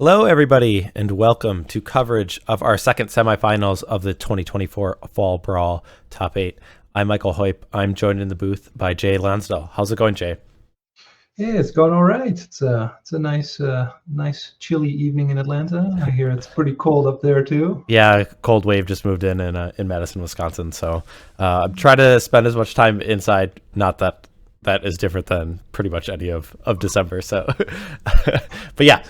Hello, everybody, and welcome to coverage of our second semifinals of the 2024 Fall Brawl Top 8. I'm Michael Hoyp. I'm joined in the booth by Jay Lansdaal. How's it going, Jay? Yeah, it's going all right. It's a nice chilly evening in Atlanta. I hear it's pretty cold up there too. Yeah, cold wave just moved in Madison, Wisconsin. So I'm trying to spend as much time inside. Not that that is different than pretty much any of December. So, but yeah,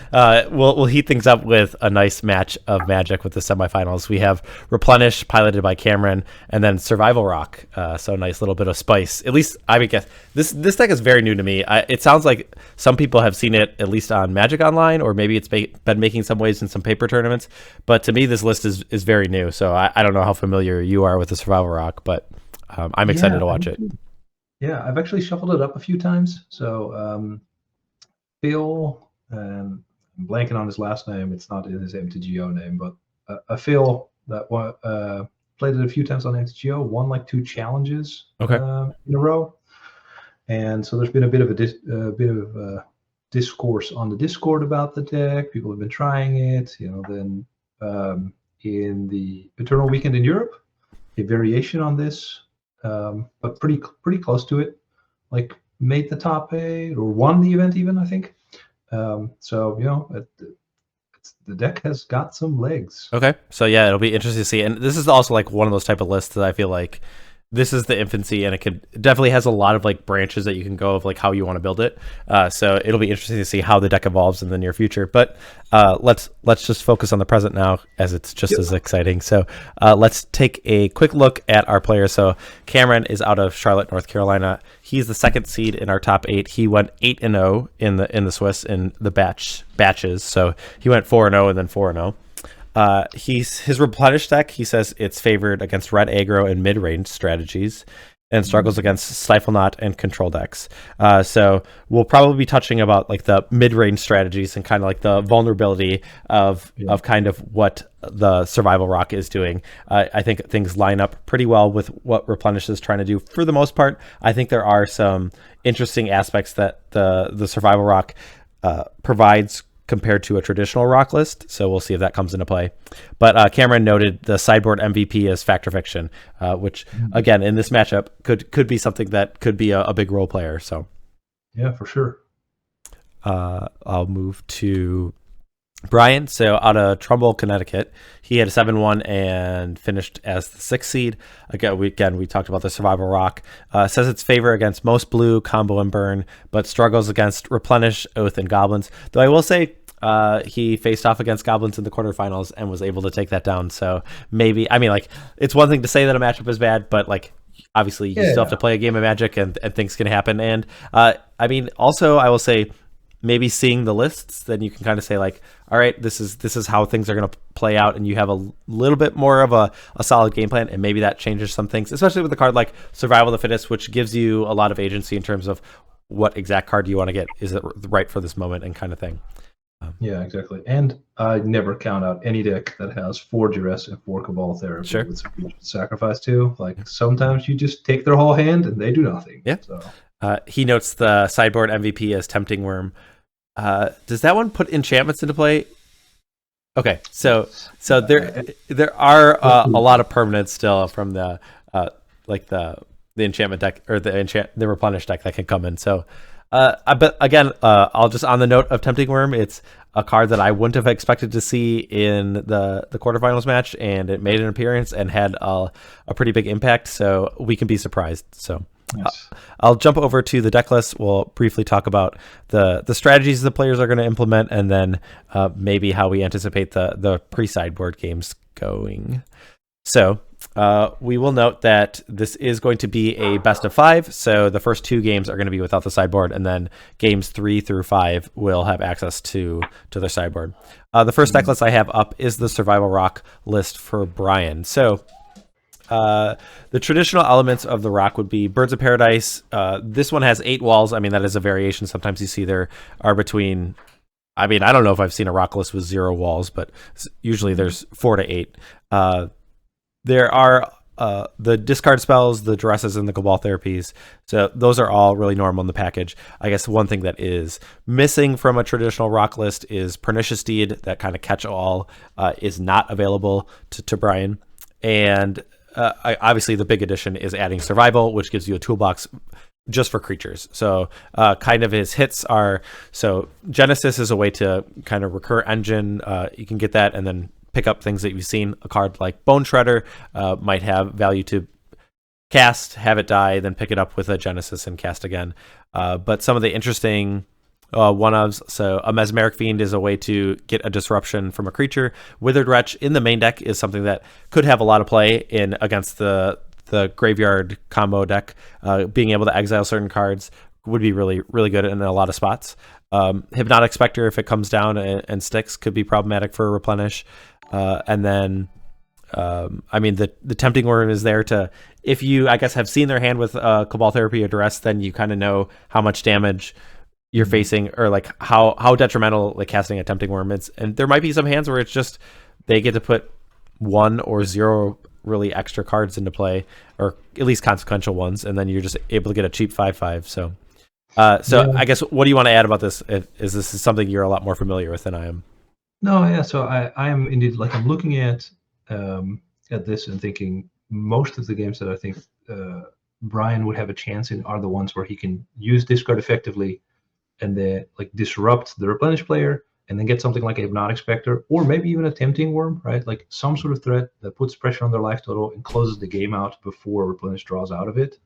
we'll heat things up with a nice match of Magic with the semifinals. We have Replenish piloted by Cameron, and then Survival Rock. So a nice little bit of spice. At least I would guess this deck is very new to me. It sounds like some people have seen it at least on Magic Online, or maybe it's been making some waves in some paper tournaments. But to me, this list is very new. So I don't know how familiar you are with the Survival Rock, but I'm excited to watch it. Yeah, I've actually shuffled it up a few times. So Phil, I'm blanking on his last name. It's not in his MTGO name, but a Phil that played it a few times on MTGO, won like 2 challenges in a row. And so there's been a bit of discourse on the Discord about the deck. People have been trying it. Then in the Eternal Weekend in Europe, a variation on this. But pretty close to it, like made the top 8 or won the event even, I think. So the deck has got some legs. Okay, so yeah, it'll be interesting to see. And this is also like one of those type of lists that I feel like this is the infancy, and it definitely has a lot of like branches that you can go of like how you want to build it. So it'll be interesting to see how the deck evolves in the near future. But let's just focus on the present now, as it's just as exciting. So let's take a quick look at our players. So Cameron is out of Charlotte, North Carolina. He's the second seed in our top 8. He went 8-0 in the Swiss in the batches. So he went 4-0 and then 4-0. His Replenish deck, he says it's favored against red aggro and mid-range strategies and struggles against Stifle Knot and control decks. So we'll probably be touching about like the mid-range strategies and kind of like the vulnerability of kind of what the Survival Rock is doing. I think things line up pretty well with what Replenish is trying to do for the most part. I think there are some interesting aspects that the Survival Rock provides compared to a traditional rock list, so we'll see if that comes into play. But Cameron noted the sideboard MVP as Fact or Fiction, which again in this matchup could be something that could be a big role player. So yeah, for sure. I'll move to Brian. So out of Trumbull, Connecticut, he had a 7-1 and finished as the 6th seed. Again, we talked about the Survival Rock. Says it's favor against most blue, combo, and burn, but struggles against Replenish, Oath, and Goblins. Though I will say he faced off against Goblins in the quarterfinals and was able to take that down. So maybe, I mean, like, it's one thing to say that a matchup is bad, but like, obviously you still have to play a game of Magic and things can happen. And I mean, also I will say, maybe seeing the lists, then you can kind of say like, all right, this is how things are going to play out, and you have a little bit more of a solid game plan, and maybe that changes some things, especially with a card like Survival of the Fittest, which gives you a lot of agency in terms of what exact card you want to get. Is it right for this moment and kind of thing. Yeah, exactly. And I never count out any deck that has 4 Duress and 4 Cabal Therapy with some sacrifice too. Like sometimes you just take their whole hand and they do nothing. Yeah. So. He notes the sideboard MVP as Tempting Worm. Does that one put enchantments into play? Okay, so there are a lot of permanents still from the like the enchantment deck or the Replenish deck that can come in. So, but again, I'll just on the note of Tempting Worm, it's a card that I wouldn't have expected to see in the quarterfinals match, and it made an appearance and had a pretty big impact. So we can be surprised. So. Yes. I'll jump over to the deck list. We'll briefly talk about the strategies the players are going to implement, and then maybe how we anticipate the pre-sideboard games going. So we will note that this is going to be a best of 5. So the first 2 games are going to be without the sideboard, and then games 3 through 5 will have access to their sideboard. The first deck list I have up is the Survival Rock list for Brian. So the traditional elements of the rock would be Birds of Paradise. This one has 8 walls. I mean, that is a variation. Sometimes you see there are between, I mean, I don't know if I've seen a rock list with 0 walls, but usually there's 4 to 8. There are the discard spells, the duresses, and the cabal therapies. So those are all really normal in the package. I guess one thing that is missing from a traditional rock list is Pernicious Deed. That kind of catch-all is not available to Brian. And obviously the big addition is adding Survival, which gives you a toolbox just for creatures. So kind of his hits are, so Genesis is a way to kind of recur engine. You can get that and then pick up things that you've seen. A card like Bone Shredder might have value to cast, have it die, then pick it up with a Genesis and cast again. But some of the interesting one-ofs, so a Mesmeric Fiend is a way to get a disruption from a creature. Withered Wretch in the main deck is something that could have a lot of play in against the graveyard combo deck. Being able to exile certain cards would be really, really good in a lot of spots. Hypnotic Specter, if it comes down and sticks, could be problematic for a Replenish. And then, I mean, the Tempting Worm is there to, if you, I guess, have seen their hand with Cabal Therapy or Duress, then you kind of know how much damage you're facing, or like how detrimental like casting a Tempting Worm is. And there might be some hands where it's just they get to put 1 or 0 really extra cards into play, or at least consequential ones, and then you're just able to get a cheap 5/5. So yeah. I guess, what do you want to add about this? Is this something you're a lot more familiar with than I am? No, yeah. So I am indeed, like, I'm looking at this and thinking most of the games that I think Brian would have a chance in are the ones where he can use discard effectively and then like disrupt the Replenish player, and then get something like a Hypnotic Specter, or maybe even a Tempting Worm, right? Like some sort of threat that puts pressure on their life total and closes the game out before Replenish draws out of it.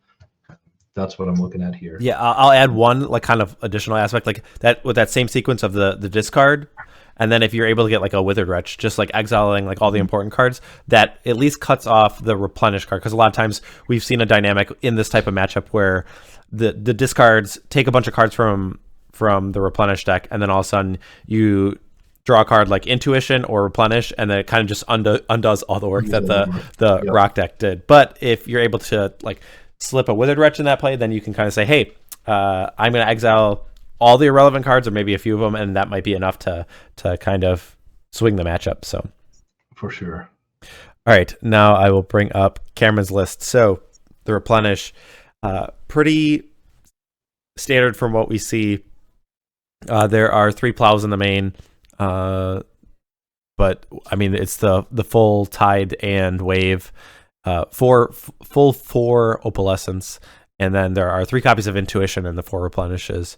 That's what I'm looking at here. Yeah, I'll add one like kind of additional aspect, like that with that same sequence of the discard, and then if you're able to get like a Withered Wretch, just like exiling like all the important cards, that at least cuts off the Replenish card. Because a lot of times we've seen a dynamic in this type of matchup where the discards take a bunch of cards from the Replenish deck, and then all of a sudden you draw a card like Intuition or Replenish, and then it kind of just undoes all the work that the Rock deck did. But if you're able to like slip a Withered Wretch in that play, then you can kind of say, hey, I'm going to exile all the irrelevant cards, or maybe a few of them, and that might be enough to kind of swing the matchup. So for sure. All right, now I will bring up Cameron's list. So the Replenish, pretty standard from what we see. There are 3 plows in the main, but I mean it's the full Tide and Wave, 4 Opalescence, and then there are 3 copies of Intuition and the 4 Replenishes.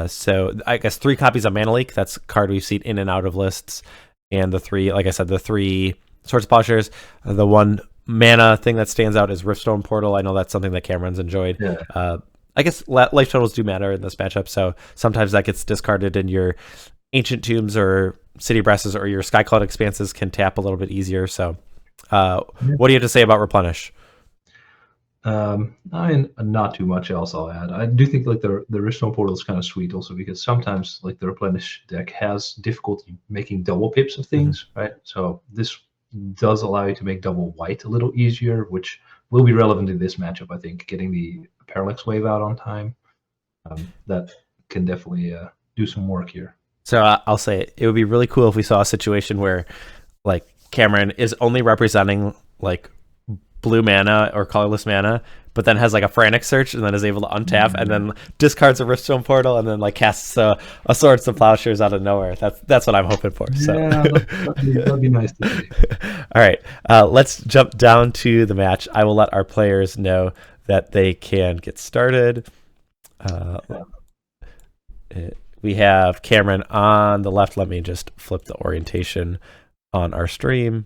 So I guess 3 copies of Mana Leak. That's a card we've seen in and out of lists, and the 3, like I said, the 3 Swords of Plowshares. The 1 mana thing that stands out is Riftstone Portal. I know that's something that Cameron's enjoyed. Yeah. I guess life totals do matter in this matchup, so sometimes that gets discarded, and your Ancient Tombs or City Brasses or your Skycloud Expanses can tap a little bit easier. So what do you have to say about Replenish? I mean, not too much else I'll add. I do think like the Riftstone Portal is kind of sweet also, because sometimes like the Replenish deck has difficulty making double pips of things, right? So this does allow you to make double white a little easier, which will be relevant in this matchup, I think. Getting the Parallax Wave out on time, that can definitely do some work here. So I'll say it would be really cool if we saw a situation where like Cameron is only representing like blue mana or colorless mana, but then has like a Frantic Search and then is able to untap and then discards a Riftstone Portal and then like casts a Swords of Plowshares out of nowhere. That's what I'm hoping for. So. Yeah, that'd be nice to see. All right, let's jump down to the match. I will let our players know that they can get started. We have Cameron on the left. Let me just flip the orientation on our stream.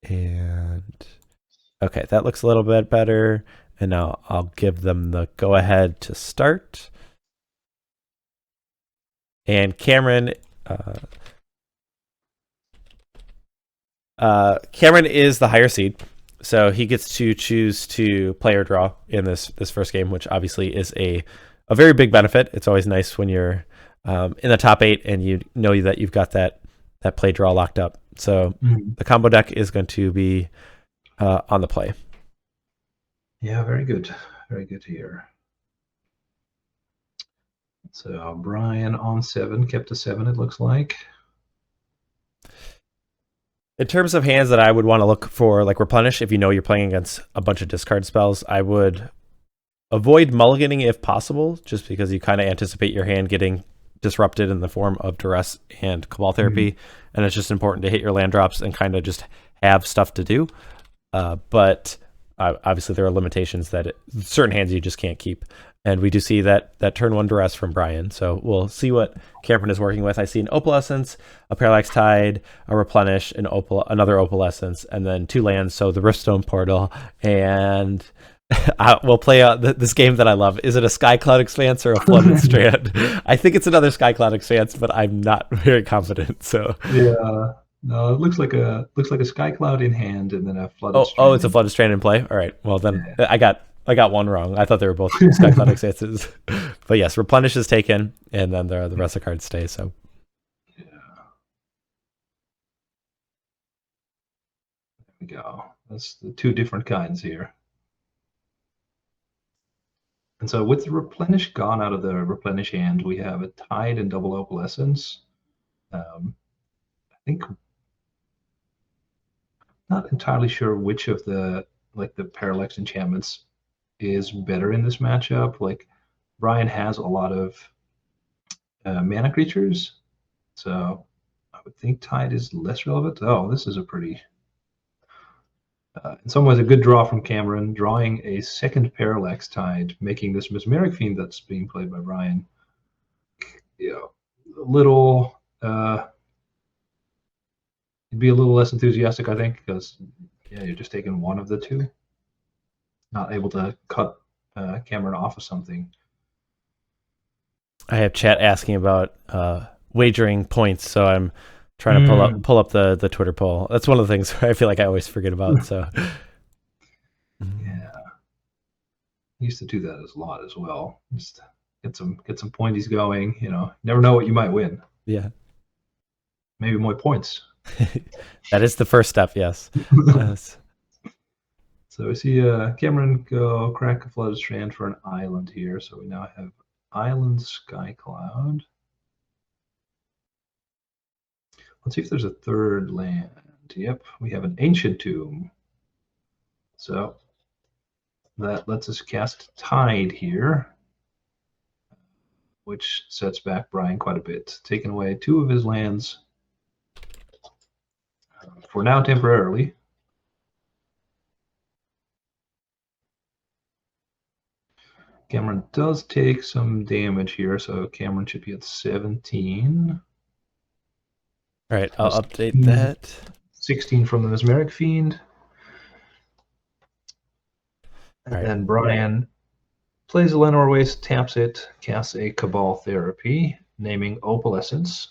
And okay, that looks a little bit better. And now I'll give them the go ahead to start. And Cameron, Cameron is the higher seed, so he gets to choose to play or draw in this first game, which obviously is a very big benefit. It's always nice when you're in the top 8 and you know that you've got that play draw locked up. So the combo deck is going to be on the play. Yeah, very good. Very good here. So Brian on 7, kept a 7, it looks like. In terms of hands that I would want to look for, like Replenish, if you know you're playing against a bunch of discard spells, I would avoid mulliganing if possible, just because you kind of anticipate your hand getting disrupted in the form of Duress and Cabal Therapy, and it's just important to hit your land drops and kind of just have stuff to do. But obviously there are limitations that certain hands you just can't keep. And we do see that turn 1 Duress from Brian. So we'll see what Cameron is working with. I see an Opalescence, a Parallax Tide, a Replenish, another Opalescence, and then 2 lands. So the Riftstone Portal. And we'll play this game that I love. Is it a Skycloud Expanse or a Flooded Strand? I think it's another Skycloud Expanse, but I'm not very confident. So yeah. No, it looks like a Skycloud in hand and then a Flooded Strand. Oh, it's a Flooded Strand in play? All right. Well, then I got one wrong. I thought they were both Skycloud Expanses. But yes, Replenish is taken, and then the rest of the cards stay. So yeah. There we go. That's the 2 different kinds here. And so with the Replenish gone out of the Replenish hand, we have a Tide and double Opalescence. I think not entirely sure which of the Parallax enchantments is better in this matchup. Like Brian has a lot of mana creatures, so I would think Tide is less relevant. Oh, this is a pretty, in some ways, a good draw from Cameron, drawing a second Parallax Tide, making this Mesmeric Fiend that's being played by Brian, a little. You'd be a little less enthusiastic, I think, because you're just taking one of the 2. Not able to cut Cameron off of something. I have chat asking about wagering points, so I'm trying to pull up the Twitter poll. That's one of the things I feel like I always forget about. So yeah, I used to do that a lot as well. Just get some pointies going. Never know what you might win. Yeah, maybe more points. That is the first step. Yes. So we see Cameron go crack a Flooded Strand for an island here. So we now have Island Skycloud. Let's see if there's a third land. Yep, we have an Ancient Tomb. So that lets us cast Tide here, which sets back Brian quite a bit, taking away 2 of his lands for now temporarily. Cameron does take some damage here, so Cameron should be at 17. All right, I'll update that. 16 from the Mesmeric Fiend. And then Brian plays Adarkar Wastes, taps it, casts a Cabal Therapy, naming Opalescence.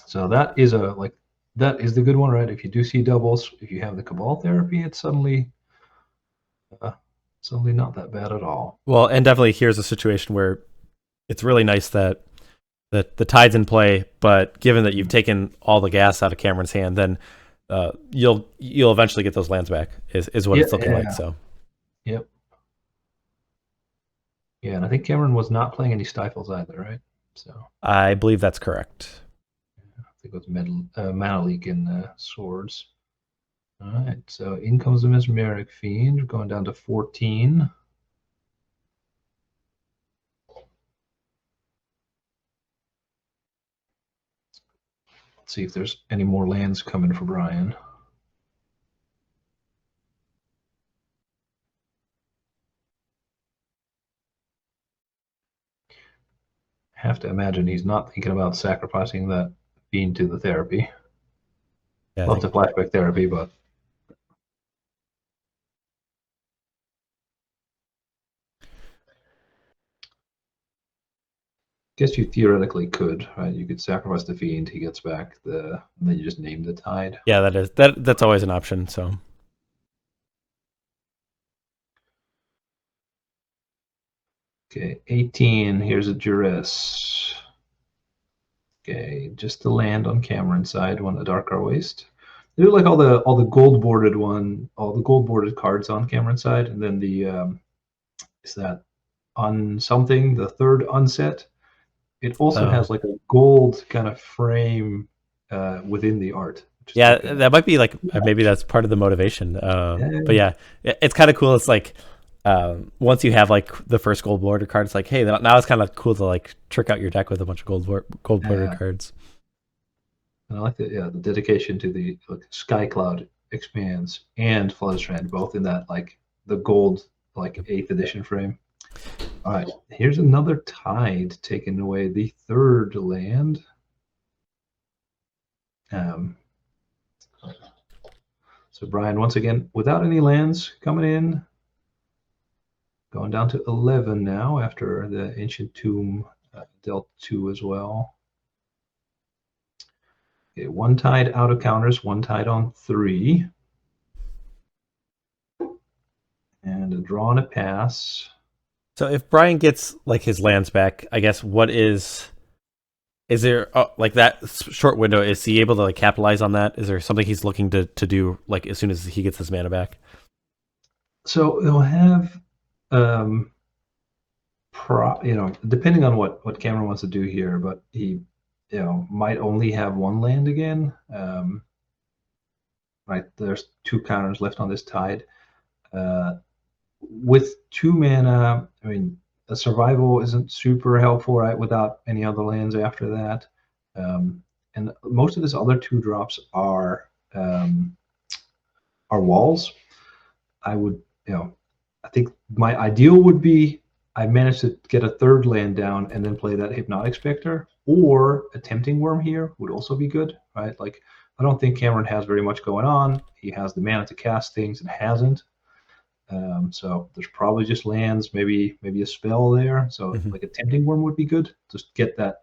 So that is the good one, right? If you do see doubles, if you have the Cabal Therapy, it's suddenly not that bad at all. Well, and definitely here's a situation where it's really nice that the Tide's in play, but given that you've taken all the gas out of Cameron's hand, then you'll eventually get those lands back. Is what it's looking like. So. Yep. Yeah, and I think Cameron was not playing any Stifles either, right? So I believe that's correct. I think it was Mana Leak in Swords. All right, so in comes the Mesmeric Fiend, going down to 14. Let's see if there's any more lands coming for Brian. Have to imagine he's not thinking about sacrificing that Fiend to the therapy. Yeah, love the flashback therapy, but guess you theoretically could, right? You could sacrifice the Fiend, he gets back and then you just name the Tide. Yeah, that's always an option. So. Okay, 18. Here's a Duress. Okay, just to land on Cameron's side, one Adarkar Wastes. They do like all the gold boarded cards on Cameron's side, and then the is that on something, the third unset. It also has like a gold kind of frame within the art. Yeah, that might be like maybe that's part of the motivation. But yeah, it's kind of cool. It's like once you have like the first gold border card, it's like, hey, now it's kind of cool to like trick out your deck with a bunch of gold border cards. And I like the dedication to the Skycloud Expanse and Flooded Strand, both in that like the gold like 8th edition frame. All right, here's another Tide taking away the 3rd land. So Brian, once again, without any lands coming in, going down to 11 now after the Ancient Tomb dealt 2 as well. Okay, 1 Tide out of counters, 1 Tide on 3. And a draw and a pass. So if Brian gets like his lands back, I guess what is there like that short window? Is he able to like capitalize on that? Is there something he's looking to do like as soon as he gets his mana back? So he'll have, depending on what Cameron wants to do here, but he, might only have 1 land again. Right, there's 2 counters left on this Tide. With 2 mana, I mean, the survival isn't super helpful, right? Without any other lands after that, and most of his other 2 drops are walls. I would, I think my ideal would be I managed to get a 3rd land down and then play that Hypnotic Specter, or a Tempting Worm here would also be good, right? Like, I don't think Cameron has very much going on. He has the mana to cast things and hasn't. So there's probably just lands, maybe a spell there. So like a Tempting Worm would be good. Just get that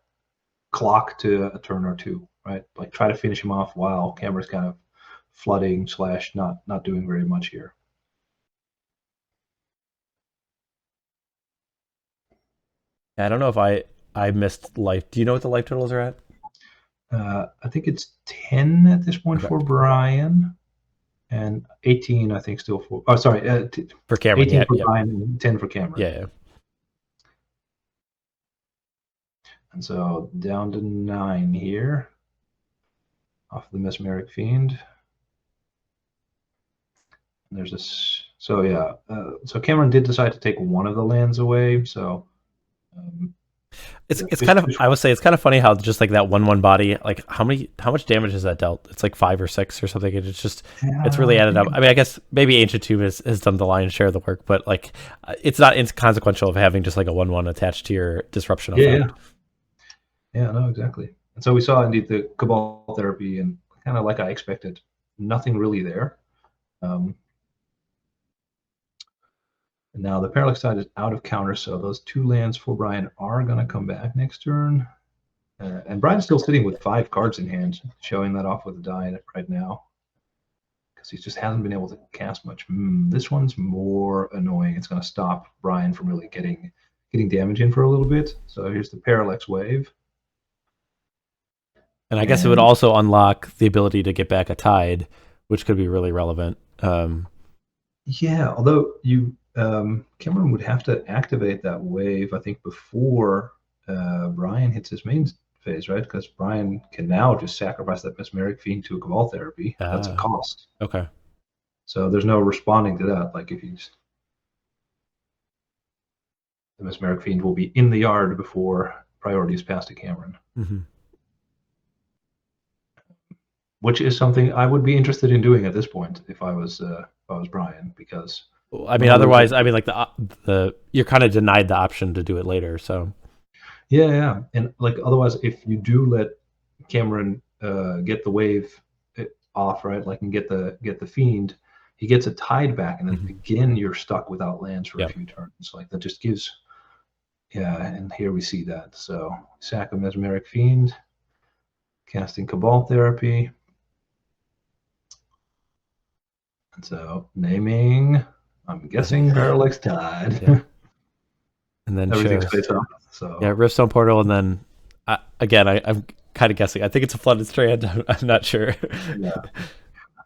clock to a turn or 2, right? Like try to finish him off while Cameron's kind of flooding / not doing very much here. I don't know if I missed life. Do you know what the life totals are at? I think it's 10 at this point for Brian. And 18, I think, still for. Oh, sorry. For Cameron, 18 for Brian, and 10 for Cameron. Yeah. And so down to 9 here, off the Mesmeric Fiend. And there's this. So yeah. So Cameron did decide to take one of the lands away. So. It's kind of, I would say it's kind of funny how just like that 1/1 body, like how much damage has that dealt? It's like 5 or 6 or something. It's just it's really added up. I mean, I guess maybe Ancient Tomb has done the lion's share of the work, but like it's not inconsequential of having just like a 1/1 attached to your disruption effect. Yeah, no, exactly. And so we saw indeed the Cabal Therapy, and kind of like I expected, nothing really there. And now the Parallax Tide is out of counter, so those 2 lands for Brian are going to come back next turn. And Brian's still sitting with 5 cards in hand, showing that off with a die right now. Because he just hasn't been able to cast much. This one's more annoying. It's going to stop Brian from really getting damage in for a little bit. So here's the Parallax Wave. And I guess it would also unlock the ability to get back a Tide, which could be really relevant. Yeah, although Cameron would have to activate that wave, I think, before Brian hits his main phase, right? Because Brian can now just sacrifice that Mesmeric Fiend to a Cabal Therapy. That's a cost. Okay. So there's no responding to that. Like if he's the Mesmeric Fiend will be in the yard before priority is passed to Cameron. Which is something I would be interested in doing at this point if I was Brian, because I mean, otherwise, I mean, like the you're kind of denied the option to do it later. So yeah, and like otherwise, if you do let Cameron get the wave off, right, like and get the Fiend, he gets a Tide back, and then again you're stuck without lands for a few turns. Like that just gives, and here we see that. So sack a Mesmeric Fiend, casting Cabal Therapy. And so naming, I'm guessing Parallax Tide. And then everything's face off. So Riftstone Portal, and then I'm kind of guessing. I think it's a Flooded Strand. I'm not sure. Yeah.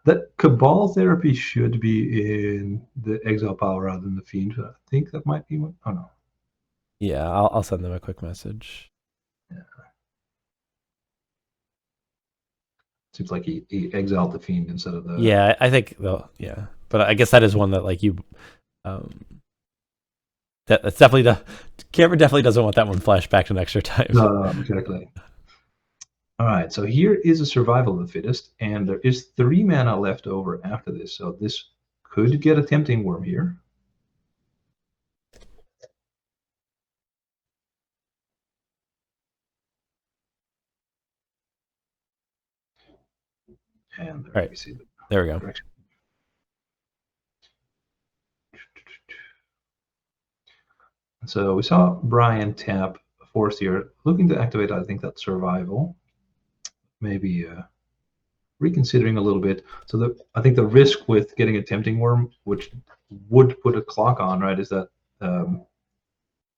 That Cabal Therapy should be in the Exile pile rather than the Fiend. I think that might be one. Oh no. Yeah, I'll send them a quick message. Yeah. Seems like he exiled the Fiend instead of the... Yeah, I think, well, yeah. But I guess that is one that, like, you... that's definitely the... Cameron definitely doesn't want that one flashed back to an extra time. No, exactly. All right, so here is a survival of the fittest, and there is 3 mana left over after this, so this could get a Tempting Worm here. And right. we see there we go. Direction. So we saw Brian tap Force here, looking to activate, I think, that survival. Maybe reconsidering a little bit. So I think the risk with getting a Tempting Worm, which would put a clock on, right, is that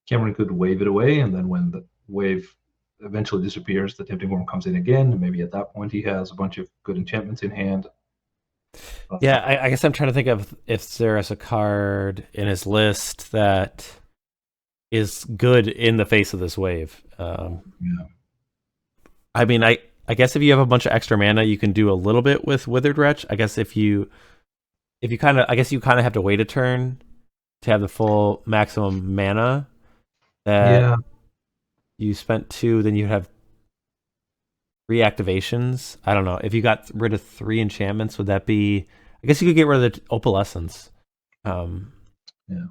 Cameron could wave it away, and then when the wave eventually disappears, the Tempting Worm comes in again, and maybe at that point he has a bunch of good enchantments in hand. Yeah, I guess I'm trying to think of if there is a card in his list that is good in the face of this wave. Yeah. I mean, I guess if you have a bunch of extra mana, you can do a little bit with Withered Wretch. I guess if you kind of, I guess you kind of have to wait a turn to have the full maximum mana. Yeah. You spent 2, then you'd have 3 activations. I don't know. If you got rid of 3 enchantments, would that be... I guess you could get rid of the Opalescence. Yeah.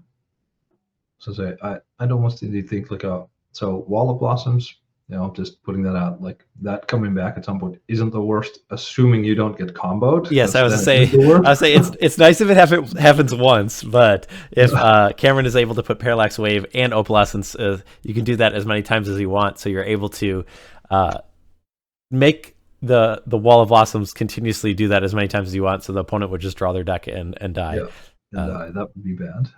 So say I'd almost indeed think like so Wall of Blossoms, you know, just putting that out, like that coming back at some point isn't the worst, assuming you don't get comboed. Yes, I was say it's nice if it happens once, but if Cameron is able to put Parallax Wave and Opalescence, you can do that as many times as you want, so you're able to make the Wall of Blossoms continuously do that as many times as you want, so the opponent would just draw their deck and die. Yeah. That would be bad.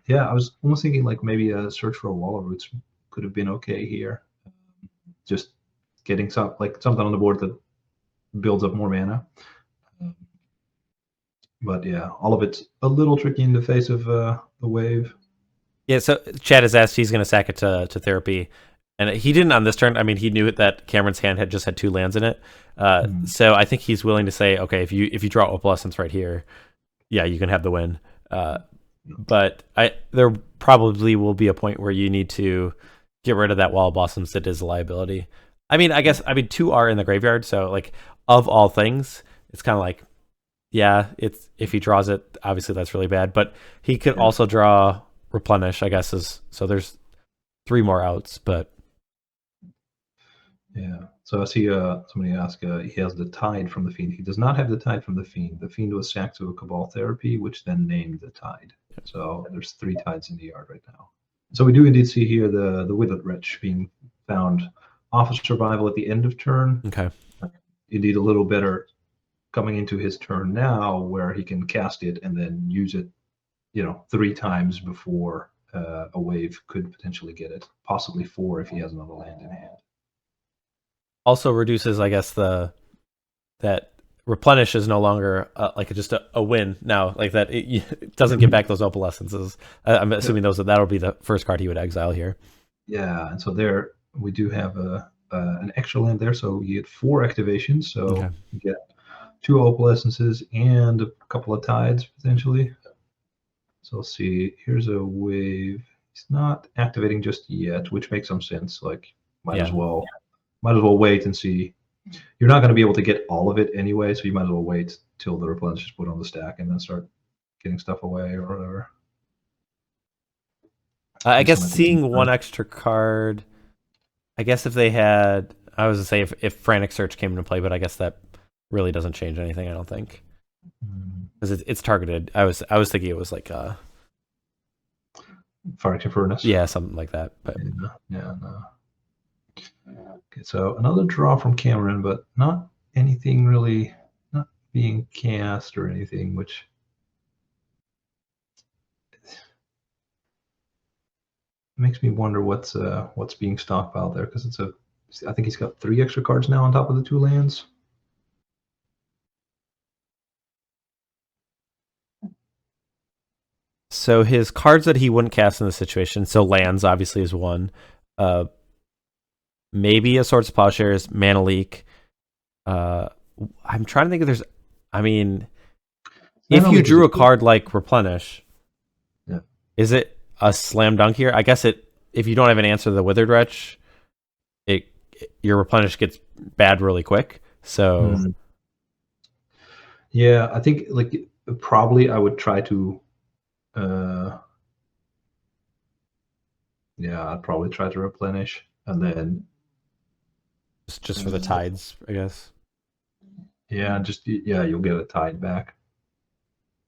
Yeah, I was almost thinking like maybe a Search for a Wall of Roots could have been okay here. Just getting something on the board that builds up more mana. But yeah, all of it's a little tricky in the face of the wave. Yeah, so Chad has asked he's going to sack it to Therapy. And he didn't on this turn. I mean, he knew that Cameron's hand had just had 2 lands in it. So I think he's willing to say, okay, if you draw Opalescence right here, yeah, you can have the win. But there probably will be a point where you need to get rid of that Wall of Blossoms that is a liability. I mean, 2 are in the graveyard, so like of all things, it's kind of like, yeah, it's if he draws it, obviously that's really bad. But he could also draw Replenish, I guess, so there's 3 more outs, but yeah. So I see somebody ask, he has the Tide from the Fiend. He does not have the Tide from the Fiend. The Fiend was sacked to a Cabal Therapy, which then named the Tide. So there's 3 Tides in the yard right now. So we do indeed see here the Withered Wretch being found off of survival at the end of turn. Okay. Indeed, a little better coming into his turn now, where he can cast it and then use it, 3 times before a wave could potentially get it, possibly 4 if he has another land in hand. Also reduces, I guess, that Replenish is no longer like just a win now, like that it doesn't get back those Opalescences. I'm assuming that'll be the first card he would exile here. Yeah, and so there we do have an extra land there, so you get 4 activations. So you get 2 Opalescences and a couple of Tides potentially. So let's see. Here's a wave. He's not activating just yet, which makes some sense. Like might as well wait and see. You're not going to be able to get all of it anyway, so you might as well wait till the Replenish is put on the stack and then start getting stuff away or whatever. I guess seeing 1 extra card. I guess if they had, I was going to say if Frantic Search came into play, but I guess that really doesn't change anything. I don't think because it's targeted. I was thinking it was like Phyrexian Furnace. Yeah, something like that. But yeah, no. Okay, so another draw from Cameron, but not anything really, not being cast or anything, which makes me wonder what's being stockpiled there, because I think he's got 3 extra cards now on top of the 2 lands. So his cards that he wouldn't cast in this situation, so lands obviously is 1. Maybe a Swords of Plowshares, Mana Leak, I'm trying to think if there's. I mean, I if don't you think drew a there's card like Replenish, Yeah. is it a slam dunk here? I guess it. If you don't have an answer to the Withered Wretch, it your Replenish gets bad really quick. So Yeah, I think like probably I would try to. Yeah, I'd probably try to replenish, and then just for the tides, I guess. yeah, you'll get a tide back.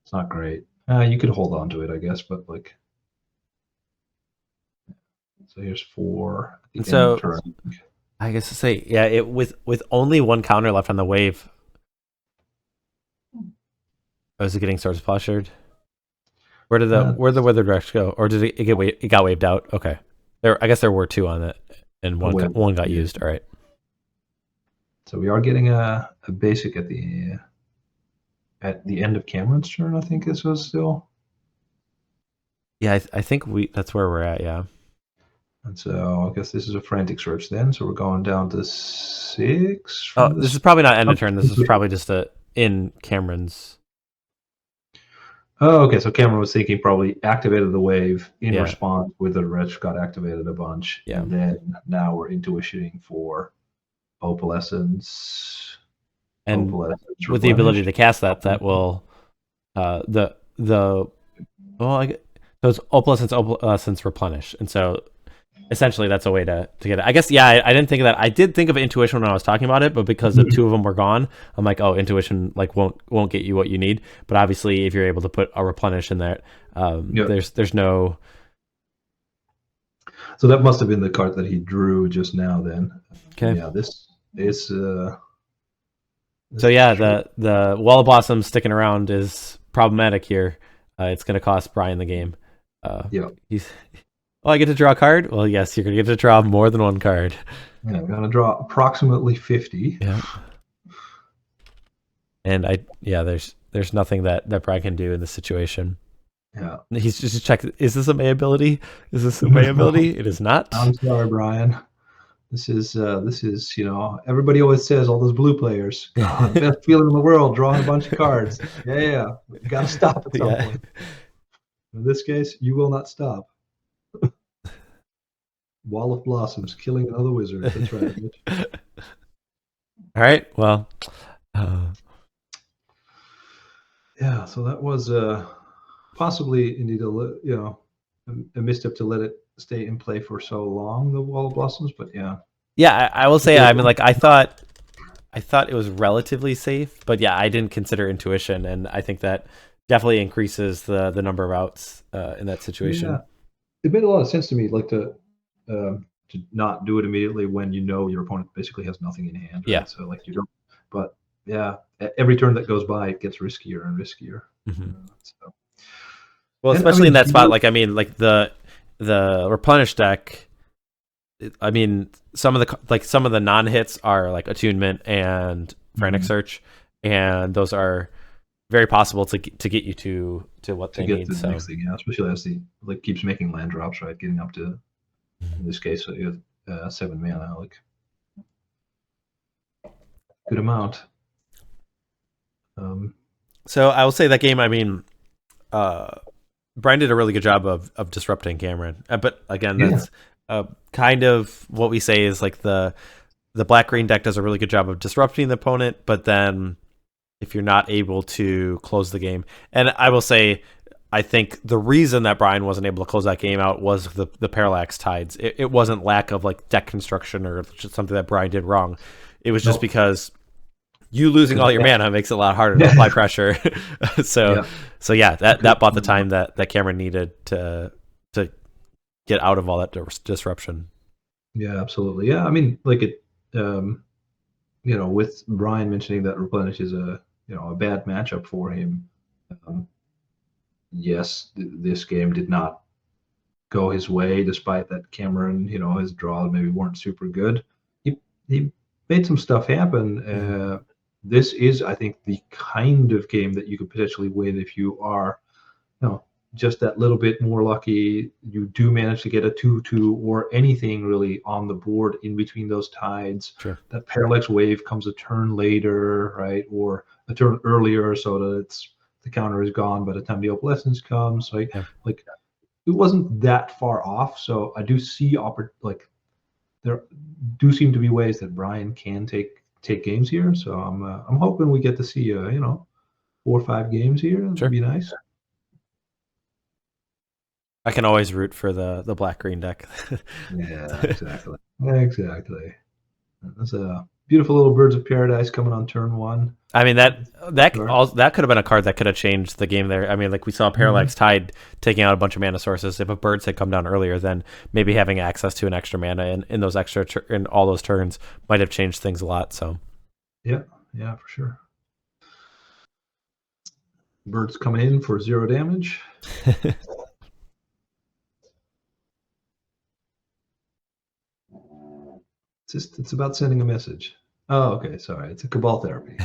It's not great. You could hold on to it, I guess, but like, so here's 4 at And the end of so turn. I guess to say, yeah, it with only one counter left on the wave. Oh, is it getting Swords Plowshared? Where did the Withered Wretch go, or did it got waved out? Okay, I guess there were 2 on it, and one got used. All right. So we are getting a basic at the end of Cameron's turn. I think this was still. Yeah, I think that's where we're at. Yeah. And so I guess this is a Frantic Search then. So we're going down to 6. Oh, this is probably not end of turn. This is probably just in Cameron's. Oh, okay. So Cameron was thinking probably activated the wave in response with the wretch got activated a bunch. Yeah. And then now we're intuitioning for Opalescence. And with the ability to cast that will so it's Opalescence Replenish. And so essentially that's a way to get it. I guess I didn't think of that. I did think of intuition when I was talking about it, but because the 2 of them were gone, I'm like, oh, intuition like won't get you what you need. But obviously if you're able to put a replenish in there, there's no. So that must have been the card that he drew just now then. Okay. Yeah, this is so yeah, the Wall of Blossom sticking around is problematic here. It's going to cost Brian the game. I get to draw a card? Well, yes, you're going to get to draw more than one card. Yeah, I'm going to draw approximately 50. Yeah. And there's nothing that Brian can do in this situation. Yeah. He's just checked. Is this a May ability? Is this a May ability? It is not. I'm sorry, Brian. This is everybody always says all those blue players, God, best feeling in the world, drawing a bunch of cards. Yeah. You got to stop at some point. In this case, you will not stop. Wall of Blossoms, killing another wizard. That's right. All right. Well. Yeah. So that was possibly indeed a misstep to let it stay in play for so long. The Wall of Blossoms, but yeah. Yeah, I will say. I mean, like I thought it was relatively safe, but yeah, I didn't consider intuition, and I think that definitely increases the number of outs in that situation. Yeah. It made a lot of sense to me, like to not do it immediately when you know your opponent basically has nothing in hand. Right? Yeah. So like you don't. But yeah, every turn that goes by, it gets riskier and riskier. Mm-hmm. Well, especially in that spot, like I mean, like the Replenish deck. I mean, some of the non-hits are like Attunement and Frantic Search, and those are very possible to get you to what they need. So next thing, especially as he keeps making land drops, right? Getting up to, in this case, 7 mana, good amount. So I will say that game. I mean, Brian did a really good job of disrupting Cameron, but again, that's kind of what we say is like the black-green deck does a really good job of disrupting the opponent, but then if you're not able to close the game. And I will say, I think the reason that Brian wasn't able to close that game out was the Parallax Tides. It wasn't lack of like deck construction or just something that Brian did wrong. It was just because you losing all your mana makes it a lot harder to apply pressure. So that bought the time that Cameron needed to get out of all that disruption. Yeah, absolutely. Yeah, I mean, like it, with Brian mentioning that Replenish is a bad matchup for him. Yes, this game did not go his way, despite that Cameron, his draws maybe weren't super good. He made some stuff happen. This is, I think, the kind of game that you could potentially win if you are, just that little bit more lucky, you do manage to get a 2/2 or anything really on the board in between those tides. Sure. That Parallax Wave comes a turn later, right, or a turn earlier, so that the counter is gone by the time the Opalescence comes. Like, like it wasn't that far off. So I do see there do seem to be ways that Brian can take games here. So I'm hoping we get to see 4 or 5 games here. That'd Sure. be nice. I can always root for the black-green deck. Yeah, exactly. Exactly. That's a beautiful little Birds of Paradise coming on turn 1. I mean, that Sure. that could have been a card that could have changed the game there. I mean, like we saw Parallax Tide taking out a bunch of mana sources. If a Birds had come down earlier, then maybe having access to an extra mana in those extra in all those turns might have changed things a lot. So Yeah, for sure. Birds coming in for 0 damage. It's about sending a message. Oh, okay. Sorry. It's a Cabal Therapy.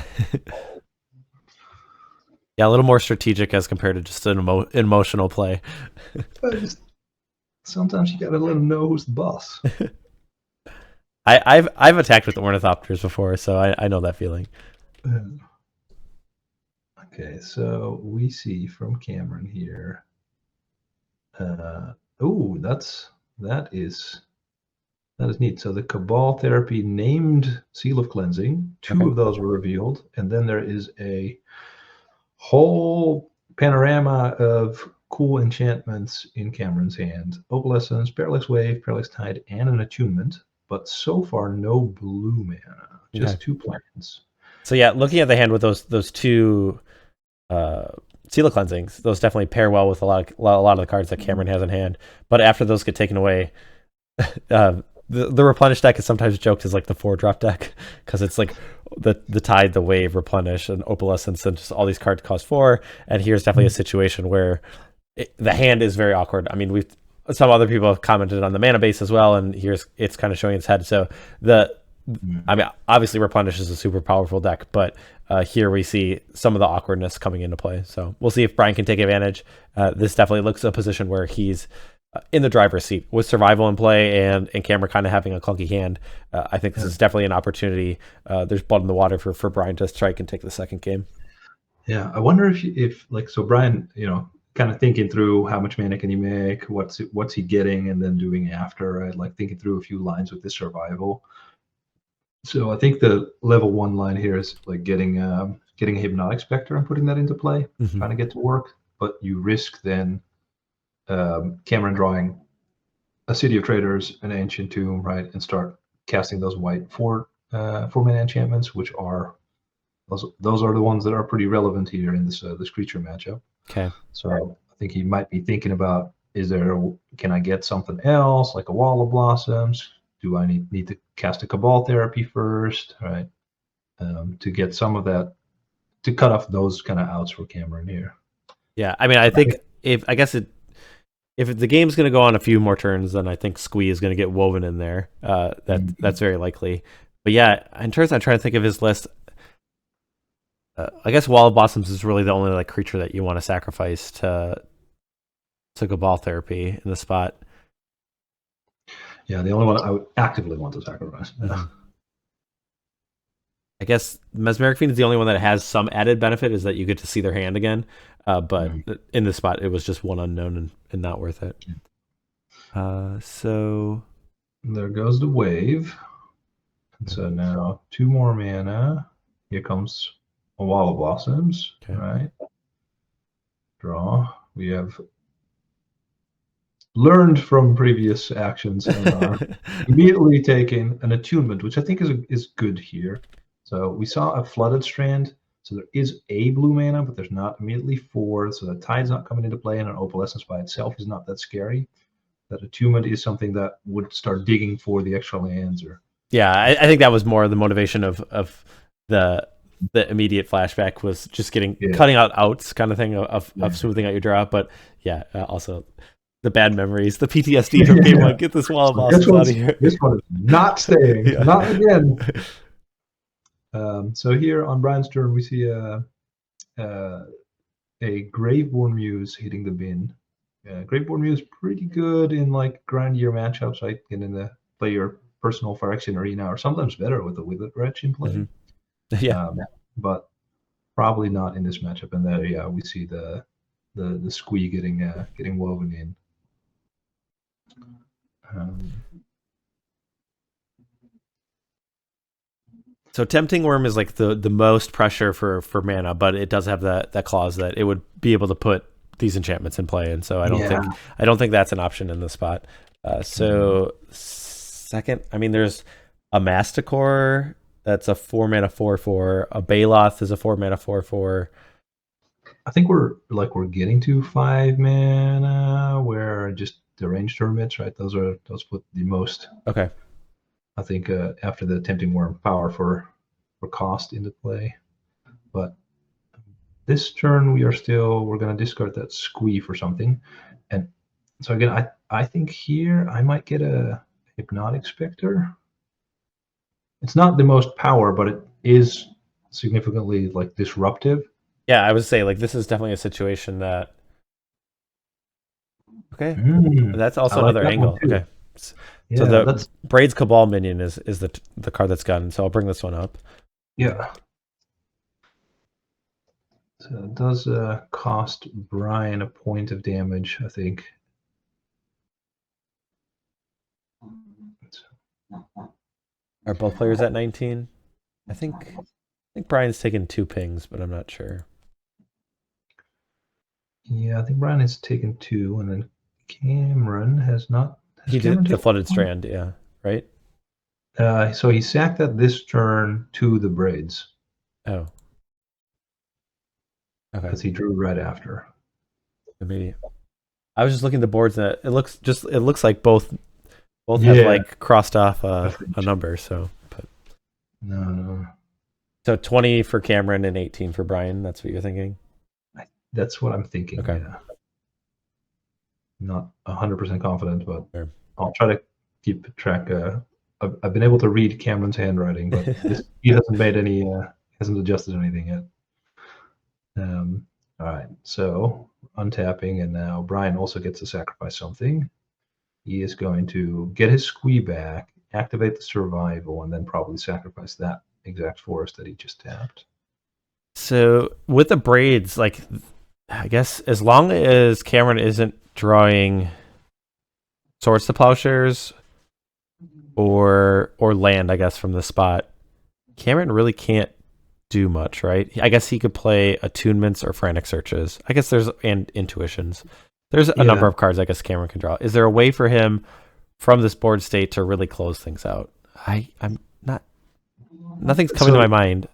Yeah, a little more strategic as compared to just an emotional play. Sometimes you gotta let them know who's the boss. I've attacked with Ornithopters before, so I know that feeling. Okay, so we see from Cameron here. That is neat. So the Cabal Therapy named Seal of Cleansing. 2 of those were revealed, and then there is a whole panorama of cool enchantments in Cameron's hand. Opalescence, Parallax Wave, Parallax Tide, and an Attunement, but so far no blue mana, just 2 plants. So yeah, looking at the hand with those 2 Seal of Cleansings, those definitely pair well with a lot of the cards that Cameron has in hand. But after those get taken away, the Replenish deck is sometimes joked as like the 4-drop deck because it's like the Tide, the Wave, Replenish, and Opalescence, and just all these cards cost 4. And here's definitely a situation where the hand is very awkward. I mean, some other people have commented on the mana base as well, and it's kind of showing its head. So I mean, obviously Replenish is a super powerful deck, but here we see some of the awkwardness coming into play. So we'll see if Brian can take advantage. This definitely looks a position where he's in the driver's seat with survival in play and Cameron kind of having a clunky hand. I think this is definitely an opportunity. There's blood in the water for Brian to strike and take the second game. Yeah, I wonder if Brian, kind of thinking through how much mana can he make, what's he getting, and then doing after, right? Like thinking through a few lines with this survival. So I think the level 1 line here is like getting a Hypnotic Specter and putting that into play, trying to get to work. But you risk then Cameron drawing a City of Traitors, an Ancient Tomb, right, and start casting those white 4 mana enchantments, which are those are the ones that are pretty relevant here in this creature matchup. Okay. So I think he might be thinking about, can I get something else like a Wall of Blossoms? Do I need to cast a Cabal Therapy first, right? To get some of that, to cut off those kind of outs for Cameron here. Yeah, I mean, I think if the game's going to go on a few more turns, then I think Squee is going to get woven in there. That's very likely. But yeah, in terms, I'm trying to think of his list. I guess Wall of Blossoms is really the only like creature that you want to sacrifice to Cabal Therapy in the spot. Yeah, the only one I would actively want to sacrifice. Yeah. I guess Mesmeric Fiend is the only one that has some added benefit, is that you get to see their hand again. But in this spot, it was just one unknown and not worth it. So there goes the Wave. And so now 2 more mana. Here comes a Wall of Blossoms, right? Draw. We have learned from previous actions and are immediately taking an Attunement, which I think is good here. So we saw a Flooded Strand. So there is a blue mana, but there's not immediately 4. So the Tide's not coming into play, and an Opalescence by itself is not that scary. That Attunement is something that would start digging for the extra lands. Yeah, I think that was more the motivation of the immediate flashback, was just cutting out outs kind of thing of smoothing out your draw. But yeah, also the bad memories, the PTSD from game 1. Get this Wall of Blossoms out of here. This one is not staying. Not again. So here on Brian's turn, we see a a Graveborn Muse hitting the bin. Graveborn Muse pretty good in like grindier matchups, right? And in the play your personal Phyrexian arena, or sometimes better with the Withered Wretch in play. Yeah. But probably not in this matchup. And there, yeah, we see the squee getting woven in. So Tempting Worm is like the most pressure for mana, but it does have that clause that it would be able to put these enchantments in play, and so I don't think that's an option in this spot. So second, I mean, there's a Masticore that's a 4-mana 4/4. A Baloth is a 4-mana 4/4. I think we're getting to 5 mana where just Deranged Hermits, right? Those put the most. Okay. I think after the Tempting Worm power for cost into play, but this turn we're going to discard that squee for something, and so again I think here I might get a Hypnotic Specter. It's not the most power, but it is significantly like disruptive. Yeah, I would say like this is definitely a situation that. Okay, that's also another angle. Okay. Yeah, so the Braid's Cabal minion is the card that's gone. So I'll bring this one up. Yeah. So it does cost Brian a point of damage, I think. Are both players at 19? I think Brian's taken 2 pings, but I'm not sure. Yeah, I think Brian has taken 2, and then Cameron has not. He did the Flooded Strand, yeah, right? So he sacked that this turn to the Braids. Oh. Okay. Because he drew right after. Maybe. I was just looking at the boards, and it looks like both have like crossed off a number. So, but no. So 20 for Cameron and 18 for Brian. That's what you're thinking. That's what I'm thinking. Okay. Yeah. Not 100% confident, but sure. I'll try to keep track. I've been able to read Cameron's handwriting, but he hasn't made any. Hasn't adjusted anything yet. All right, so untapping, and now Brian also gets to sacrifice something. He is going to get his squee back, activate the survival, and then probably sacrifice that exact forest that he just tapped. So with the Braids, like I guess as long as Cameron isn't drawing Swords to Plowshares or land, I guess, from the spot, Cameron really can't do much, right? I guess he could play Attunements or Frantic Searches. I guess and Intuitions. There's a number of cards I guess Cameron can draw. Is there a way for him from this board state to really close things out? I'm not. Nothing's coming to my mind.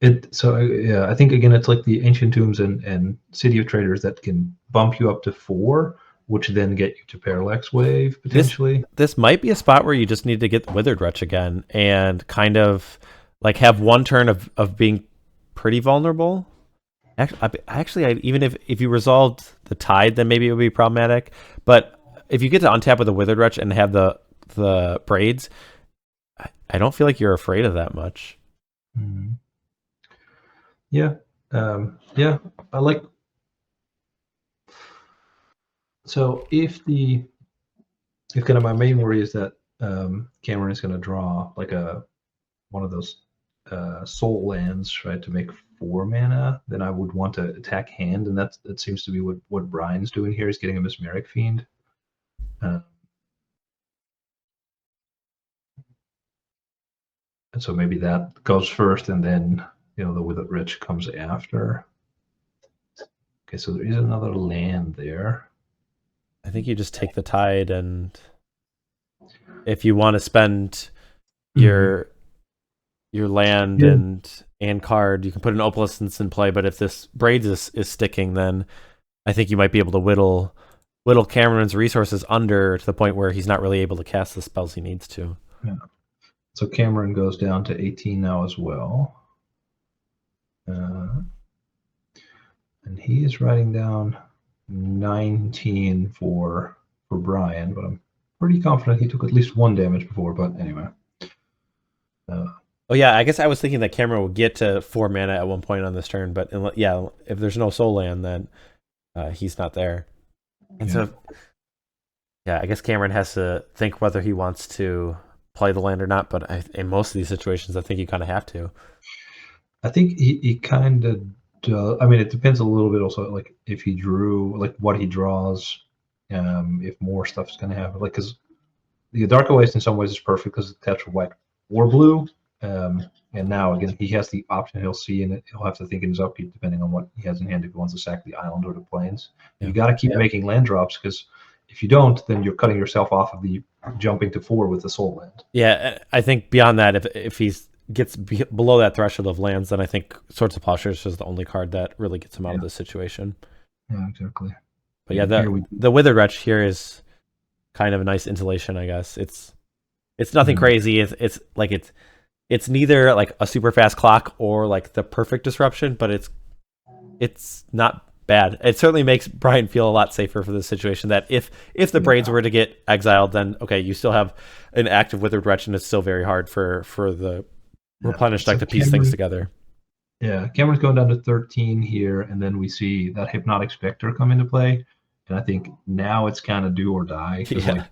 I think again it's like the Ancient Tombs and City of Traitors that can bump you up to 4, which then get you to Parallax Wave potentially. This might be a spot where you just need to get Withered Wretch again and kind of like have one turn of being pretty vulnerable. Actually, even if you resolved the Tide, then maybe it would be problematic. But if you get to untap with a Withered Wretch and have the Braids, I don't feel like you're afraid of that much. Mm-hmm. Yeah. I like. So if kind of my main worry is that Cameron is going to draw like one of those soul lands, right, to make 4 mana, then I would want to attack hand, and that seems to be what Brian's doing here. He's getting a Mesmeric Fiend. And so maybe that goes first, and then the Withered Wretch comes after. Okay, so there is another land there. I think you just take the Tide, and if you want to spend your land and card, you can put an Opalescence in play. But if this Braids is sticking, then I think you might be able to whittle Cameron's resources under to the point where he's not really able to cast the spells he needs to. Yeah. So Cameron goes down to 18 now as well. And he is writing down 19 for Brian, but I'm pretty confident he took at least 1 damage before. But anyway, Oh yeah, I guess I was thinking that Cameron would get to 4 mana at one point on this turn, but yeah, if there's no soul land, then he's not there. And Yeah. so yeah, I guess Cameron has to think whether he wants to play the land or not. But in most of these situations, I think you kind of have to. I think he kind of does. I mean, it depends a little bit also, like if he drew, like what he draws, if more stuff's going to happen. Like, because the Adarkar Wastes in some ways is perfect because it's catch white or blue. And now again, he has the option. He'll see, and he'll have to think in his upkeep depending on what he has in hand if he wants to sack the island or the plains. Yeah. You got to keep making land drops because if you don't, then you're cutting yourself off of the jumping to 4 with the soul land. Yeah, I think beyond that, if he gets below that threshold of lands, then I think Swords of Plowshares is the only card that really gets him out of this situation. Yeah, exactly. But yeah, the Withered Wretch here is kind of a nice insulation, I guess. It's nothing crazy. It's neither like a super fast clock or like the perfect disruption, but it's not bad. It certainly makes Brian feel a lot safer for this situation. That if the Braids were to get exiled, then okay, you still have an active Withered Wretch, and it's still very hard for the Replenish deck to piece things together. Yeah, Cameron's going down to 13 here, and then we see that Hypnotic Specter come into play, and I think now it's kind of do or die. Yeah. Like,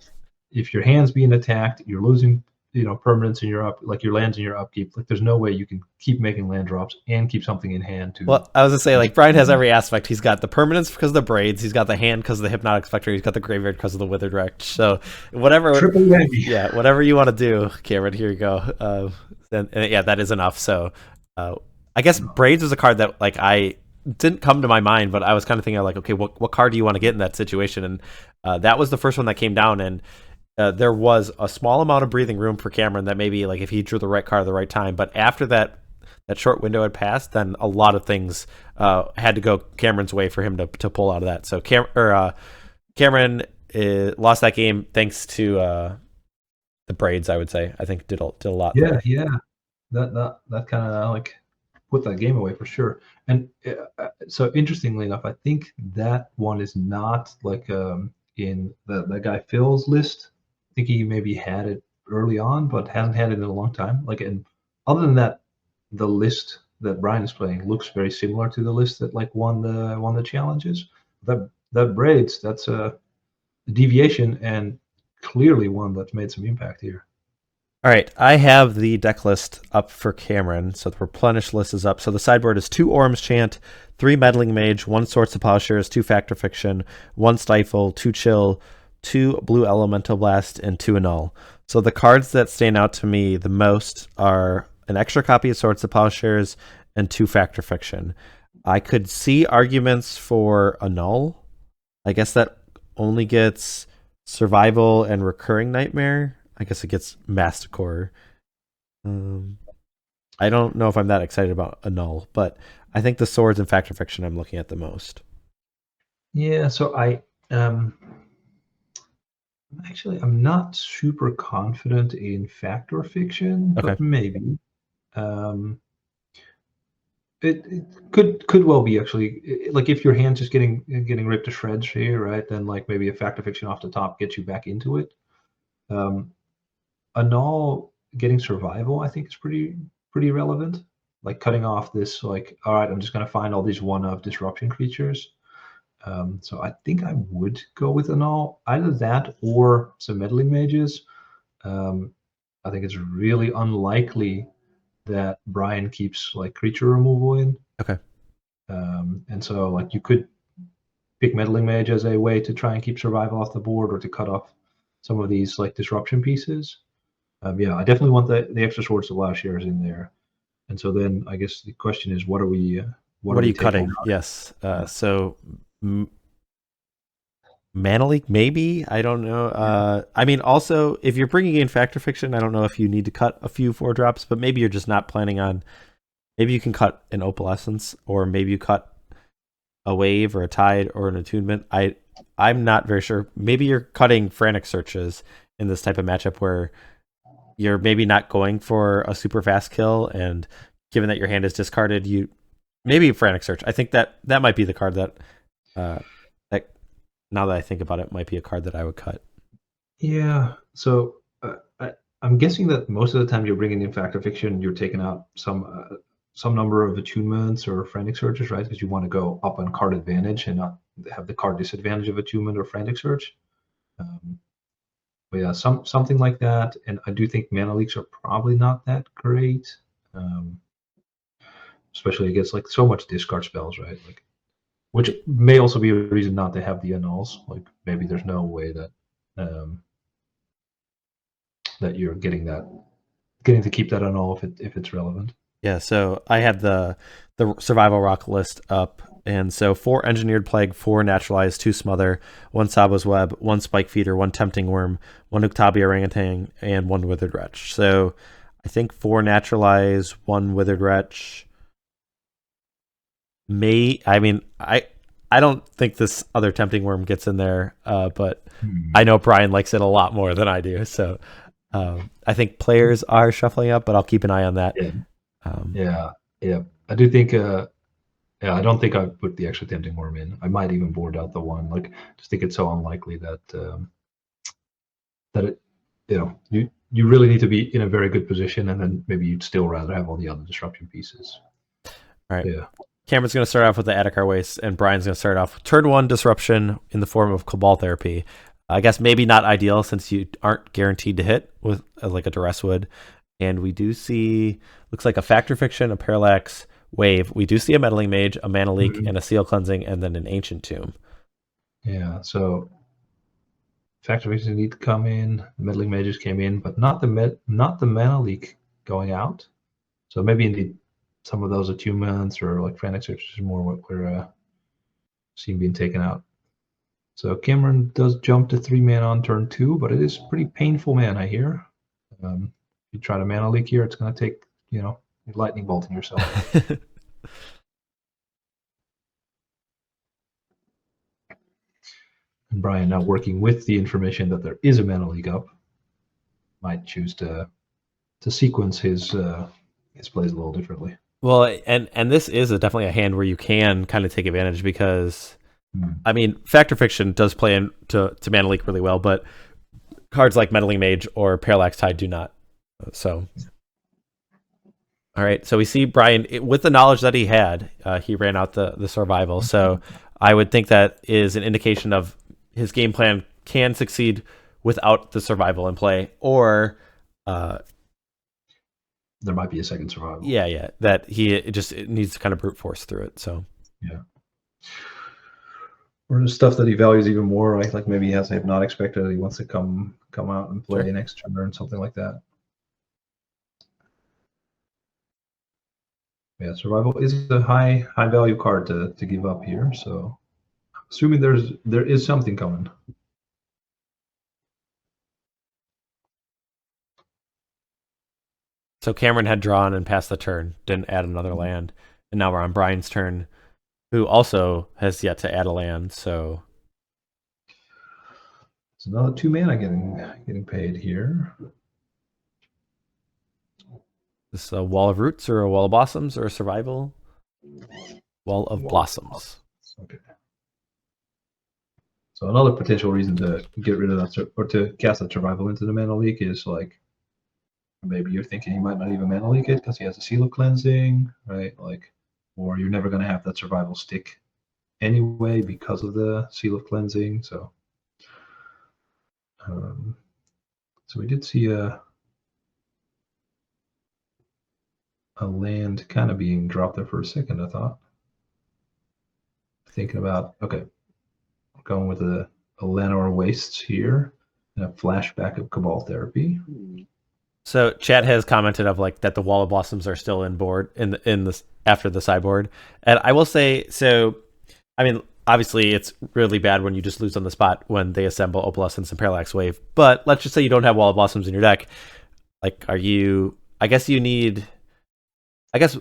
if your hand's being attacked, you're losing, permanents in your your lands in your upkeep. Like, there's no way you can keep making land drops and keep something in hand too. Well, I was gonna say, like, Brian has every aspect. He's got the permanence because of the Braids. He's got the hand because of the Hypnotic Specter. He's got the graveyard because of the Withered Wretch. So whatever, triple whammy. Yeah, whatever you want to do, Cameron. Here you go. And yeah, that is enough. So I guess Braids was a card that like I didn't come to my mind, but I was kind of thinking like, okay, what card do you want to get in that situation? And that was the first one that came down, and there was a small amount of breathing room for Cameron that maybe like if he drew the right card at the right time. But after that short window had passed, then a lot of things had to go Cameron's way for him to pull out of that. So Cameron lost that game thanks to the Braids. I would say I think did a lot. Yeah, there. yeah, that kind of like put that game away for sure. And so interestingly enough, I think that one is not like in that guy Phil's list. I think he maybe had it early on, but hasn't had it in a long time. Like, and other than that, the list that Brian is playing looks very similar to the list that like won the challenges. That Braids, that's a deviation and clearly one that's made some impact here. All right, I have the deck list up for Cameron, so the Replenish list is up. So the sideboard is 2 Orim's Chant, 3 Meddling Mage, 1 Swords of Plowshares, 2 Factor Fiction, 1 Stifle, 2 Chill, 2 Blue Elemental Blast, and 2 Annul. So the cards that stand out to me the most are an extra copy of Swords of Plowshares and 2 Factor Fiction. I could see arguments for Annul. I guess that only gets Survival and Recurring Nightmare. I guess it gets Masticore. I don't know if I'm that excited about Annul, but I think the Swords and Factor Fiction I'm looking at the most. Yeah, so I'm not super confident in Factor Fiction, but maybe. It could well be actually, like if your hand's just getting ripped to shreds here, right? Then like maybe a Factor Fiction off the top gets you back into it. Annul getting Survival, I think, is pretty relevant. Like cutting off this, like, all right, I'm just gonna find all these one-of disruption creatures. So I think I would go with Annul, either that or some Meddling Mages. I think it's really unlikely that Brian keeps like creature removal in. Okay. And so like you could pick Meddling Mage as a way to try and keep Survival off the board or to cut off some of these like disruption pieces. Yeah, I definitely want the extra Swords of Plowshares in there. And so then I guess the question is, what are you cutting? Yes. So Mana Leak, maybe. I don't know. I mean, also, if you're bringing in Factor Fiction, I don't know if you need to cut a few 4-drops, but maybe you're just not planning on. Maybe you can cut an Opalescence, or maybe you cut a Wave or a Tide or an Attunement. I'm not very sure. Maybe you're cutting Frantic Searches in this type of matchup where you're maybe not going for a super fast kill, and given that your hand is discarded, you maybe Frantic Search. I think that might be the card that now that I think about it, might be a card that I would cut. Yeah. So I'm guessing that most of the time you're bringing in Fact or Fiction, you're taking out some number of attunements or Frantic Searches, right? Because you want to go up on card advantage and not have the card disadvantage of attunement or Frantic Search. But yeah, something like that. And I do think mana leaks are probably not that great, especially against like so much discard spells, right? Like, which may also be a reason not to have the annuls. Like maybe there's no way that that you're getting to keep that annul if it's relevant. Yeah, so I have the survival rock list up, and so 4 engineered plague, 4 naturalized, 2 smother, 1 Sabo's web, 1 spike feeder, 1 tempting worm, 1 Uktabi orangutan, and 1 withered wretch. So I think 4 naturalized, 1 withered wretch. I don't think this other tempting worm gets in there, but I know Brian likes it a lot more than I do. So I think players are shuffling up, but I'll keep an eye on that. Yeah. I do think. I don't think I put the extra tempting worm in. I might even board out the one. Like, just think it's so unlikely that that it, you really need to be in a very good position, and then maybe you'd still rather have all the other disruption pieces. All right. Yeah. Cameron's going to start off with the Adarkar Wastes, and Brian's going to start off with turn 1 disruption in the form of Cabal Therapy. I guess maybe not ideal since you aren't guaranteed to hit with like a Duress would. And we do see, looks like a Fact or Fiction, a Parallax Wave. We do see a Meddling Mage, a Mana Leak, and a Seal Cleansing, and then an Ancient Tomb. Yeah, so Fact or Fiction need to come in. Meddling Mages came in, but not the Mana Leak going out. So maybe indeed some of those attunements or like Frantic Search is more what we're seeing being taken out. So Cameron does jump to 3 mana on turn 2, but it is pretty painful mana here. You try to Mana Leak here, it's going to take, lightning bolting yourself. And Brian, now working with the information that there is a Mana Leak up, might choose to sequence his plays a little differently. Well, and this is definitely a hand where you can kind of take advantage because, I mean, Fact or Fiction does play into Mana Leak really well, but cards like Meddling Mage or Parallax Tide do not. So, all right. So we see Brian, with the knowledge that he had, he ran out the survival. So I would think that is an indication of his game plan can succeed without the survival in play, or there might be a second survival. Yeah. That he just needs to kind of brute force through it. So yeah. Or the stuff that he values even more, right? Like maybe he has a Hypnotic Specter that he wants to come out and play next turn, something like that. Yeah, survival is a high value card to give up here. So assuming there is something coming. So Cameron had drawn and passed the turn, didn't add another land, and now we're on Brian's turn, who also has yet to add a land. So it's another 2 mana getting paid here. This a Wall of Roots or a Wall of Blossoms or a Survival? Wall of Blossoms. Okay. So another potential reason to get rid of that or to cast that survival into the Mana Leak is like maybe you're thinking he might not even Mana Leak it because he has a Seal of Cleansing, right? Like, or you're never going to have that survival stick anyway because of the Seal of Cleansing. So, so we did see a land kind of being dropped there for a second, I thought. Thinking about, okay, going with a Adarkar Wastes here and a flashback of Cabal Therapy. So chat has commented of like that the Wall of Blossoms are still in board in this after the sideboard. And I will say, so I mean, obviously it's really bad when you just lose on the spot when they assemble Opalescence and Parallax Wave. But let's just say you don't have Wall of Blossoms in your deck. Like, I guess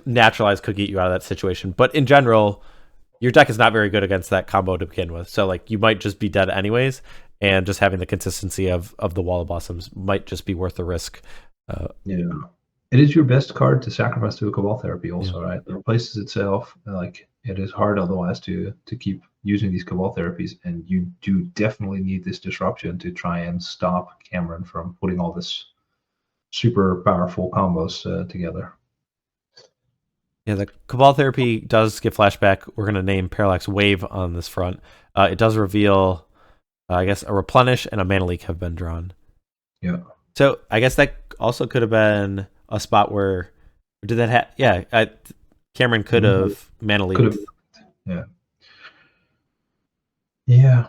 Naturalize could get you out of that situation. But in general, your deck is not very good against that combo to begin with. So like you might just be dead anyways. And just having the consistency of the Wall of Blossoms might just be worth the risk. Yeah. It is your best card to sacrifice to a Cabal Therapy also, right? It replaces itself. Like, it is hard otherwise to keep using these Cabal Therapies, and you do definitely need this disruption to try and stop Cameron from putting all this super powerful combos together. Yeah, the Cabal Therapy does get flashback. We're going to name Parallax Wave on this front. It does reveal, I guess, a Replenish and a Mana Leak have been drawn. Yeah. So I guess that also could have been a spot where, did that have, yeah, Cameron could have Mana Leaked. Could have, yeah. Yeah.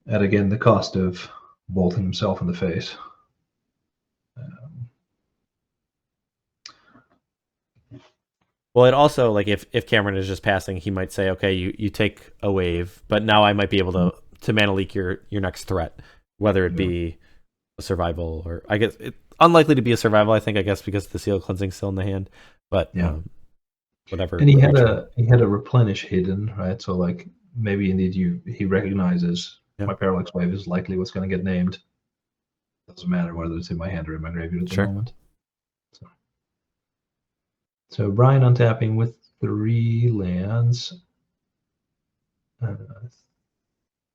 At again, the cost of bolting himself in the face. Well, it also, like, if Cameron is just passing, he might say, okay, you take a wave, but now I might be able to Mana Leak your next threat, whether it be a survival or, I guess, unlikely to be a survival, I guess, because the Seal Cleansing's still in the hand, but whatever. And he had a Replenish hidden, right? So, like, maybe indeed he recognizes my Parallax Wave is likely what's going to get named. Doesn't matter whether it's in my hand or in my graveyard at the moment. So Brian untapping with 3 lands. I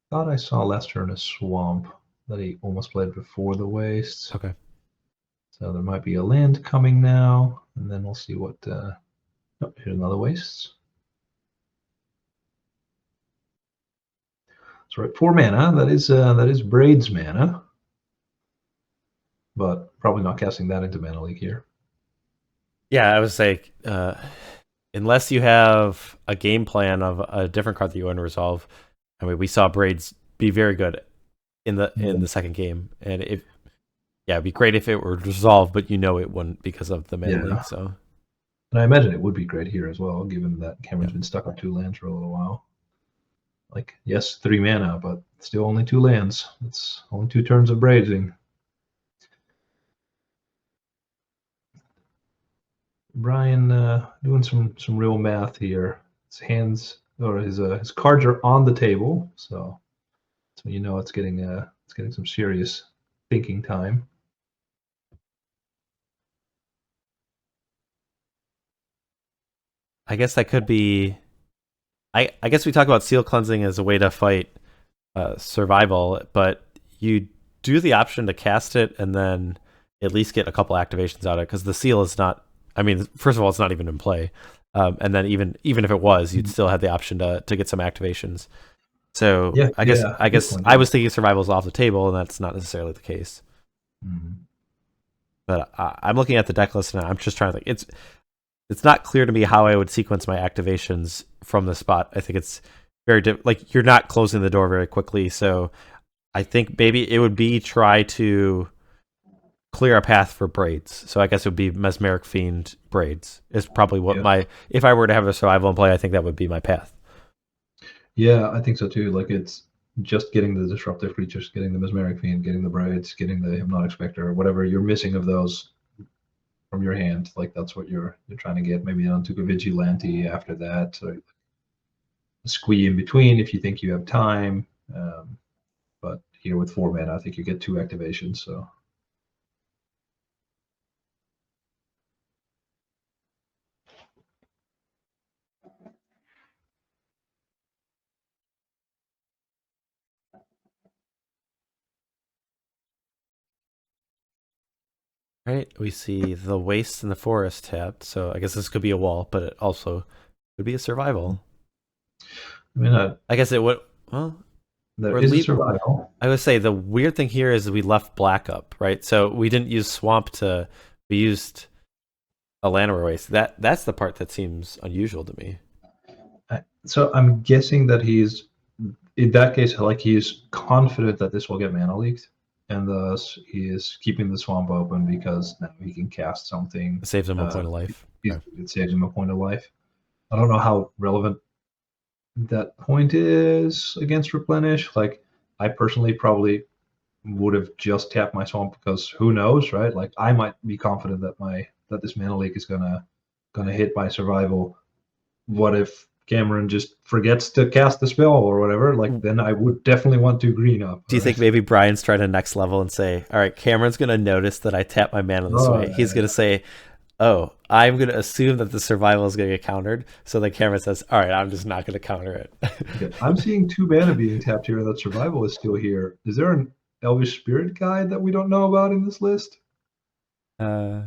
thought I saw last turn a swamp that he almost played before the wastes. Okay. So there might be a land coming now, and then we'll see what. Oh, here's another wastes. So we're at 4 mana. That is Braid's mana, but probably not casting that into Mana Leak here. Yeah, I would say, unless you have a game plan of a different card that you want to resolve. I mean, we saw Braids be very good in the second game, and it'd be great if it were resolved, but it wouldn't because of the Mana Leak. So, and I imagine it would be great here as well, given that Cameron's been stuck on 2 lands for a little while. Like, yes, 3 mana, but still only 2 lands. It's only 2 turns of braiding. Brian doing some real math here. His hands or his cards are on the table, so it's getting some serious thinking time. I guess that could be. I guess we talk about Seal Cleansing as a way to fight survival, but you do the option to cast it and then at least get a couple activations out of it, because the seal is not. I mean, first of all, it's not even in play, and then even if it was, you'd still have the option to get some activations. So I guess I was thinking survival is off the table, and that's not necessarily the case. Mm-hmm. But I'm looking at the deck list, and I'm just trying to think. It's not clear to me how I would sequence my activations from the spot. I think it's very like you're not closing the door very quickly, so I think maybe it would be try to clear a path for Braids. So I guess it would be Mesmeric Fiend Braids is probably what if I were to have a survival in play, I think that would be my path. Yeah, I think so too. Like, it's just getting the disruptive creatures, getting the Mesmeric Fiend, getting the Braids, getting the Hypnotic Specter, whatever you're missing of those from your hand. Like, that's what you're trying to get. Maybe onto a Vigilante after that. So squee in between if you think you have time. But here with 4 mana, I think you get 2 activations. So. Right, we see the Wastes in the Forest tapped, so I guess this could be a wall, but it also could be a survival. I mean, I guess it would. Well, there is a survival. I would say the weird thing here is we left black up, right? So we didn't use Swamp we used a Llanowar Waste. That's the part that seems unusual to me. So I'm guessing that he's, in that case, like, he's confident that this will get Mana Leaked, and thus he is keeping the swamp open because now he can cast something. It saves him a point of life. It saves him a point of life. I don't know how relevant that point is against Replenish. Like, I personally probably would have just tapped my swamp because who knows, right? Like, I might be confident that this Mana Leak is gonna hit my survival. What if Cameron just forgets to cast the spell or whatever? Like, then I would definitely want to green up. Do you think maybe Brian's trying to next level and say, all right, Cameron's going to notice that I tap my mana this way. He's going to say, oh, I'm going to assume that the survival is going to get countered. So then Cameron says, all right, I'm just not going to counter it. I'm seeing 2 mana being tapped here. That survival is still here. Is there Elvish Spirit Guide that we don't know about in this list? Uh,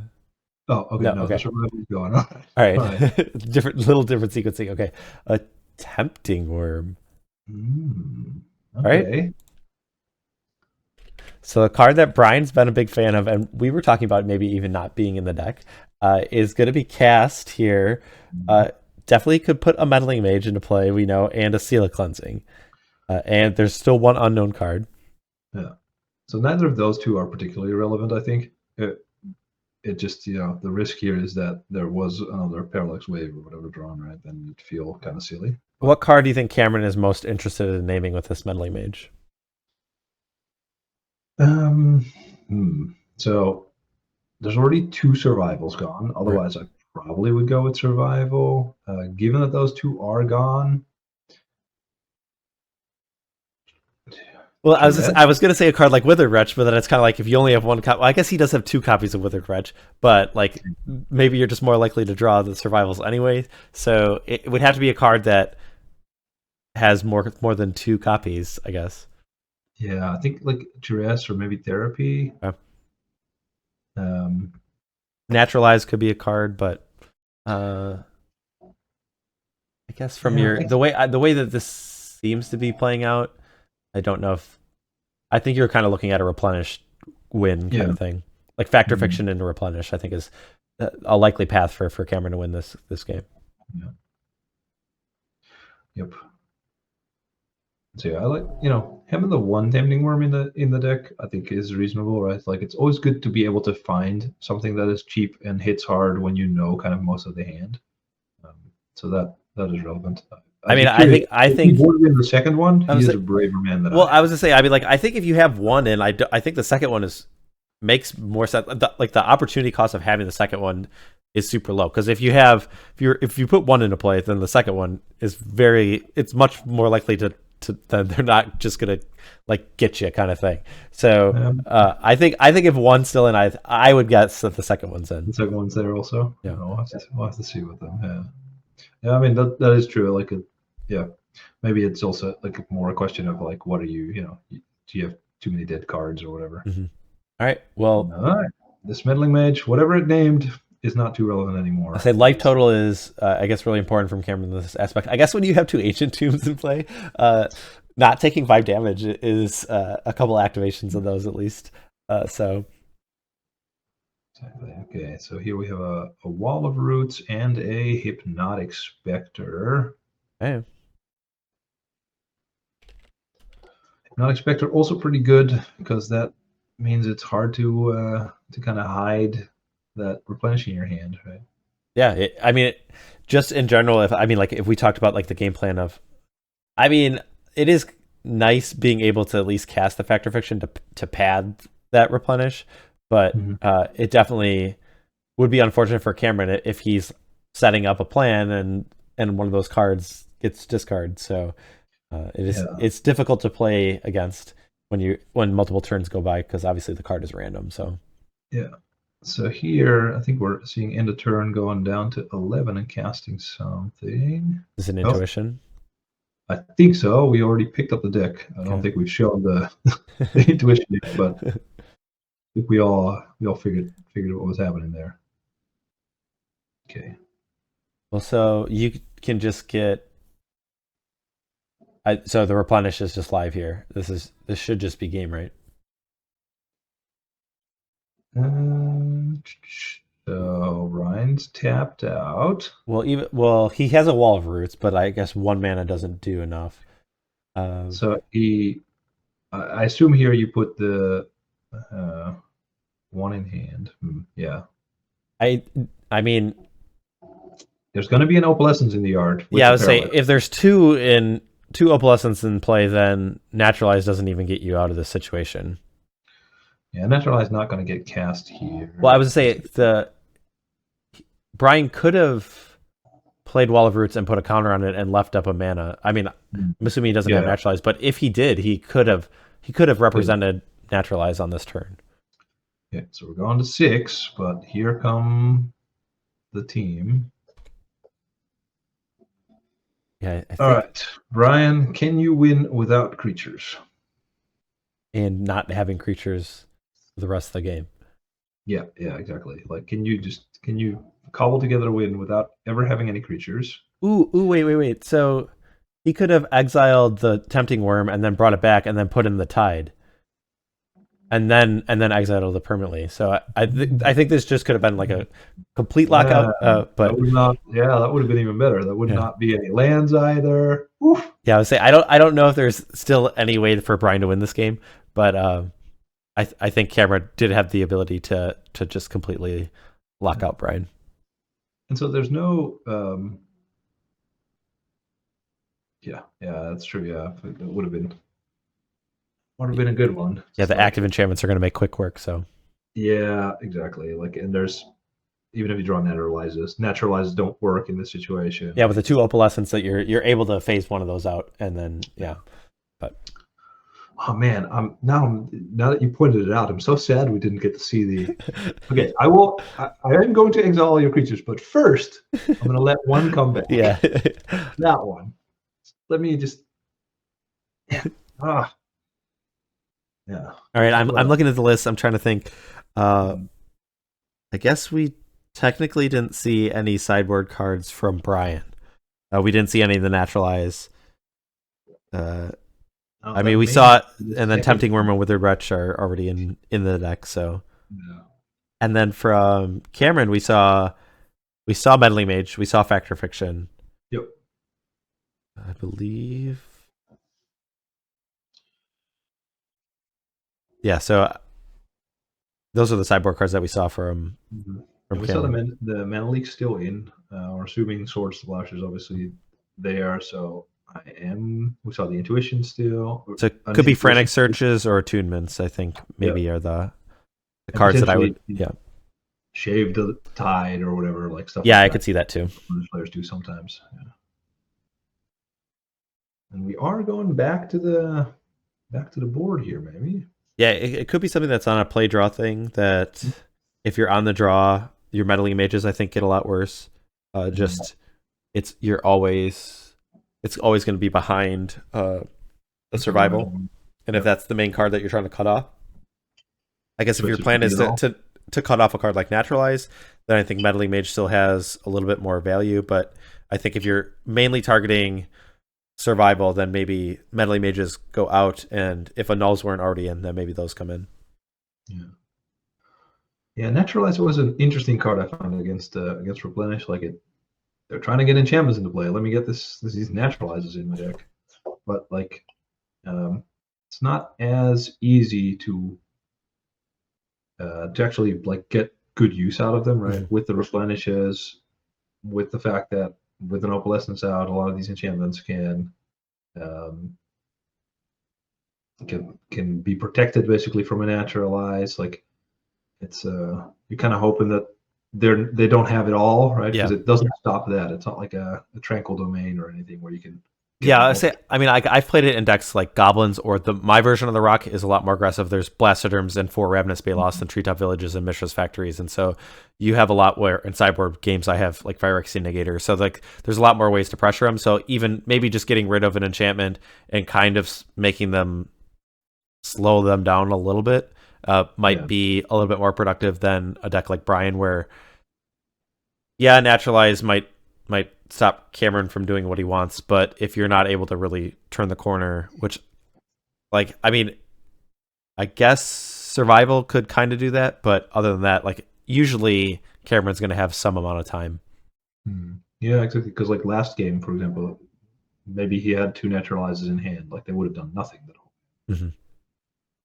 Oh, okay, no, no, okay. the survival is going on. All right. All right. Different sequencing. Okay. A tempting worm. All right. Okay. So a card that Brian's been a big fan of, and we were talking about maybe even not being in the deck, is going to be cast here. Definitely could put a Meddling Mage into play, we know, and a Seal of Cleansing. And there's still one unknown card. Yeah. So neither of those two are particularly relevant, I think. It just, the risk here is that there was another Parallax Wave or whatever drawn, right? Then you'd feel kind of silly. What card do you think Cameron is most interested in naming with this Meddling Mage? So there's already 2 survivals gone. Otherwise, I probably would go with survival. Given that those 2 are gone. Well, I was gonna say a card like Withered Wretch, but then it's kind of like if you only have one copy. Well, I guess he does have 2 copies of Withered Wretch, but like maybe you're just more likely to draw the survivals anyway. So it would have to be a card that has more than 2 copies, I guess. Yeah, I think like Duress or maybe Therapy. Naturalize could be a card, but I guess from the way that this seems to be playing out, I don't know if I think you're kind of looking at a Replenish win kind of thing, like Factor Fiction into Replenish. I think is a likely path for Cameron to win this game. Yeah. Yep. So yeah, I like having the one Tempting Worm in the deck. I think is reasonable, right? Like it's always good to be able to find something that is cheap and hits hard when you know kind of most of the hand. So that is relevant. I think he would win the second one. He is a braver man than I. Well, I was gonna say, I think if you have one, and I think the second one makes more sense. Like the opportunity cost of having the second one is super low, because if you put one into play, then the second one is it's much more likely to then they're not just gonna like get you kind of thing. So I think if one's still in, I would guess that the second one's in. The second one's there also. Yeah, we'll have to see with them. Yeah. I mean that is true. Like maybe it's also like more a question of like what are you do you have too many dead cards or whatever. Mm-hmm. All right. Well, this Meddling Mage, whatever it named, is not too relevant anymore. I say life total is, I guess, really important from Cameron in this aspect. I guess when you have 2 Ancient Tombs in play, not taking 5 damage is a couple activations of those at least. So. Exactly. Okay, so here we have a Wall of Roots and a Hypnotic Specter. Hey. Hypnotic Specter also pretty good because that means it's hard to kind of hide that replenishing your hand, right? Yeah, just in general, if we talked about like the game plan of, it is nice being able to at least cast the Factor Fiction to pad that replenish, but it definitely would be unfortunate for Cameron if he's setting up a plan and one of those cards gets discarded. So it's difficult to play against when multiple turns go by, because obviously the card is random. So yeah. So here, I think we're seeing end of turn going down to 11 and casting something. Is it an intuition? I think so. We already picked up the deck. I don't think we've shown the intuition yet, but I think we all figured what was happening there. Okay. Well, so you can just get. So the replenish is just live here. This should just be game, right? So Ryan's tapped out. Well, he has a Wall of Roots, but I guess 1 mana doesn't do enough. So I assume here you put the 1 in hand. Yeah. I mean, there's going to be an Opalescence in the yard. Yeah, I would say if there's 2 Opalescence in play, then Naturalize doesn't even get you out of this situation. Yeah, Naturalize not going to get cast here. Well, I was going to say Brian could have played Wall of Roots and put a counter on it and left up a mana. I'm assuming he doesn't have Naturalize, but if he did, he could have represented Naturalize on this turn. Yeah, so we're going to 6, but here come the team. Yeah. All right, Brian, can you win without creatures? and not having creatures for the rest of the game. Yeah, exactly. Like, can you cobble together a win without ever having any creatures? Wait. So he could have exiled the Tempting Worm and then brought it back and then put in the Tide. And then exiled it permanently. So I think this just could have been like a complete lockout. But that would not. Yeah, that would have been even better. That would yeah. not be any lands either. Oof. Yeah, I would say I don't know if there's still any way for Brian to win this game, but I think Cameron did have the ability to just completely lock out Brian. And so there's no. Yeah, that's true. Yeah, it would have been a good one. Yeah, the active enchantments are going to make quick work. So yeah, exactly. Like, and there's even if you draw naturalizes don't work in this situation. Yeah, with the 2 Opalescence that you're able to phase one of those out, and then but oh man, now that you pointed it out, I'm so sad we didn't get to see the. Okay, I am going to exile all your creatures, but first I'm going to let one come back. Yeah, that one. Let me just. Yeah. Yeah. All right, I'm looking at the list. I'm trying to think. I guess we technically didn't see any sideboard cards from Brian. We didn't see any of the naturalize. I mean, we saw it, and then Tempting Worm and Withered Wretch are already in the deck. So, yeah. And then from Cameron, we saw Meddling Mage, we saw Factor Fiction. Yep. I believe. Yeah, so those are the sideboard cards that we saw from. We saw the Meddling still in. We're assuming Swords to Plowshares obviously there. So we saw the Intuition still. So it could be Frantic Searches or Attunements, I think maybe are the cards that I would Shave the Tide or whatever, like stuff. Yeah, like I could see that too. Players do sometimes. Yeah. And we are going back to the board here, maybe. Yeah, it could be something that's on a play draw thing that if you're on the draw, your Meddling Mages I think get a lot worse. It's always going to be behind a survival, and if that's the main card that you're trying to cut off, I guess if your plan is to cut off a card like Naturalize, then I think Meddling Mage still has a little bit more value. But I think if you're mainly targeting survival, then maybe Meddling Mages go out, and if Annuls weren't already in, then maybe those come in. Yeah, Naturalize was an interesting card I found against Replenish. Like they're trying to get enchantments into play. Let me get these Naturalizes in my deck, but like it's not as easy to actually like get good use out of them, right? Mm-hmm. With the Replenishes, with the fact that with an Opalescence out, a lot of these enchantments can be protected basically from a Naturalize. Like it's you're kind of hoping that they don't have it all, right? Because it doesn't stop that. It's not like a Tranquil Domain or anything where you can. I've played it in decks like Goblins, or my version of the Rock is a lot more aggressive. There's Blastoderms and 4 Ravenous Balos and Treetop Villages and Mishra's Factories, and so you have a lot where in sideboard games I have like Phyrexian Negator. So like there's a lot more ways to pressure them. So even maybe just getting rid of an enchantment and kind of making them slow them down a little bit might be a little bit more productive than a deck like Brian, where Naturalize might stop Cameron from doing what he wants, but if you're not able to really turn the corner, which, like, I mean, I guess survival could kind of do that, but other than that, like, usually Cameron's going to have some amount of time. Yeah, exactly. Because like last game, for example, maybe he had 2 Naturalizes in hand, like they would have done nothing at all. Mm-hmm.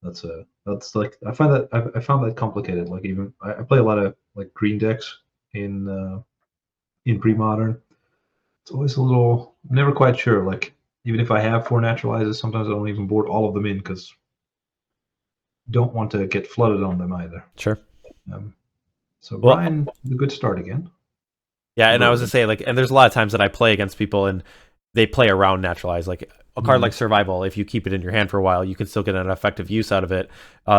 That's like I found that complicated. Like even I play a lot of like green decks in Premodern. It's always a little, I'm never quite sure. Like, even if I have 4 Naturalizes, sometimes I don't even board all of them in because don't want to get flooded on them either. Sure. So Brian, a good start again. Yeah, and I was going to say, like, and there's a lot of times that I play against people and they play around Naturalize. Like, a card like Survival, if you keep it in your hand for a while, you can still get an effective use out of it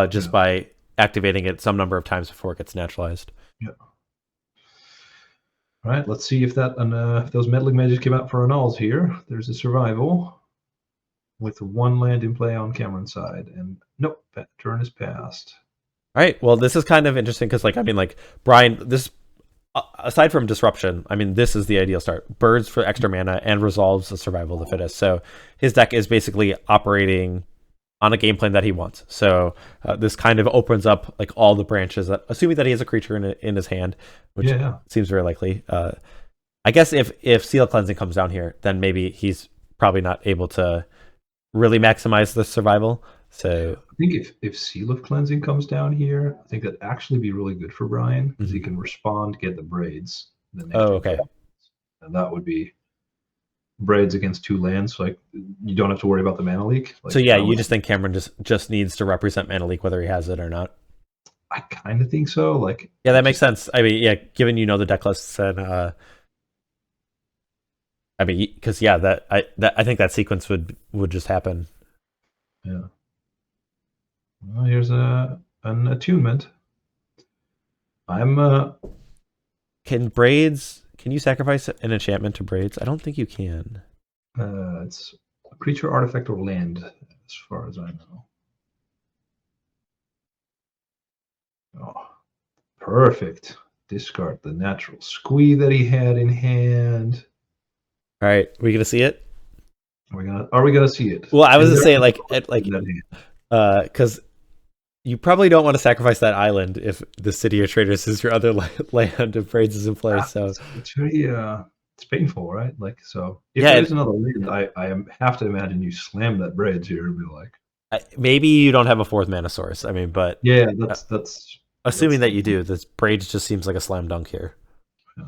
just by activating it some number of times before it gets naturalized. Yeah. All right, let's see if those Meddling Mages came out for Annuls here. There's a Survival. with one land in play on Cameron's side, and nope, that turn is passed. All right. Well, this is kind of interesting because, like, I mean, like Brian, this aside from disruption, I mean, this is the ideal start. Birds for extra mana and resolves the survival of the fittest. So his deck is basically operating on a game plan that he wants. So this kind of opens up like all the branches, that, assuming that he has a creature in his hand, which seems very likely. I guess if Seal Cleansing comes down here, then maybe he's probably not able to really maximize the survival. So I think if Seal of Cleansing comes down here, I think that'd actually be really good for Brian because he can respond, get the braids. Okay. And that would be braids against 2 lands. Like you don't have to worry about the mana leak. Like, so yeah, you just think Cameron just needs to represent mana leak whether he has it or not. I kind of think so. Like yeah, that makes sense. I mean, yeah, given the deck lists and I mean, because yeah, I think that sequence would just happen. Yeah. Well, here's an attunement. Can you sacrifice an enchantment to braids? I don't think you can. It's a creature, artifact, or land, as far as I know. Oh, perfect. Discard the natural squee that he had in hand. All right, are we gonna see it? Are we gonna see it? Well, I was gonna say because you probably don't want to sacrifice that island if the City of Traitors is your other land if braids is in place. So it's very it's painful, right? Like so, if there's another land, I have to imagine you slam that braids here and be like, maybe you don't have a 4th mana source. I mean, but yeah, that's assuming that you do. This braids just seems like a slam dunk here. Yeah.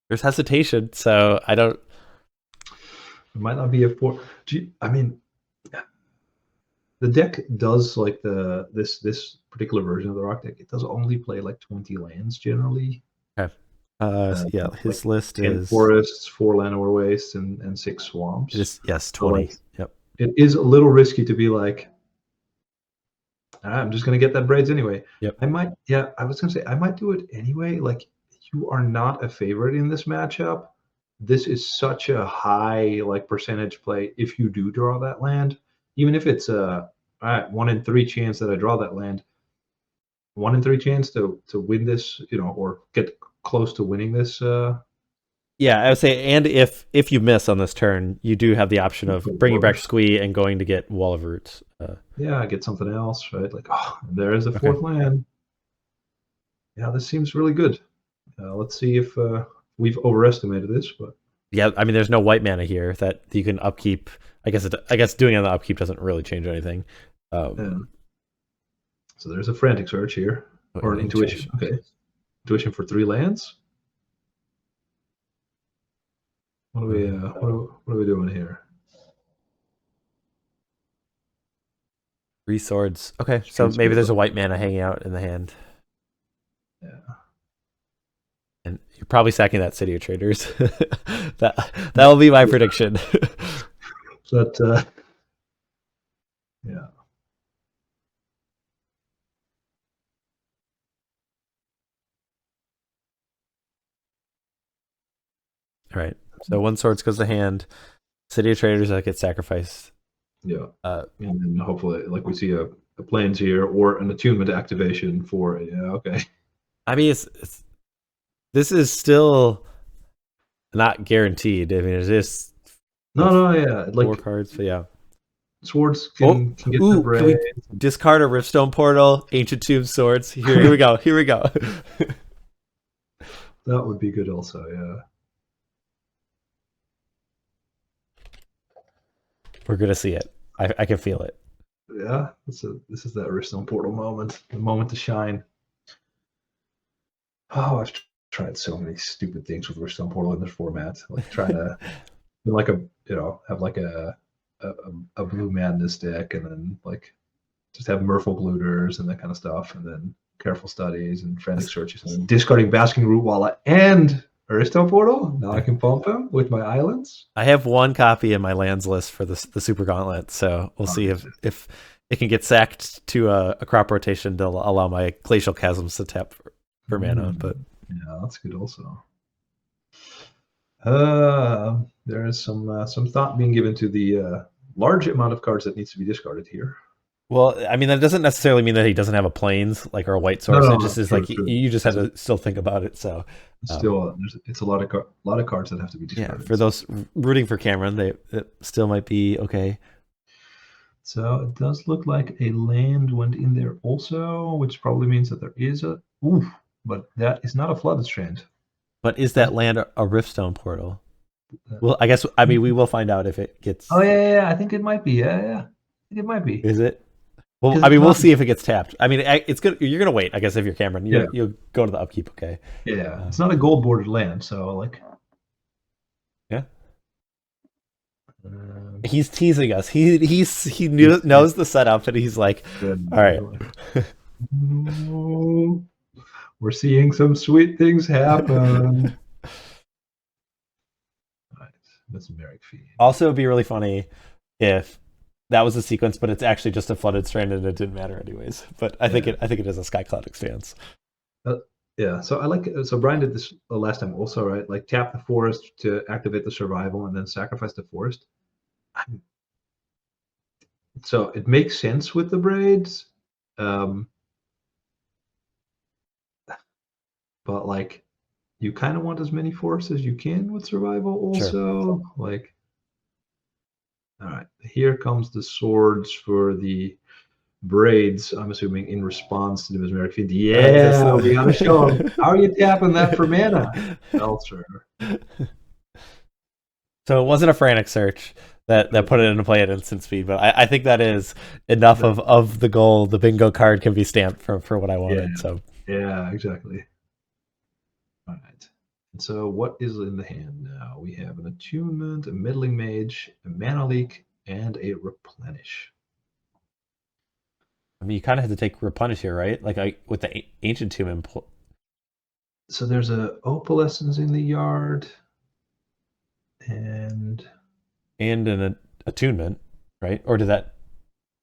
There's hesitation, so I don't. It might not be a 4. I mean, the deck does like this particular version of the Rock deck. It does only play like 20 lands generally. Okay. Yeah, his like list 10 is forests, 4 Llanowar Wastes, and 6 swamps. Yes, 20. So, yep. It is a little risky to be like, I'm just gonna get that braids anyway. Yep. I was gonna say I might do it anyway. Like you are not a favorite in this matchup. This is such a high like percentage play if you do draw that land. Even if it's a 1 in 3 chance that I draw that land, 1 in 3 chance to win this, or get close to winning this. Yeah, I would say, and if you miss on this turn, you do have the option of bringing back Squee and going to get Wall of Roots. Yeah, get something else, right? Like, there is a 4th land. Yeah, this seems really good. Let's see if we've overestimated this, but yeah, I mean, there's no white mana here that you can upkeep. I guess doing it on the upkeep doesn't really change anything. Yeah. So there's a Frantic Search here, or an Intuition. Okay, Intuition for 3 lands. What are we doing here? 3 swords. Okay, so maybe there's a white mana hanging out in the hand. Yeah. And you're probably sacking that City of Traitors. that will be my prediction. But yeah. All right. So 1 swords goes to hand. City of Traitors that gets sacrificed. Yeah. And then hopefully, like we see a plains here or an attunement activation for it. Yeah. Okay. I mean, this is still not guaranteed. I mean, it is. Yeah. Like 4 cards, but yeah. Swords can get the can we discard a Riftstone Portal, Ancient Tomb Swords? Here we go. Here we go. That would be good also, yeah. We're going to see it. I can feel it. Yeah, this is that Riftstone Portal moment, the moment to shine. Oh, I've tried so many stupid things with Riftstone Portal in this format. Like trying to have like a blue madness deck, and then like just have Merfolk looters and that kind of stuff, and then careful studies and frantic searches, and then discarding Basking Root Wallet and Riftstone Portal. Now I can pump him with my islands. I have 1 copy in my lands list for the Super Gauntlet, so we'll see if it can get sacked to a crop rotation to allow my Glacial Chasms to tap for mana. But yeah, that's good also. There is some thought being given to the large amount of cards that needs to be discarded here. Well, I mean, that doesn't necessarily mean that he doesn't have a plains, like, or a white source. No, It no, just is true, like true. you just have to still think about it. So, Still, it's a lot of cards that have to be discarded. yeah, for those rooting for Cameron, it still might be okay. So it does look like a land went in there also, which probably means that there is a but that is not a Flooded Strand. But is that land a Riftstone Portal? Well, I mean, we will find out if it gets. Oh yeah, I think it might be. Yeah. I think it might be. Is it? Well, I mean, we'll see if it gets tapped. I mean, it's good. You're gonna wait, I guess, if you're Cameron. You'll go to the upkeep, okay? Yeah, it's not a gold bordered land, so like. Yeah. He's teasing us. He knows the setup, and he's like, "All right, we're seeing some sweet things happen." Right, Mesmeric Fiend. Also, it'd be really funny if that was a sequence, but it's actually just a Flooded Strand, and it didn't matter anyways. But I think it is a Skycloud Expanse. Yeah, so I like it. So Brian did this last time also, right? Like tap the forest to activate the survival, and then sacrifice the forest. So it makes sense with the braids, but like you kind of want as many forests as you can with survival also. Sure. Like, all right, here comes the swords for the braids, I'm assuming in response to the Mesmeric Fiend. Yeah, we gotta show them. How are you tapping that for mana? Belcher. So it wasn't a Frantic Search that put it into play at instant speed, but I think that is enough of the goal. The bingo card can be stamped for what I wanted. So yeah, exactly. All right. And so what is in the hand now? We have an Attunement, a Meddling Mage, a Mana Leak, and a Replenish. I mean, you kind of have to take Replenish here, right? Like with the Ancient Tomb. So there's a Opalescence in the yard, and an Attunement, right? Or did that?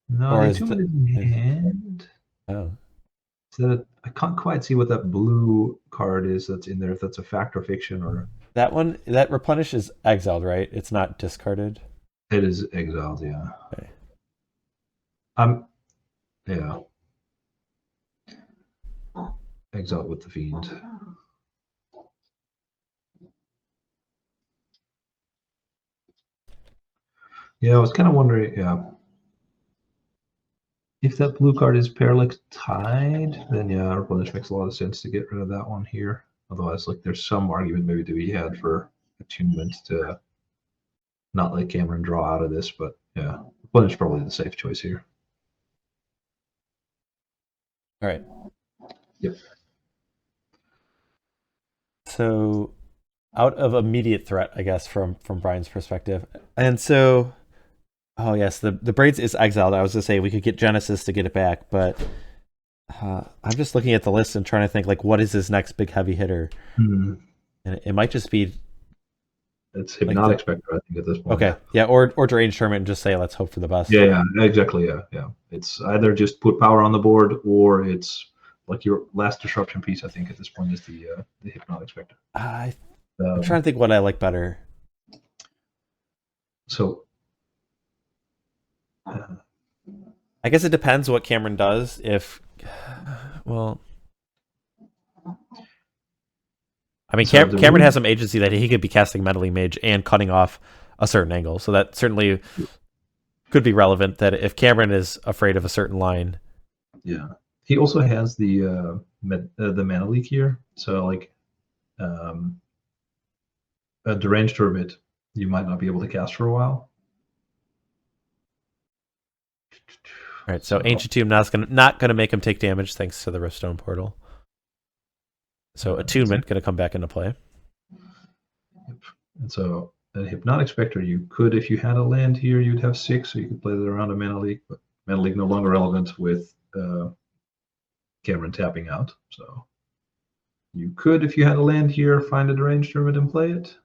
No, the Attunement is in hand. Oh. So I can't quite see what that blue card is that's in there. If that's a fact or fiction, or that one, that Replenish is exiled, right? It's not discarded. It is exiled, yeah. Okay. Yeah. Exiled with the Fiend. Yeah, I was kind of wondering, if that blue card is Parallax Tide, then yeah, Replenish makes a lot of sense to get rid of that one here. Otherwise, like, there's some argument maybe to be had for Attunement to not let Cameron draw out of this, but yeah, Replenish is probably the safe choice here. All right. Yep. So, out of immediate threat, I guess, from Brian's perspective, and so, oh yes, the braids is exiled. I was gonna say we could get Genesis to get it back, but I'm just looking at the list and trying to think, like, what is his next big heavy hitter? And it might just be. It's Hypnotic Specter, I think, at this point. Okay, yeah, or Deranged Hermit and just say, let's hope for the best. Yeah, exactly, yeah. It's either just put power on the board, or it's like your last disruption piece, I think, at this point, is the Hypnotic Specter. I'm trying to think what I like better. So, I guess it depends what Cameron does. Well, I mean, Cameron has some agency that he could be casting Meddling Mage and cutting off a certain angle. So that certainly could be relevant, that if Cameron is afraid of a certain line. Yeah. He also has the Mana Leak here. So, like, a Deranged Hermit, you might not be able to cast for a while. All right, so Ancient Tomb not gonna make him take damage thanks to the Riftstone Portal. So Attunement gonna come back into play. Yep. And so a Hypnotic Specter, you could, if you had a land here, you'd have 6, so you could play that around a Mana Leak, but Mana Leak no longer relevant with Cameron tapping out. So you could, if you had a land here, find a Deranged Hermit and play it.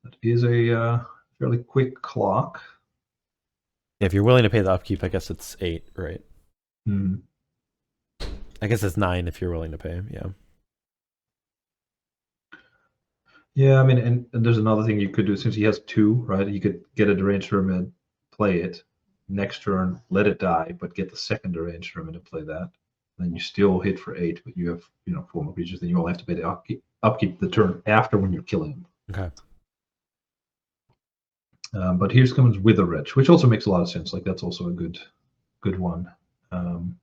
That is a fairly quick clock. If you're willing to pay the upkeep, I guess it's 8, right? I guess it's 9 if you're willing to pay. Yeah. Yeah, I mean, and there's another thing you could do since he has two, right? You could get a Deranged Hermit, play it, next turn, let it die, but get the second Deranged Hermit and play that. Then you still hit for 8, but you have, four more creatures. Then you only have to pay the upkeep the turn after when you're killing him. Okay. But here's comes Wither Wretch, which also makes a lot of sense. Like that's also a good one to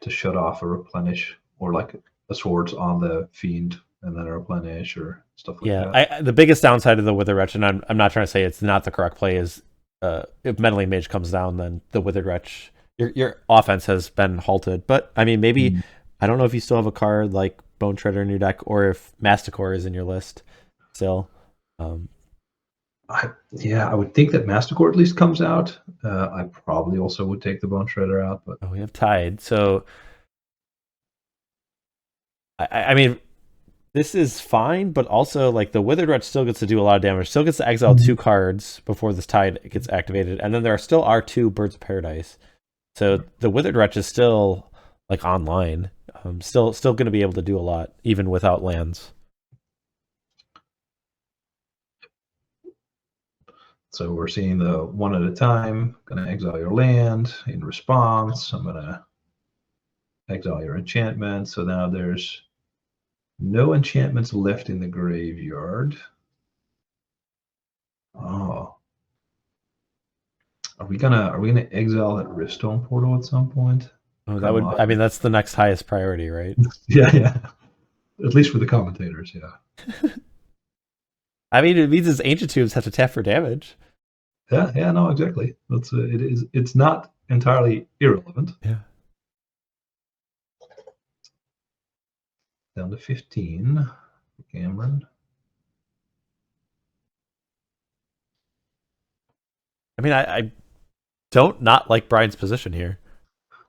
shut off a Replenish or like a Swords on the Fiend and then a Replenish or stuff like that. Yeah, the biggest downside of the Withered Wretch, and I'm not trying to say it's not the correct play, is if Meddling Mage comes down, then the Withered Wretch, your offense has been halted. But I mean, maybe I don't know if you still have a card like Bone Shredder in your deck, or if Masticore is in your list still. I would think that Masticore at least comes out. I probably also would take the Bone Shredder out, but we have Tide, so I mean, this is fine, but also like the Withered Wretch still gets to do a lot of damage. Still gets to exile 2 cards before this Tide gets activated, and then there still are 2 Birds of Paradise. So the Withered Wretch is still like online, still going to be able to do a lot even without lands. So we're seeing the one at a time. Going to exile your land in response. I'm going to exile your enchantment. So now there's no enchantments left in the graveyard. Oh, are we gonna exile that Riftstone Portal at some point? Oh, that would. I mean, that's the next highest priority, right? Yeah. At least for the commentators, yeah. I mean, it means his Ancient Tombs have to tap for damage. Yeah, no, exactly. It's not entirely irrelevant. Yeah. Down to 15, Cameron. I mean, I don't not like Brian's position here.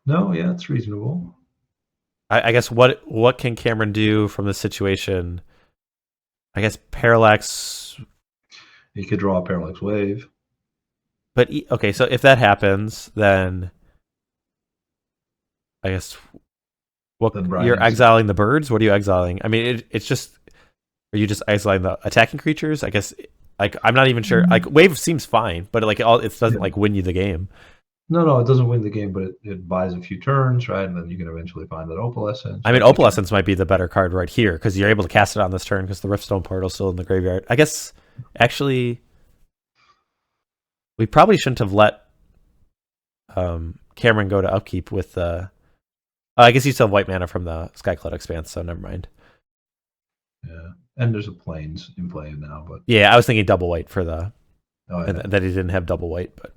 No, yeah, it's reasonable. I guess what can Cameron do from this situation? I guess Parallax. You could draw a Parallax Wave. But okay, so if that happens, then I guess you're exiling the birds. What are you exiling? I mean, it's just. Are you just exiling the attacking creatures? I guess. Like I'm not even sure. Like Wave seems fine, but like it doesn't like win you the game. No, it doesn't win the game, but it buys a few turns, right? And then you can eventually find that Opalescence. I mean, Opalescence might be the better card right here because you're able to cast it on this turn because the Riftstone Portal is still in the graveyard. I guess actually, we probably shouldn't have let Cameron go to upkeep with the. I guess you still have white mana from the Skycloud Expanse, so never mind. Yeah, and there's a Plains in play now, but yeah, I was thinking double white for the. Oh, yeah. That he didn't have double white, but.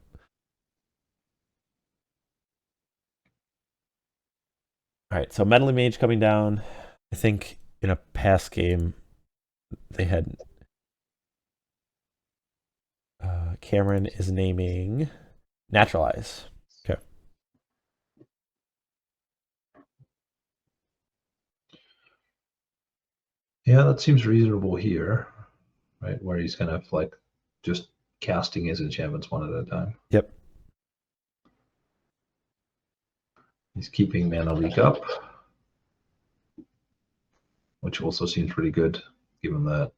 All right, so Meddling Mage coming down. I think in a past game, they had Cameron is naming Naturalize. Okay. Yeah, that seems reasonable here, right? Where he's kind of like just casting his enchantments one at a time. Yep. He's keeping Mana Leak up, which also seems pretty good, given that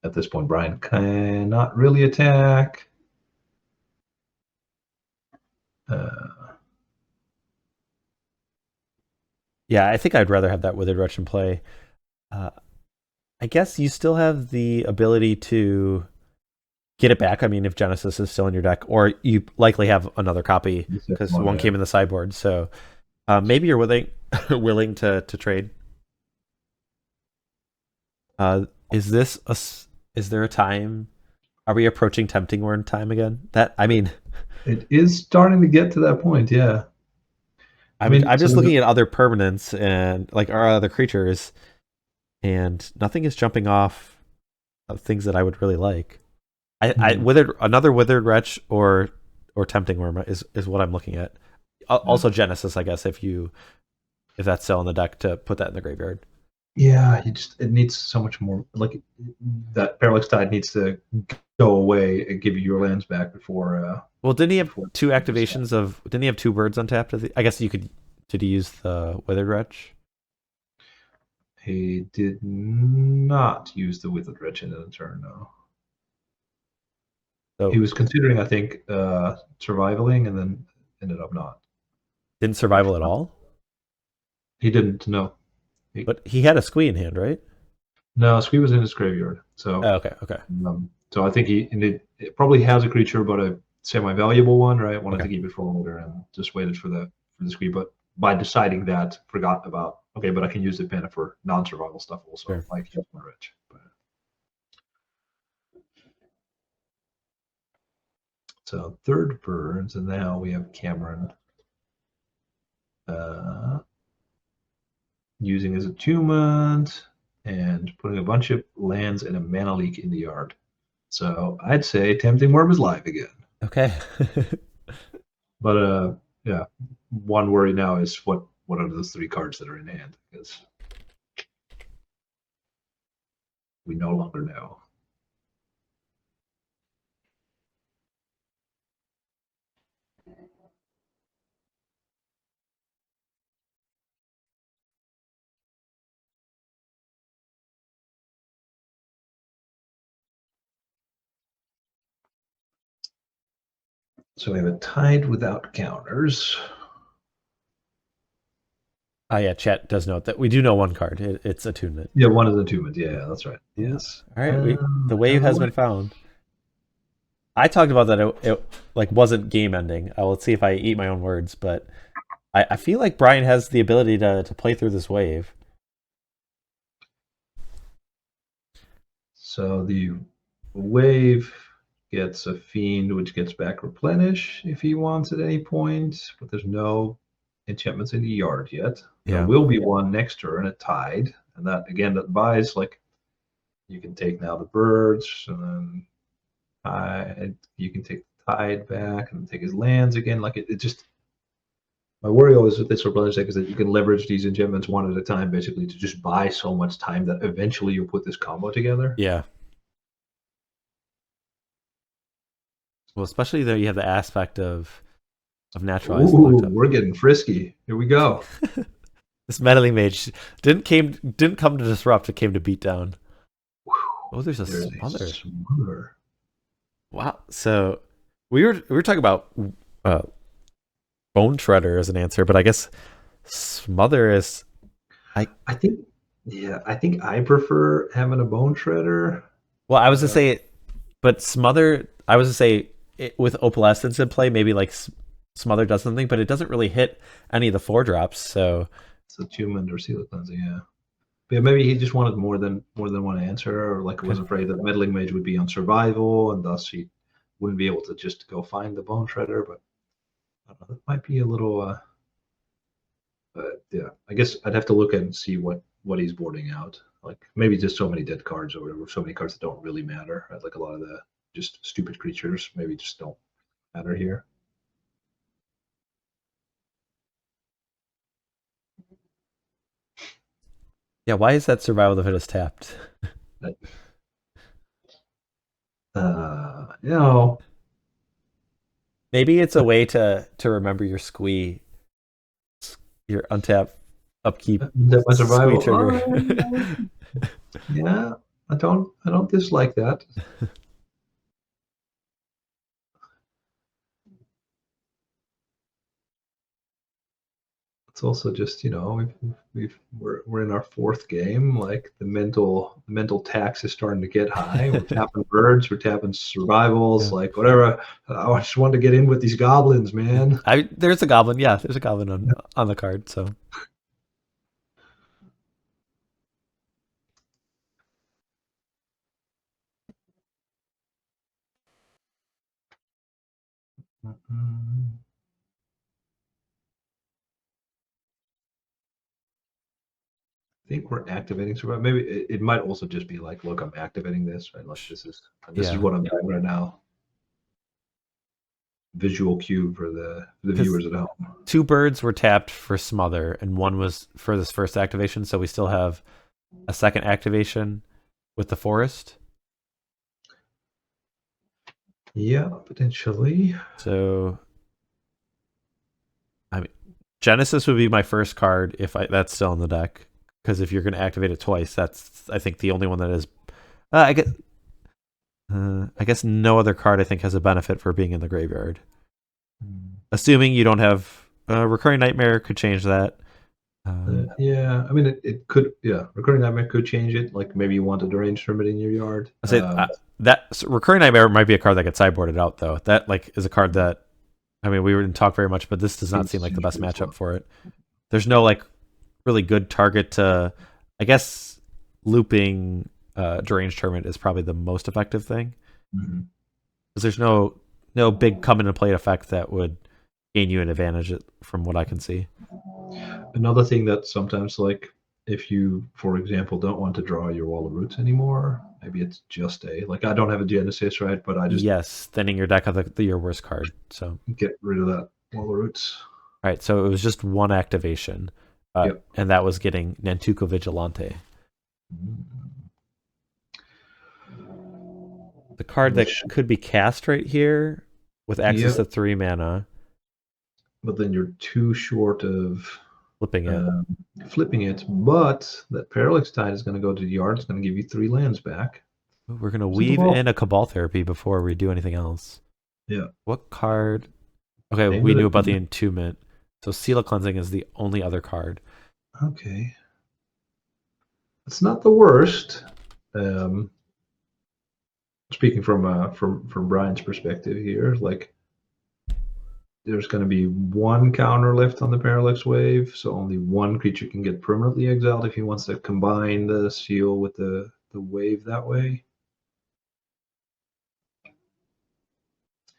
at this point Brian cannot really attack. Yeah, I think I'd rather have that Withered Wretch in play. I guess you still have the ability to get it back. I mean, if Genesis is still in your deck, or you likely have another copy because one came in the sideboard. So maybe you're willing to trade. Is there a time? Are we approaching Tempting Worm time again? It is starting to get to that point. Yeah. I mean, I'm just looking at other permanents and like our other creatures, and nothing is jumping off of things that I would really like. Another Withered Wretch or Tempting Worm is what I'm looking at. Also Genesis, I guess, if that's still in the deck, to put that in the graveyard. Yeah, it needs so much more. Like that Parallax Tide needs to go away and give you your lands back before. Well, didn't he have 2 activations of? Didn't he have 2 birds untapped? I guess you could. Did he use the Withered Wretch? He did not use the Withered Wretch in the turn, no. So He was considering, I think, survivaling, and then ended up not. didn't survival at all? He didn't, no. But he had a squee in hand, right? No, Squee was in his graveyard. So, Oh, okay, okay. So I think it probably has a creature, but a semi-valuable one, right? Wanted Okay. to keep it for longer and just waited for the Squee. But by deciding that, forgot about, okay, but I can use the mana for non-survival stuff also, Sure. like Hypnotic Rich. So third burns, and now we have Cameron using his Attunement and putting a bunch of lands and a mana leak in the yard. So I'd say Tempting Worm is live again. Okay. But yeah, one worry now is what are those 3 cards that are in hand, because we no longer know. So we have a Tide without counters. Yeah, chat does note that we do know one card. It's Attunement. Yeah, one is Attunement. Yeah, that's right. Yes. All right, the wave has been found. I talked about that it like wasn't game ending. Let's see if I eat my own words, but I feel like Brian has the ability to play through this wave. So the wave gets a Fiend, which gets back Replenish if he wants at any point, but there's no enchantments in the yard yet. Yeah. There will be one next turn, a Tide, and that again that buys, like, you can take now the birds, and then you can take the Tide back and take his lands again. Like it just, my worry always with this Replenish deck is that you can leverage these enchantments one at a time, basically, to just buy so much time that eventually you'll put this combo together. Yeah. Well, especially there you have the aspect of naturalized. Ooh, we're getting frisky. Here we go. This Meddling Mage didn't come to disrupt. It came to beat down. Oh, there's a Smother. Wow. So we were talking about Bone Shredder as an answer, but I guess Smother is. I think I prefer having a Bone Shredder. Well, I was to say, but Smother. I was to say with Opalescence in play, maybe like Smother does something, but it doesn't really hit any of the 4-drops. So it's Attunement or Seal Cleansing, yeah. But yeah, maybe he just wanted more than one answer, or like was afraid that Meddling Mage would be on survival, and thus he wouldn't be able to just go find the Bone Shredder. But I don't know, that might be a little. Yeah, I guess I'd have to look and see what he's boarding out. Like maybe just so many dead cards or whatever, so many cards that don't really matter. Right? Like a lot of the just stupid creatures maybe just don't matter here. yeah, why is that survival if it is tapped? You know, maybe it's a way to remember your squee, your untap upkeep survival. Squee trigger. Yeah, I don't dislike that. It's also just, we're in our 4th game. Like the mental tax is starting to get high. We're tapping birds, we're tapping survivals, like whatever. I just want to get in with these goblins, man. There's a goblin. Yeah, there's a goblin on the card. So. I think we're activating survival. Maybe it might also just be like, look, I'm activating this, right? Like this is what I'm doing right now. Visual cue for the viewers at home. 2 birds were tapped for Smother, and 1 was for this first activation. So we still have a second activation with the forest. Yeah, potentially. So, I mean, Genesis would be my first card if that's still in the deck, because if you're going to activate it twice, that's I think the only one that is. I guess no other card I think has a benefit for being in the graveyard. Assuming you don't have Recurring Nightmare could change that. Yeah, I mean it could. Yeah, Recurring Nightmare could change it. Like maybe you want a Deranged Hermit in your yard. I say that Recurring Nightmare might be a card that gets sideboarded out though. That like is a card that I mean we didn't talk very much, but this does not seem like the best matchup for it. There's no like really good target to. I guess looping Deranged Hermit is probably the most effective thing because there's no big come into play effect that would gain you an advantage from what I can see. Another thing that sometimes, like, if you, for example, don't want to draw your Wall of Roots anymore, maybe it's just like I don't have a Genesis, right? But I just thinning your deck of your worst card, so get rid of that Wall of Roots. All right, so it was just one activation, and that was getting Nantuko Vigilante. The card that could be cast right here with access to 3 mana. But then you're too short of flipping it. But that Parallax Tide is going to go to the yard. It's going to give you 3 lands back. We're going to weave in a Cabal Therapy before we do anything else. Yeah. What card? Okay, we knew about the Attunement. So Seal of Cleansing is the only other card. Okay. It's not the worst. Speaking from Brian's perspective here, like there's going to be 1 counter left on the Parallax Wave, so only 1 creature can get permanently exiled if he wants to combine the seal with the wave that way.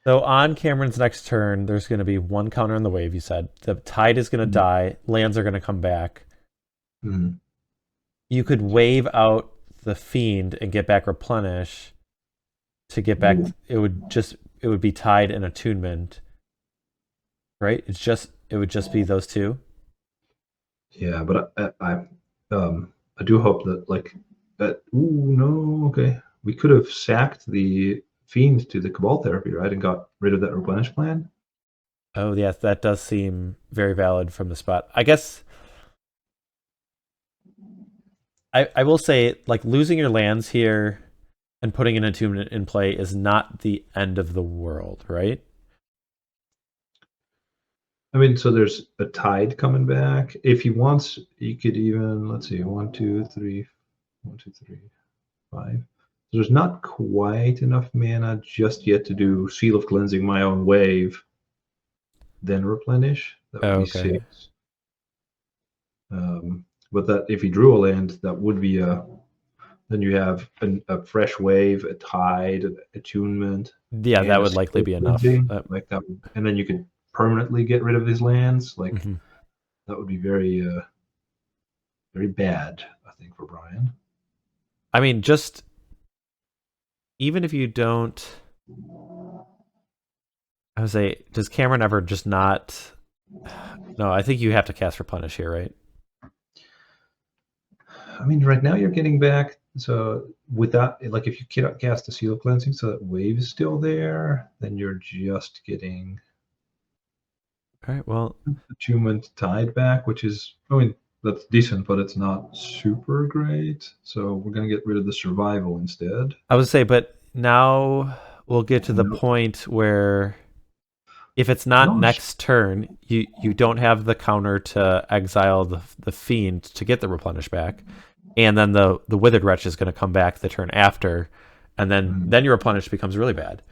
So on Cameron's next turn, there's going to be 1 counter on the wave, you said. The Tide is going to die. Lands are going to come back. You could wave out the Fiend and get back Replenish. To get back, it would be Tide and Attunement. Right? It would just be those 2. Yeah, but I do hope that like that. Ooh, no, okay. We could have sacked the Fiend to the Cabal Therapy, right, and got rid of that Replenish plan. Oh yes, that does seem very valid from the spot. I guess I will say like losing your lands here and putting an Attunement in play is not the end of the world, right? I mean, so there's a Tide coming back. If he wants, he could even, let's see, 1, 2, 3, 5. There's not quite enough mana just yet to do Seal of Cleansing my own wave, then Replenish. That would be 6. But that if he drew a land, that would be then you have a fresh wave, a Tide, an Attunement. Yeah, that would likely be enough. Like that, and then you could permanently get rid of his lands. Like that would be very, very bad, I think, for Brian. I mean, just even if you don't, I would say, does Cameron ever just not? No, I think you have to cast Replenish here, right? I mean, right now you're getting back. So with that, like if you cannot cast a Seal of Cleansing, so that wave is still there, then you're just getting. All right, well, Attunement Tide back, which is, I mean, that's decent, but it's not super great. So we're going to get rid of the Survival instead. I would say, but now we'll get to the point where if it's not next turn, you don't have the counter to exile the Fiend to get the Replenish back. And then the Withered Wretch is going to come back the turn after. And then your Replenish becomes really bad.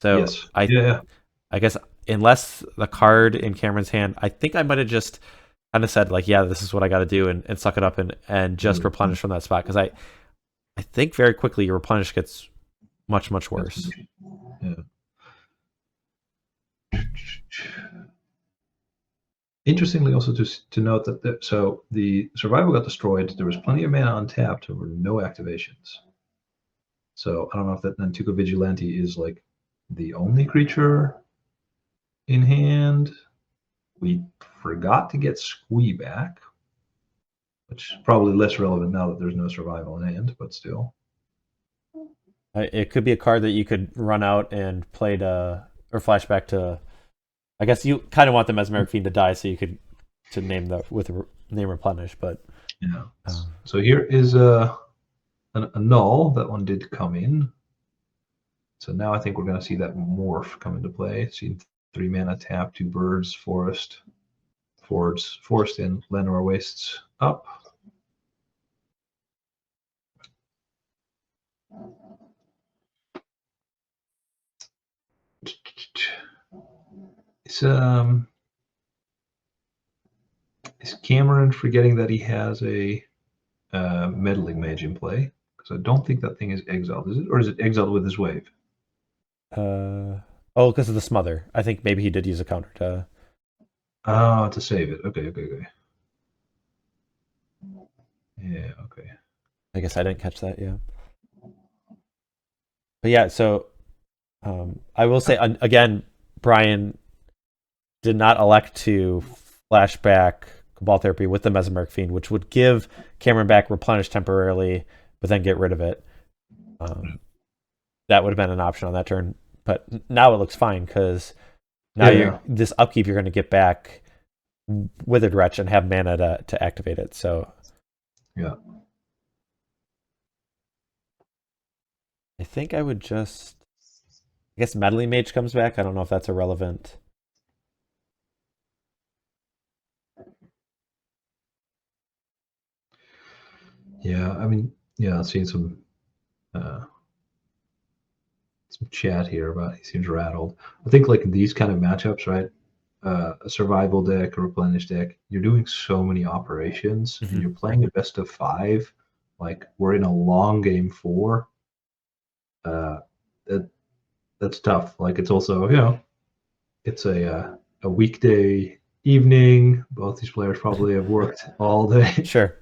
So yes. I guess unless the card in Cameron's hand, I think I might have just kind of said like, yeah, this is what I got to do and suck it up and just replenish from that spot. Because I think very quickly your Replenish gets much, much worse. Yeah. Interestingly, also to note that so the Survival got destroyed. There was plenty of mana untapped. There were no activations. So I don't know if that Nantuko Vigilante is like the only creature in hand. We forgot to get Squee back, which is probably less relevant now that there's no Survival in hand, but still. It could be a card that you could run out and play to, or flashback to. I guess you kind of want the Mesmeric Fiend to die so you could name Replenish, but Yeah. Um, So here is a Annul. That one did come in. So now I think we're going to see that morph come into play. See 3 mana tap, 2 birds, forest, forest, and Adarkar Wastes up. Is Cameron forgetting that he has a Meddling Mage in play? Because I don't think that thing is exiled, is it? Or is it exiled with his wave? oh, because of the smother. I think maybe he did use a counter to. Oh, to save it. Okay. Yeah, okay. I guess I didn't catch that. Yeah. But yeah, so I will say again, Brian did not elect to flashback Cabal Therapy with the Mesmeric Fiend, which would give Cameron back Replenish temporarily, but then get rid of it. That would have been an option on that turn, but now it looks fine because now this upkeep you're going to get back Withered Wretch and have mana to activate it. So yeah, I think I would just. I guess Meddling Mage comes back. I don't know if that's irrelevant. Yeah, I mean, yeah, I've seen some chat here about he seems rattled. I think like these kind of matchups, right? A survival deck, a replenish deck, you're doing so many operations and you're playing a best of 5. Like we're in a long game 4. That's tough. Like it's also, it's a weekday evening. Both these players probably have worked all day. Sure.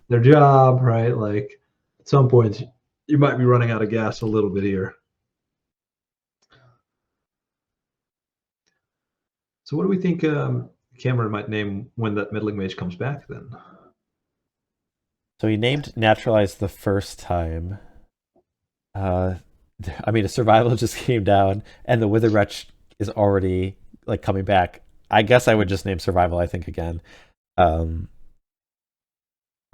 Their job, right? Like at some point you might be running out of gas a little bit here. So what do we think Cameron might name when that Meddling Mage comes back then? So he named Naturalized the first time. I mean, a survival just came down, and the Wither Wretch is already like coming back. I guess I would just name survival. I think again. I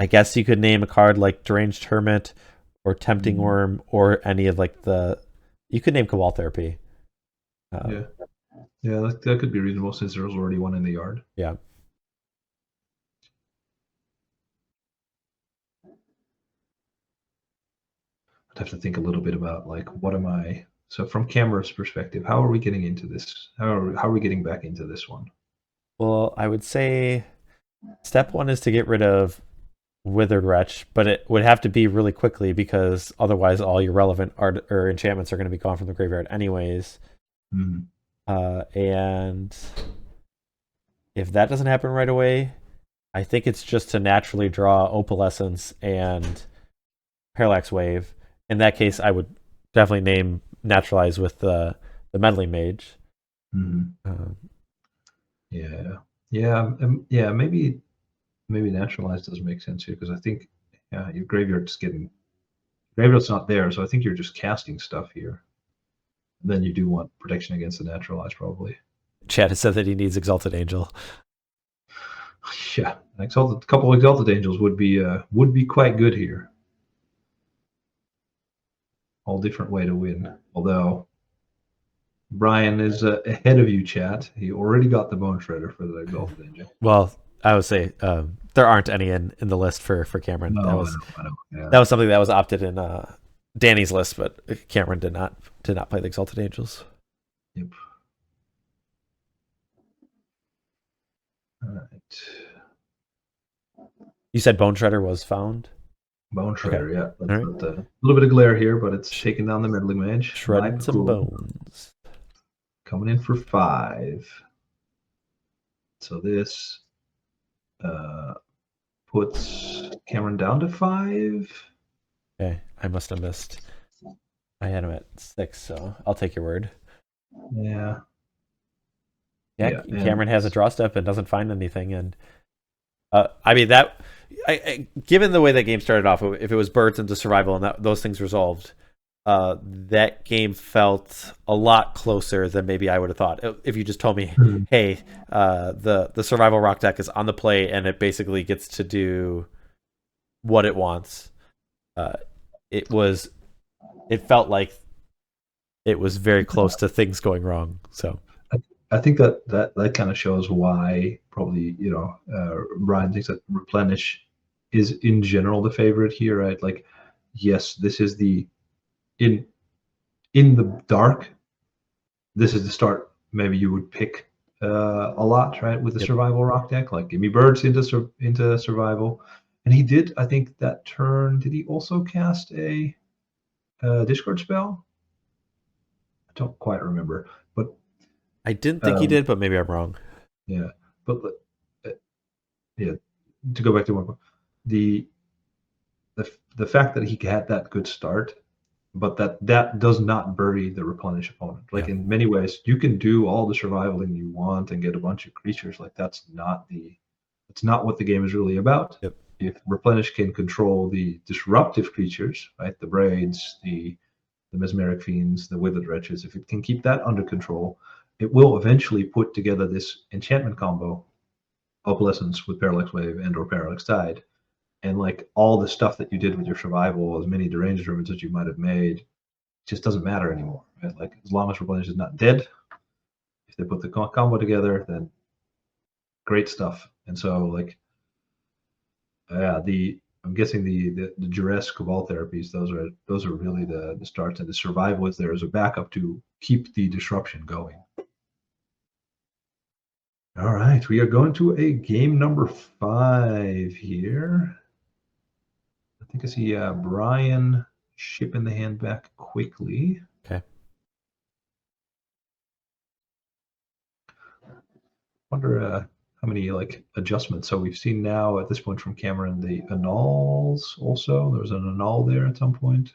guess you could name a card like Deranged Hermit or Tempting Worm or any of like the. You could name Cabal Therapy. Yeah, that could be reasonable since there was already one in the yard. Yeah. I'd have to think a little bit about like what am I. So from Cameron's perspective, how are we getting into this? How are we getting back into this one? Well, I would say step 1 is to get rid of Withered Wretch, but it would have to be really quickly because otherwise all your relevant art or enchantments are going to be gone from the graveyard anyways. Mm-hmm. And if that doesn't happen right away, I think it's just to naturally draw Opalescence and Parallax Wave. In that case, I would definitely name Naturalize with the Meddling Mage. Mm-hmm. Yeah. Maybe Naturalize doesn't make sense here because I think your graveyard's not there, so I think you're just casting stuff here. And then you do want protection against the Naturalize probably. Chad has said that he needs Exalted Angel. Yeah, a couple of Exalted Angels would be quite good here. All different way to win. Although Brian is ahead of you, chat. He already got the Bone Shredder for the Exalted Angel. Well, I would say there aren't any in the list for Cameron. No, that was I know. Yeah. That was something that was opted in Danny's list, but Cameron did not play the Exalted Angels. Yep. All right. You said Bone Shredder was found? Bone Shredder, Okay. yeah. Right. A little bit of glare here, but it's taking down the Meddling Mage. Shredding some bones. Coming in for 5. So this puts Cameron down to 5. Okay, I must have missed. I had him at 6, so I'll take your word. Yeah. Yeah, Cameron has a draw step and doesn't find anything, and I mean that. Given the way that game started off, if it was birds into survival and those things resolved, that game felt a lot closer than maybe I would have thought. If you just told me, hey, the survival rock deck is on the play and it basically gets to do what it wants. Uh, it was it felt like it was very close to things going wrong. So I think that kind of shows why probably Brian thinks that Replenish is in general the favorite here, right? Like, yes, this is the in the dark. This is the start. Maybe you would pick a lot, right, with the yep. survival rock deck, like give me birds into survival, and he did. I think that turn. Did he also cast a discard spell? I don't quite remember, but I didn't think he did, but maybe I'm wrong. yeah, but yeah. To go back to one point, the the fact that he had that good start, but that does not bury the Replenish opponent. Like in many ways, you can do all the survivaling you want and get a bunch of creatures. Like that's not what the game is really about. Yep. If Replenish can control the disruptive creatures, right, the Braids, the Mesmeric Fiends, the Withered Wretches, if it can keep that under control, it will eventually put together this enchantment combo, Opalescence with Parallax Wave and or Parallax Tide, and like all the stuff that you did with your survival, as many deranged hermits as you might have made, just doesn't matter anymore. Right? Like as long as Replenish is not dead, if they put the combo together, then great stuff. And so like, yeah, I'm guessing the duress cabal therapies, those are really the starts, and the survival is there as a backup to keep the disruption going. All right, we are going to a game number 5 here. I think I see Brian shipping the hand back quickly. Okay. Wonder how many like adjustments. So we've seen now at this point from Cameron the Annuls also. There was an Annul there at some point.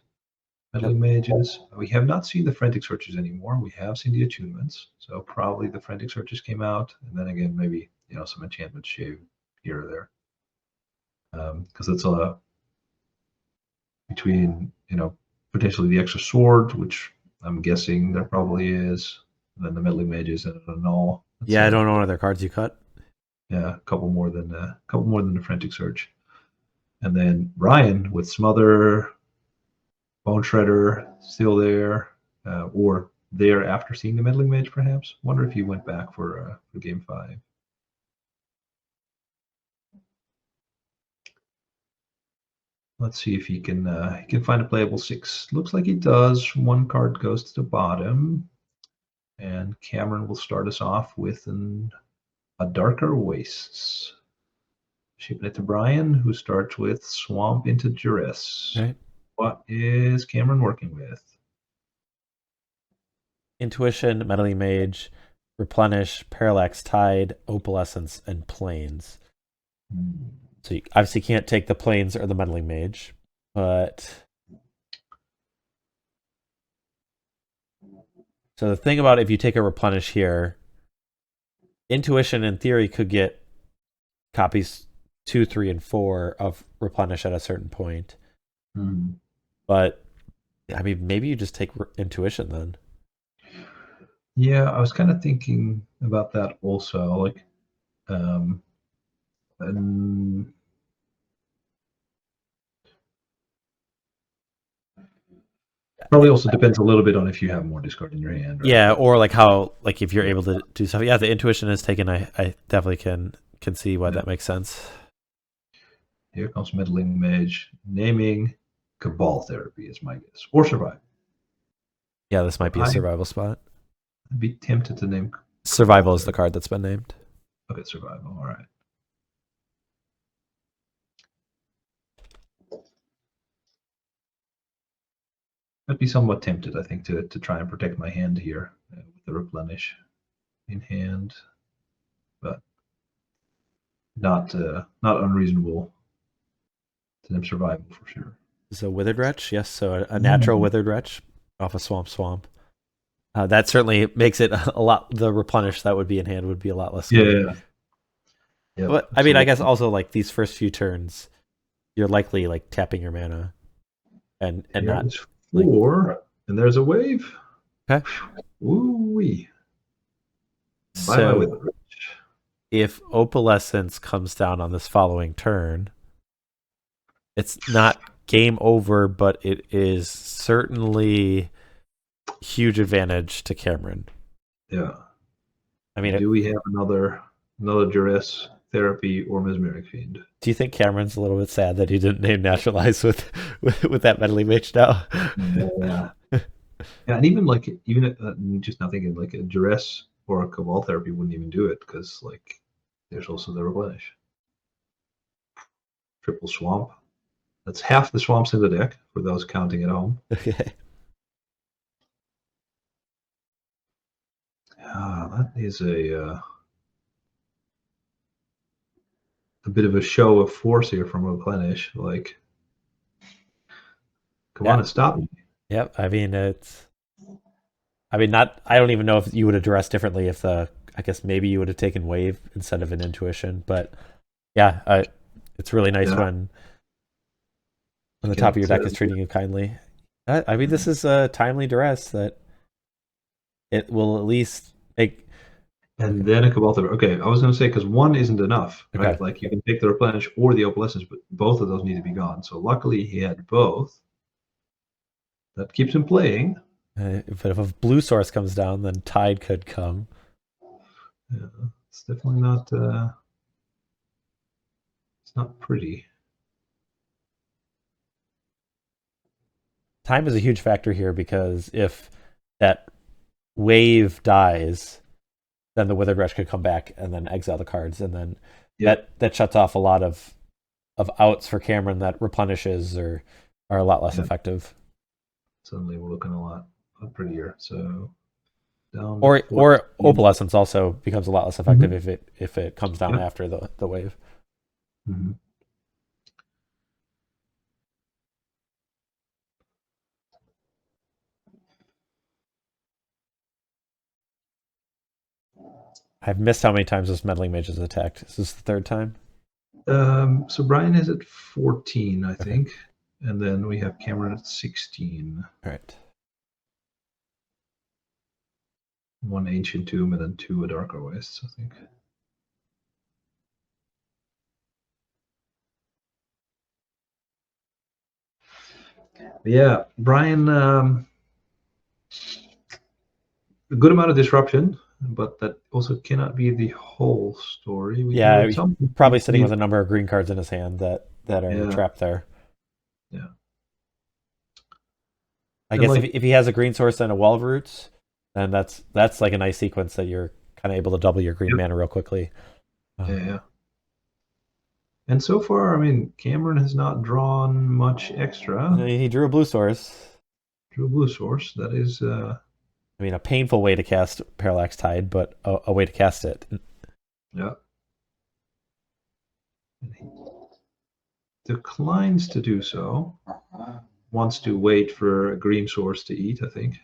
Meddling Mages. We have not seen the Frantic Searches anymore. We have seen the Attunements. So probably the Frantic Searches came out, and then again maybe some enchantment shave here or there. Because it's a between potentially the extra sword, which I'm guessing there probably is, and then the Meddling Mages and an Annul. Yeah, I don't know what other cards you cut. Yeah, a couple more than the Frantic Search, and then Ryan with Smother, Bone Shredder still there, or there after seeing the Meddling Mage, perhaps. Wonder if he went back for Game 5. Let's see if he can find a playable 6. Looks like he does. One card goes to the bottom, and Cameron will start us off with an Adarkar Wastes. Shipping it to Brian, who starts with Swamp into Duress. Right. What is Cameron working with? Intuition, Meddling Mage, Replenish, Parallax Tide, Opalescence, and Plains. So you obviously can't take the Plains or the Meddling Mage, but so the thing about if you take a Replenish here, Intuition in theory could get copies 2, 3, and 4 of Replenish at a certain point. But I mean, maybe you just take Intuition then. Yeah, I was kind of thinking about that also. Like, and probably also depends a little bit on if you have more discard in your hand. Right? Yeah, or like how, like if you're able to do stuff. Yeah, the Intuition is taken. I definitely can see why that makes sense. Here comes Meddling Mage. Naming Cabal Therapy is my guess. Or Survive. Yeah, this might be a survival spot. I'd be tempted to name... Survival is the card that's been named. Okay, Survival. All right. I'd be somewhat tempted, I think, to try and protect my hand here with the Replenish in hand. But not unreasonable to name Survival for sure. So Withered Wretch, yes. So a natural Withered Wretch off a Swamp. That certainly makes it a lot. The Replenish that would be in hand would be a lot less. Yeah. Yep, but I mean, I guess also like these first few turns, you're likely like tapping your mana, and not 4, like, and there's a wave. Okay. Ooh-wee. So if Opalescence comes down on this following turn, it's not game over, but it is certainly huge advantage to Cameron. Yeah. I mean, Do we have another duress therapy or mesmeric fiend? do you think Cameron's a little bit sad that he didn't name naturalize with that Meddling Mage now? Yeah. Yeah, and even like just now thinking like a duress or a cabal therapy wouldn't even do it because like there's also the replenish. Triple swamp. That's half the swamps in the deck for those counting at home. Okay. That is a bit of a show of force here from replenish. Like, come on and stop me. Yep. I mean, not. I don't even know if you would have dressed differently if I guess maybe you would have taken wave instead of an intuition, but yeah, it's really nice when the top of your deck is treating you kindly. I mean, this is a timely duress that it will at least make. And then a cabal therapy. Okay, I was going to say because one isn't enough, right? Okay. Like you can take the replenish or the opalescence, but both of those need to be gone. So luckily he had both. That keeps him playing. But if a blue source comes down, then Tide could come. Yeah, it's definitely not. It's not pretty. Time is a huge factor here because if that wave dies, then the Withered Wretch could come back and then exile the cards, and then that shuts off a lot of outs for Cameron that replenishes or are a lot less effective. Suddenly we're looking a lot prettier. So down or Opalescence also becomes a lot less effective if it comes down after the wave. Mm-hmm. I've missed how many times this Meddling Mage has attacked. Is this the third time? So Brian is at 14, I think. And then we have Cameron at 16. All right. One Ancient Tomb and then two Adarkar Wastes, I think. Yeah, Brian, a good amount of disruption, but that also cannot be the whole story. He's probably sitting with a number of green cards in his hand that are trapped there. Yeah. I guess if he has a green source and a Wall of Roots, then that's like a nice sequence that you're kind of able to double your green mana real quickly. Yeah. And so far, I mean, Cameron has not drawn much extra. He drew a blue source. That is... I mean, a painful way to cast Parallax Tide, but a way to cast it. Yeah. He declines to do so. Wants to wait for a green source to eat, I think.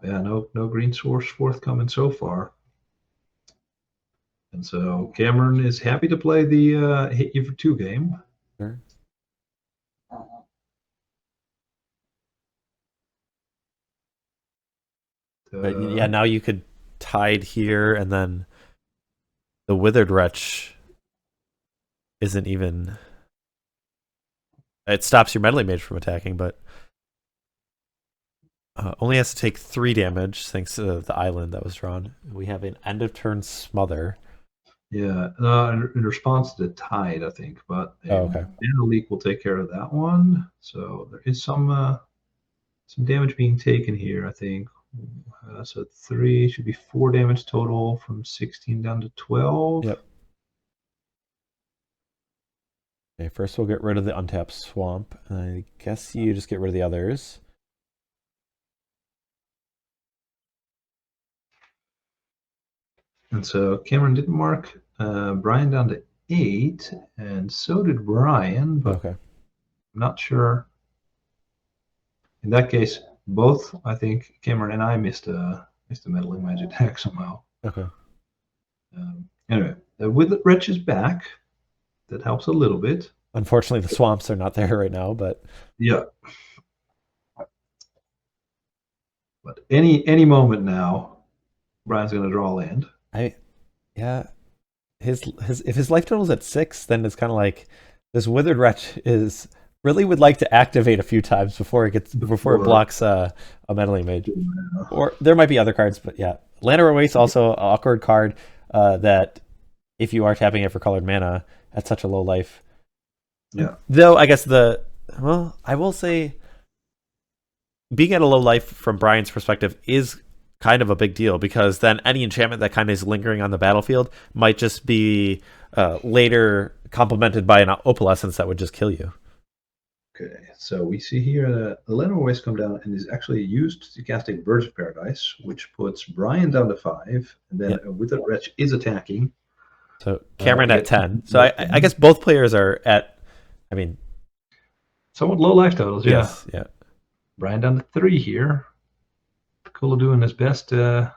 Yeah, no green source forthcoming so far. And so Cameron is happy to play the hit you for 2 game. Sure. But yeah, now you could Tide here, and then the Withered Wretch isn't even... It stops your Meddling Mage from attacking, but only has to take 3 damage thanks to the island that was drawn. We have an end of turn Smother. Yeah, in response to the Tide, I think, but okay. Annul leak will take care of that one. So there is some damage being taken here, I think. So 3 should be 4 damage total from 16 down to 12. Yep. Okay, first we'll get rid of the untapped swamp. I guess you just get rid of the others. And so Cameron didn't mark Brian down to 8, and so did Brian, but I'm not sure. In that case, both, I think, Cameron and I missed a Meddling Mage attack somehow. Okay. Anyway, with the Wretch is back. That helps a little bit. Unfortunately, the swamps are not there right now, but... Yeah. But any moment now, Brian's going to draw land. Yeah. his if his life total's at 6, then it's kind of like this Withered Wretch is really would like to activate a few times before it blocks a Meddling Mage. Or there might be other cards, but yeah, Llanowar Waste also an awkward card that if you are tapping it for colored mana at such a low life. Yeah. Though I guess I will say being at a low life from Brian's perspective is kind of a big deal, because then any enchantment that kind of is lingering on the battlefield might just be later complemented by an Opalescence that would just kill you. Okay, so we see here that the Llanowar Waste come down and is actually used to casting Birds of Paradise, which puts Brian down to 5, and then Withered Wretch is attacking. So Cameron at 10. So I guess both players are at, I mean, somewhat low life totals. Yes, yeah. Brian down to 3 here. Kula doing his best to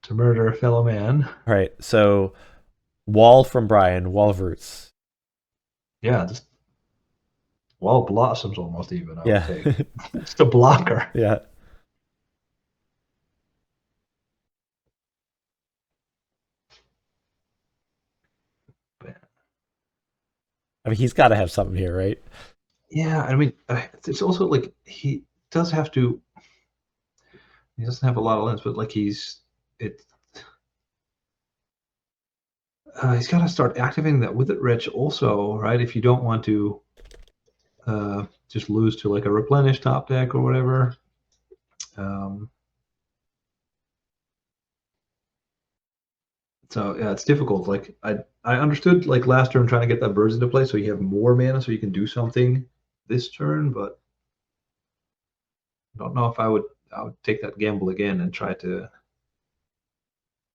murder a fellow man. All right, so Wall from Brian, Wall of Roots. Yeah, just Wall of Blossoms almost even. I would say. It's a blocker. Yeah. I mean, he's got to have something here, right? Yeah, I mean, it's also like he does have to. He doesn't have a lot of lands, but like he's got to start activating that Withered Wretch also, right? If you don't want to just lose to like a Replenish top deck or whatever. So yeah, it's difficult. Like I understood like last turn trying to get that Birds into play so you have more mana so you can do something this turn, but I don't know if I would take that gamble again and try to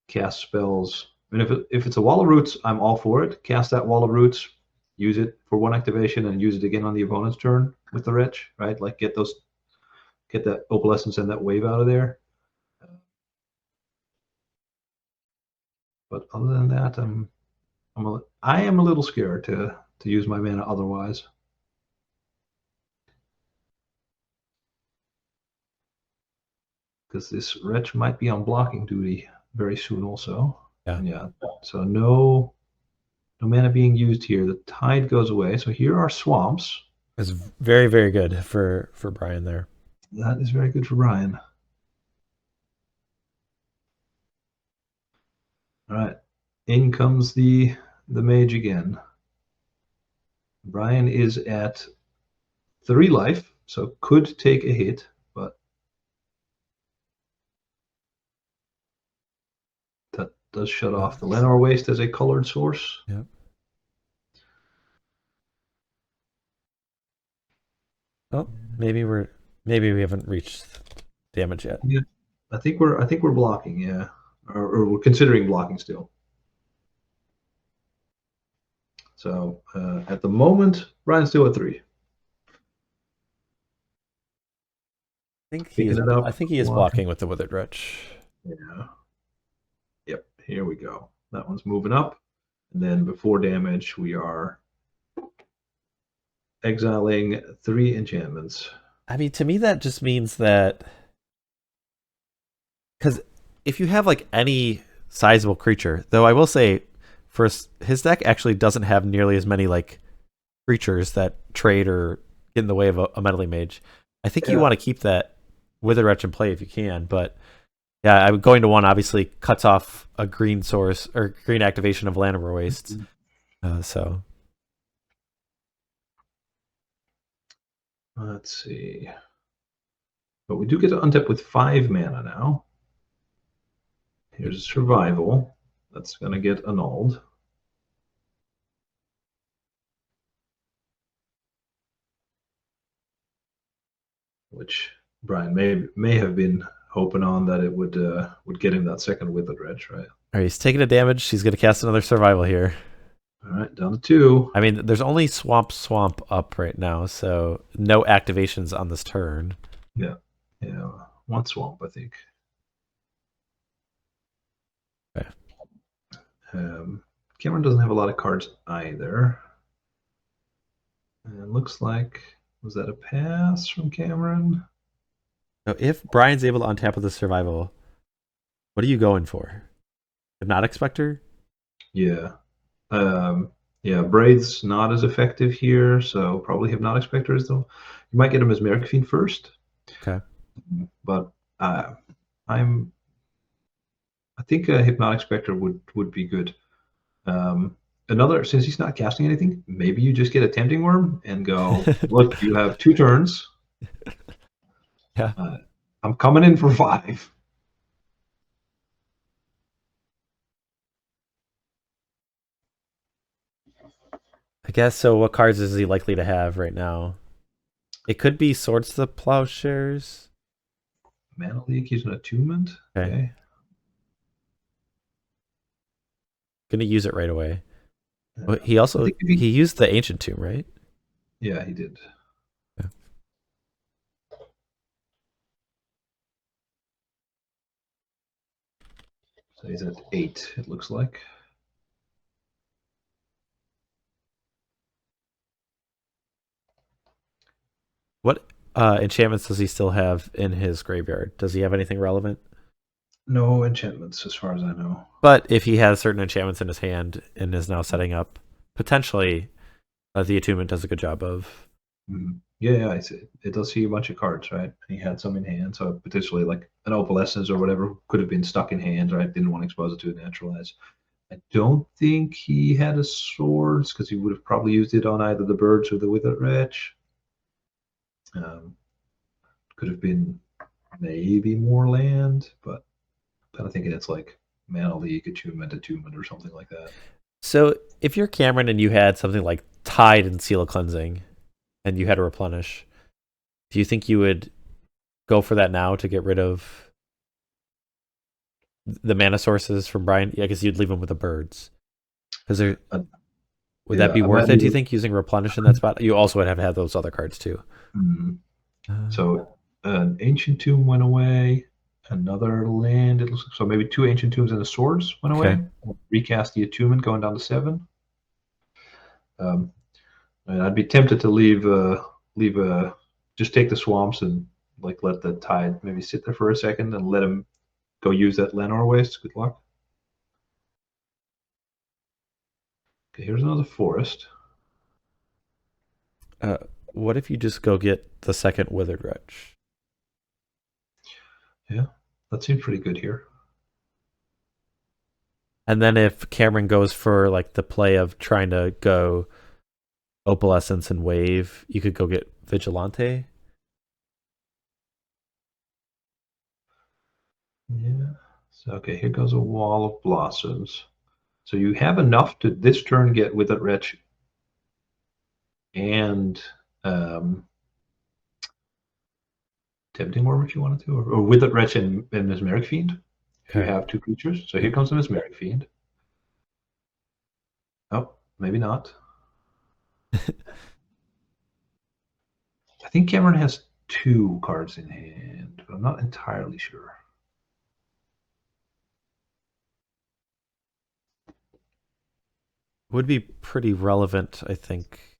cast spells. I mean, if it's a Wall of Roots, I'm all for it. Cast that Wall of Roots, use it for 1 activation, and use it again on the opponent's turn with the Wretch, right? Like get that Opalescence and that Wave out of there. But other than that, I am a little scared to use my mana otherwise. Because this Wretch might be on blocking duty very soon also. Yeah. So no mana being used here. The Tide goes away. So here are swamps. It's very, very good for Brian there. That is very good for Brian. All right. In comes the mage again. Brian is at 3 life, so could take a hit, but that does shut off the Llanowar Waste as a colored source. Yep. Oh, maybe we haven't reached damage yet. Yeah, I think we're blocking. Yeah, or we're considering blocking still. So at the moment, Brian's still at 3. I think he is blocking with the Withered Wretch. Yeah. Yep. Here we go. That one's moving up, and then before damage, we are exiling 3 enchantments. I mean, to me, that just means that because if you have like any sizable creature, though, I will say, first, his deck actually doesn't have nearly as many like creatures that trade or get in the way of a Meddling Mage. I think you want to keep that Withered Wretch in play if you can, but yeah, I'm going to 1 obviously cuts off a green source or green activation of Llanowar Wastes. So let's see. But we do get to untap with 5 mana now. Here's Survival. That's going to get annulled. Which Brian may have been hoping on that it would get him that second Withered Wretch, right? All right, he's taking a damage. He's going to cast another Survival here. All right, down to 2. I mean, there's only Swamp up right now, so no activations on this turn. Yeah, 1 Swamp, I think. Okay. Cameron doesn't have a lot of cards either. And it looks like, was that a pass from Cameron? So if Brian's able to untap with the Survival, what are you going for? Hypnotic Specter? Yeah. Yeah, Braid's not as effective here, so probably Hypnotic Specter is the. You might get a Mesmeric Fiend first. Okay. But uh, I'm. I think a Hypnotic Specter would be good. Another, since he's not casting anything, maybe you just get a Tempting Worm and go, look, you have 2 turns. Yeah. I'm coming in for 5. I guess so. What cards is he likely to have right now? It could be Swords to the Plowshares. Mana Leak, he's an Attunement. Okay. Gonna use it right away. Well, he also he used the Ancient Tomb, right? Yeah, he did. Yeah. So he's at 8, it looks like. What enchantments does he still have in his graveyard? Does he have anything relevant? No enchantments, as far as I know. But if he has certain enchantments in his hand and is now setting up, potentially the Attunement does a good job of. Mm-hmm. Yeah, it does see a bunch of cards, right? He had some in hand, so potentially like an Opalescence or whatever could have been stuck in hand, right? Didn't want to expose it to a naturalize. I don't think he had a swords because he would have probably used it on either the birds or the Withered Wretch. Could have been maybe more land, but I'm kind of thinking it's like Mana Leak, Attunement, or something like that. So if you're Cameron and you had something like Tide and Seal of Cleansing and you had to replenish, do you think you would go for that now to get rid of the mana sources from Brian? Yeah, I guess you'd leave them with the birds. Because would that be worth it, do you think, using Replenish in that spot? You also would have to have those other cards too. Mm-hmm. So an Ancient Tomb went away. Another land, it looks like. So maybe 2 Ancient Tombs and the Swords went away. Recast the Attunement going down to 7. And I'd be tempted to leave just take the swamps and like let the Tide maybe sit there for a second and let him go use that Adarkar Wastes. Good luck. Okay, here's another forest. What if you just go get the second Withered Wretch? Yeah, that seems pretty good here. And then if Cameron goes for like the play of trying to go Opalescence and Wave, you could go get Vigilante. Yeah. So okay, here goes a Wall of Blossoms. So you have enough to this turn get Withered Wretch and Tempting Worm if you wanted to, or Withered Wretch and Mesmeric Fiend if you have 2 creatures. So here comes the Mesmeric Fiend. Oh, maybe not. I think Cameron has 2 cards in hand, but I'm not entirely sure. Would be pretty relevant, I think.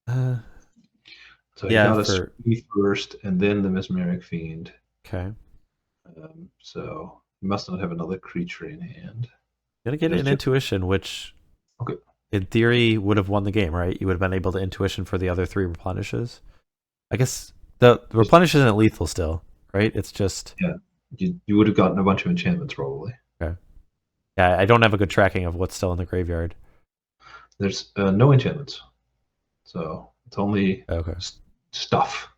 So he got a Spree first, and then the Mesmeric Fiend. Okay. So he must not have another creature in hand. You're gonna get an Intuition, which in theory would have won the game, right? You would have been able to Intuition for the other 3 replenishes. I guess the replenish isn't lethal still, right? It's just you would have gotten a bunch of enchantments probably. Okay. Yeah, I don't have a good tracking of what's still in the graveyard. There's no enchantments, so it's only stuff.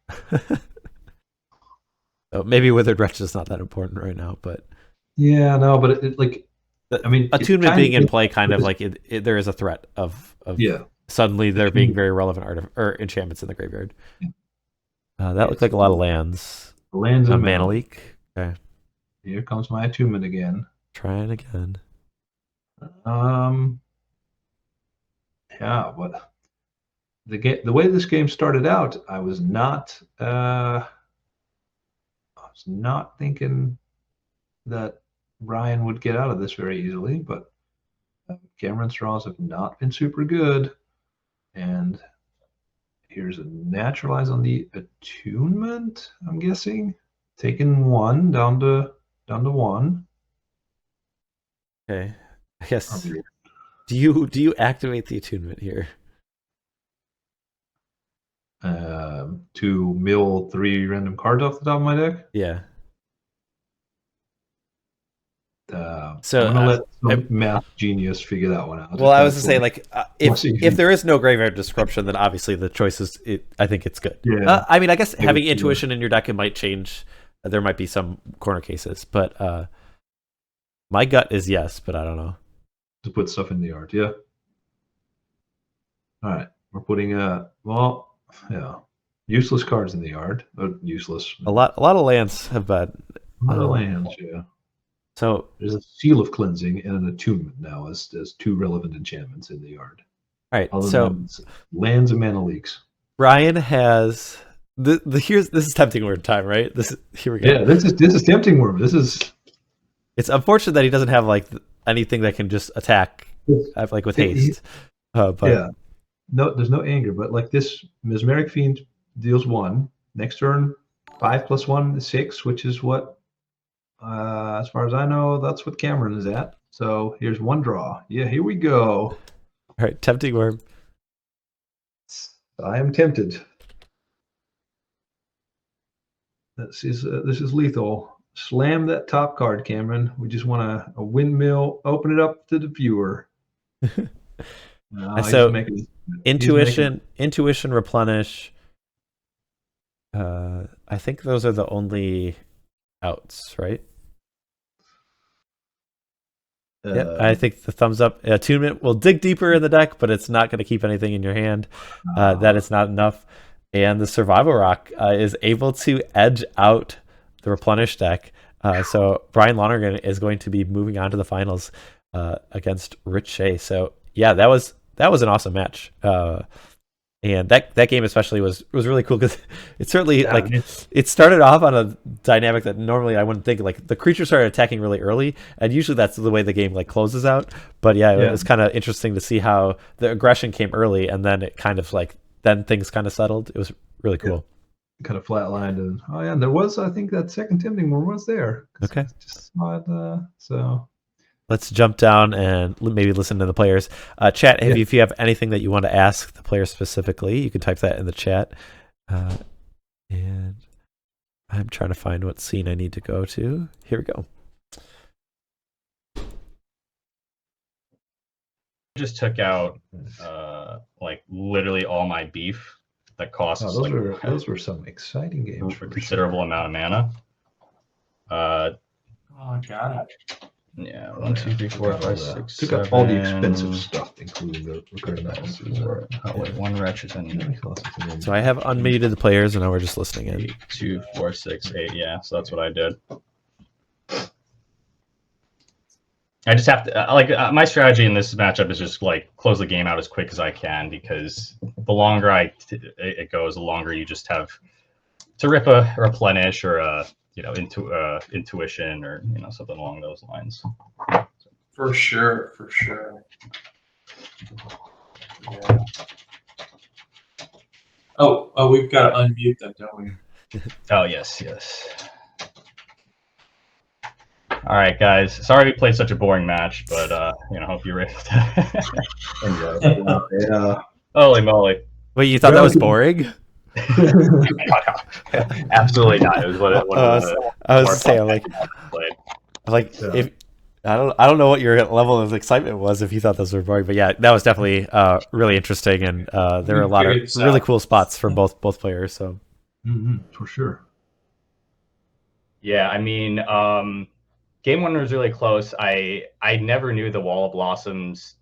So maybe Withered Wretch is not that important right now, but yeah, no, but it like I mean, Attunement being in play, kind of like there is a threat of suddenly there being very relevant or enchantments in the graveyard. That looks like a lot of lands. Lands and Mana Leak. Okay. Here comes my Attunement again. Trying again. Yeah, but the way this game started out, I was not thinking that Brian would get out of this very easily, but Cameron's draws have not been super good. And here's a Naturalize on the Attunement, I'm guessing. Taking 1 down to 1. Okay. I guess. Do you activate the attunement here? To mill 3 random cards off the top of my deck. Yeah. So I'm gonna let some math genius figure that one out. Well, I was to say, like, if there is no graveyard disruption, then obviously the choice is. I think it's good. Yeah. I mean, I guess having intuition in your deck, it might change. There might be some corner cases, but my gut is yes, but I don't know. To put stuff in the yard, yeah. All right, we're putting useless cards in the yard. Useless. A lot of lands have been. A lot of lands, yeah. So there's a Seal of Cleansing and an Attunement now as 2 relevant enchantments in the yard. All right, so lands and mana leaks. Brian has this is tempting word time, right? Here we go. Yeah, this is tempting word. It's unfortunate that he doesn't have like anything that can just attack like with haste. But yeah, no, there's no anger, but like this Mesmeric Fiend deals 1. Next turn, 5+1 is 6, which is what, as far as I know, that's what Cameron is at. So here's 1 draw. Yeah, here we go. All right, tempting worm. I am tempted. This is lethal. Slam that top card, Cameron. We just want a windmill. Open it up to the viewer. So intuition, replenish. I think those are the only outs, right? Yeah, I think the thumbs up. Attunement will dig deeper in the deck, but it's not going to keep anything in your hand. That is not enough. And the Survival Rock is able to edge out the Replenish deck. So Brian Lonergan is going to be moving on to the finals against Rich Shea. So yeah, that was an awesome match. And that game especially was really cool because it certainly it started off on a dynamic that normally I wouldn't think. Like the creature started attacking really early, and usually that's the way the game like closes out. But yeah, it was kind of interesting to see how the aggression came early, and then it kind of like then things kind of settled. It was really cool. Yeah. Kind of flatlined, and there was, I think, that second tempting one was there. Okay, just saw it, so. Let's jump down and maybe listen to the players. Chat, if you have anything that you want to ask the players specifically, you can type that in the chat. And I'm trying to find what scene I need to go to. Here we go. Just took out like literally all my beef that costs. Those were some exciting games for a considerable amount of mana. Oh god. Yeah, 1, 2, 3, 4, 5, 6, took out all the expensive stuff, including the recurring metals. Oh wait, 1 wretched and so I have unmuted the players, and now we're just listening in. 8, 2, 4, 6, 8. Yeah, so that's what I did. I just have to my strategy in this matchup is just like close the game out as quick as I can, because the longer it goes, the longer you just have to rip a replenish or a intuition or something along those lines. For sure. Yeah. Oh, we've got to unmute them, don't we? Oh yes. All right, guys. Sorry we played such a boring match, but hope you're ready to enjoy. Yeah. Holy moly! Wait, you thought that was boring? Absolutely not. It was what I was saying, if I don't know what your level of excitement was if you thought those were boring, but yeah, that was definitely really interesting, and there were a lot of really cool spots from both players. So for sure. Yeah, I mean, game 1 was really close. I never knew the Wall of Blossoms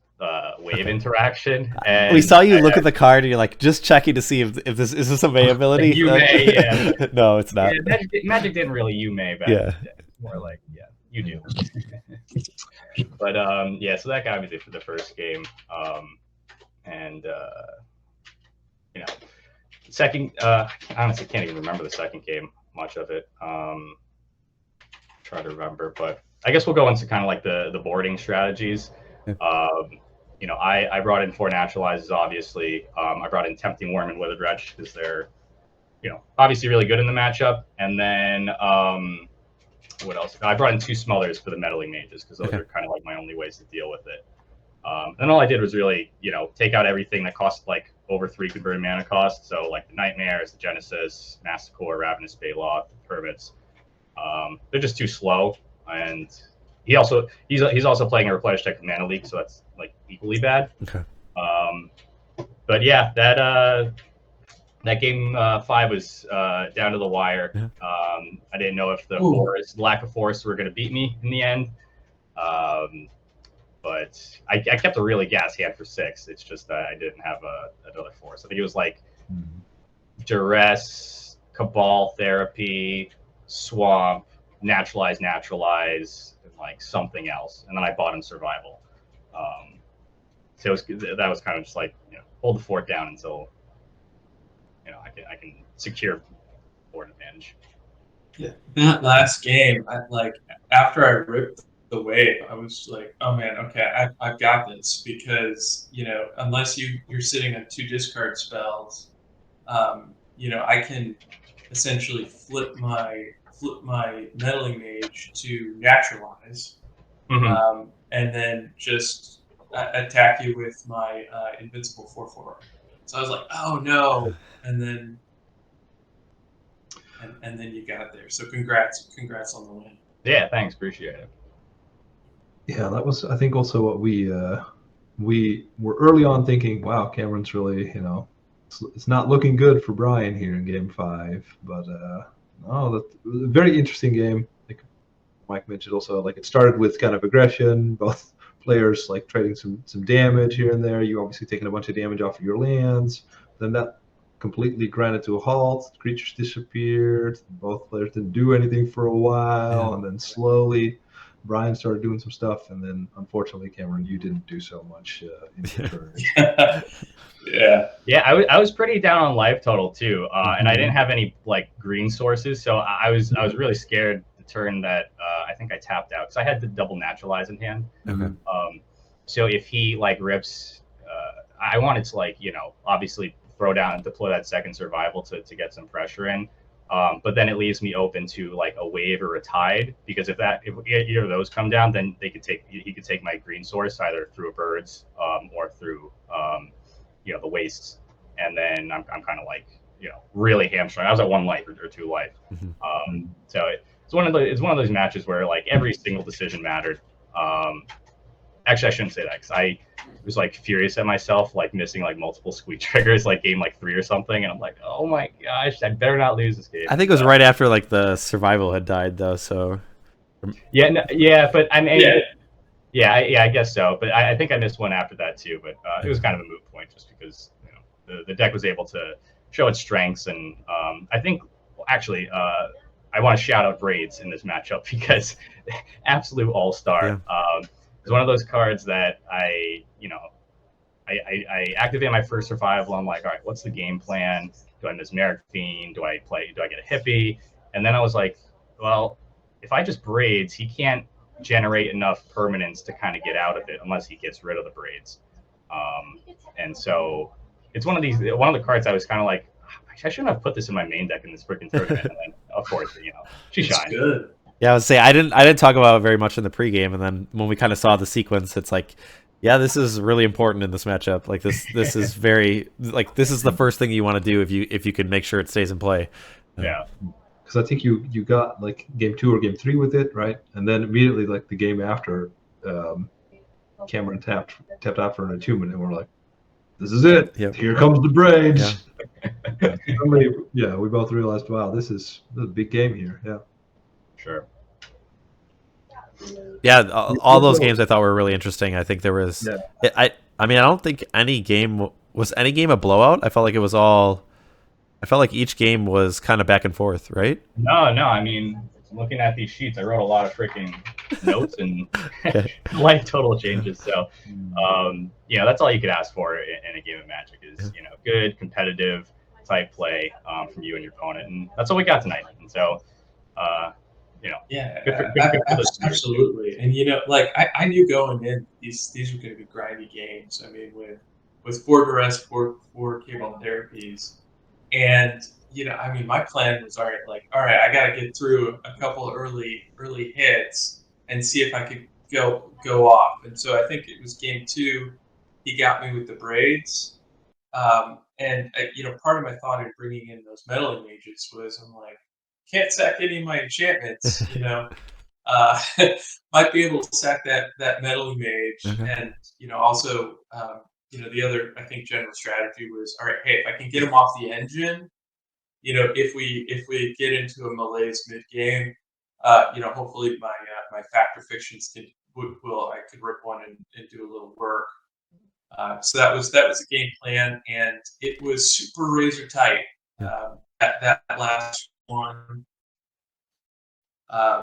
wave interaction. And we saw you look at the card and you're like just checking to see if this is this a May ability. You may, yeah. No, it's not. Yeah, Magic didn't really you may back. Yeah. More like you do. But so that got me for the first game. And second, I honestly can't even remember the second game, much of it. Try to remember, but I guess we'll go into kind of like the boarding strategies. I brought in 4 naturalizes, obviously. I brought in Tempting Worm and Withered Wretch because they're, obviously really good in the matchup. And then what else? I brought in 2 Smothers for the Meddling Mages because those Okay. are kind of like my only ways to deal with it. And all I did was really, take out everything that cost like over 3 converted mana cost. So like the Nightmares, the Genesis, Masticore, Ravenous Baloth, Hermits. They're just too slow, and he's also playing a Replenish deck of Mana Leak, so that's like equally bad. Okay. But yeah, that game 5 was down to the wire. Yeah. I didn't know if the lack of forests were going to beat me in the end. But I kept a really gas hand for 6. It's just that I didn't have another forest. I think it was like Duress, Cabal Therapy, Swamp, Naturalize, and like something else. And then I bought in Survival. So that was kind of just like, hold the fort down until I can secure board advantage. Yeah, that last game, after I ripped the wave, I was like, oh man, okay, I've got this, because unless you're sitting on 2 discard spells, I can essentially flip my Meddling Mage to Naturalize, and then just attack you with my Invincible 4/4. So I was like, oh no, and then you got there. So congrats on the win. Yeah, thanks, appreciate it. Yeah, that was, I think, also what we were early on thinking, wow, Cameron's really, it's not looking good for Brian here in game 5. But no, that was a very interesting game. Like Mike mentioned also, like it started with kind of aggression, both players like trading some damage here and there. You obviously taking a bunch of damage off of your lands. Then that completely grinded to a halt. Creatures disappeared. Both players didn't do anything for a while, and then slowly Brian started doing some stuff, and then unfortunately, Cameron, you didn't do so much in return. Yeah, I was pretty down on life total too, and I didn't have any like green sources, so I was really scared the turn that I think I tapped out because I had the double Naturalize in hand. Okay. So if he like rips, I wanted to obviously throw down and deploy that second Survival to get some pressure in. But then it leaves me open to like a Wave or a Tide, because if either of those come down, then he could take my green source either through a Birds or through the Wastes, and then I'm kind of like really hamstrung. I was at 1 life or 2 life. So it's one of those matches where like every single decision mattered. Actually, I shouldn't say that, because I was like furious at myself, like missing like multiple squeak triggers, like game like 3 or something, and I'm like, oh my gosh, I better not lose this game. I think it was right after like the Survival had died though, so but I mean, I guess so, but I think I missed one after that too, but it was kind of a moot point just because the deck was able to show its strengths, and I think actually I want to shout out Braids in this matchup because absolute all-star. It's one of those cards that I activate my first Survival. I'm like, all right, what's the game plan? Do I Mesmeric Fiend? Do I get a Hippie? And then I was like, well, if I just Braids, he can't generate enough permanence to kind of get out of it unless he gets rid of the Braids. And so it's one of the cards I was kind of like, I shouldn't have put this in my main deck in this freaking tournament. And then, of course, she shined. Good. yeah, I would say I didn't talk about it very much in the pregame, and then when we kind of saw the sequence, it's like, yeah, this is really important in this matchup. Like this is very like this is the first thing you want to do if you can make sure it stays in play. Yeah. Because I think you got like game 2 or game 3 with it, right? And then immediately like the game after, Cameron tapped out for an Attunement, and we're like, this is it. Yep. Here comes the Braids. Yeah. We both realized, wow, this is a big game here. Yeah. Sure. Yeah, all those games I thought were really interesting. I think there was, I mean, I don't think any game a blowout. I felt like each game was kind of back and forth, right? No. I mean, looking at these sheets, I wrote a lot of freaking notes and life total changes. So, that's all you could ask for in a game of Magic is, good competitive type play from you and your opponent, and that's what we got tonight. And so, absolutely. And I knew going in these were going to be grindy games. I mean, with 4 Duress, 4 Cable Therapies, and I mean, my plan was all right, I got to get through a couple early hits and see if I could go off. And so I think it was game 2. He got me with the braids. And part of my thought in bringing in those meddling mages was I'm like, can't sack any of my enchantments, uh, might be able to sack that meddling mage, and also the other I think general strategy was all right. Hey, if I can get him off the engine, if we get into a malaise mid game, hopefully my factor fictions I could rip one and do a little work. So that was the game plan, and it was super razor tight. That last one, I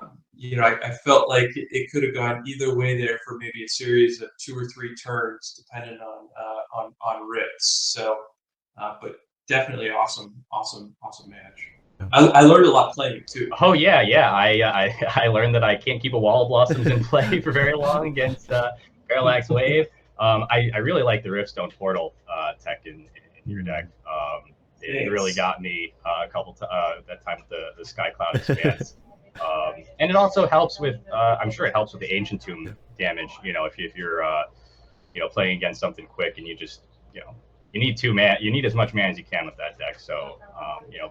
felt like it could have gone either way there for maybe a series of 2 or 3 turns, depending on rips. So, but definitely awesome match. I learned a lot playing too. Oh yeah. I learned that I can't keep a Wall of Blossoms in play for very long against Parallax Wave. I really like the Riftstone Portal tech in your deck. It really got me a couple that time with the Skycloud Expanse. And it also helps with, I'm sure it helps with the Ancient Tomb damage. If you're, playing against something quick and you just, you need you need as much mana as you can with that deck. So,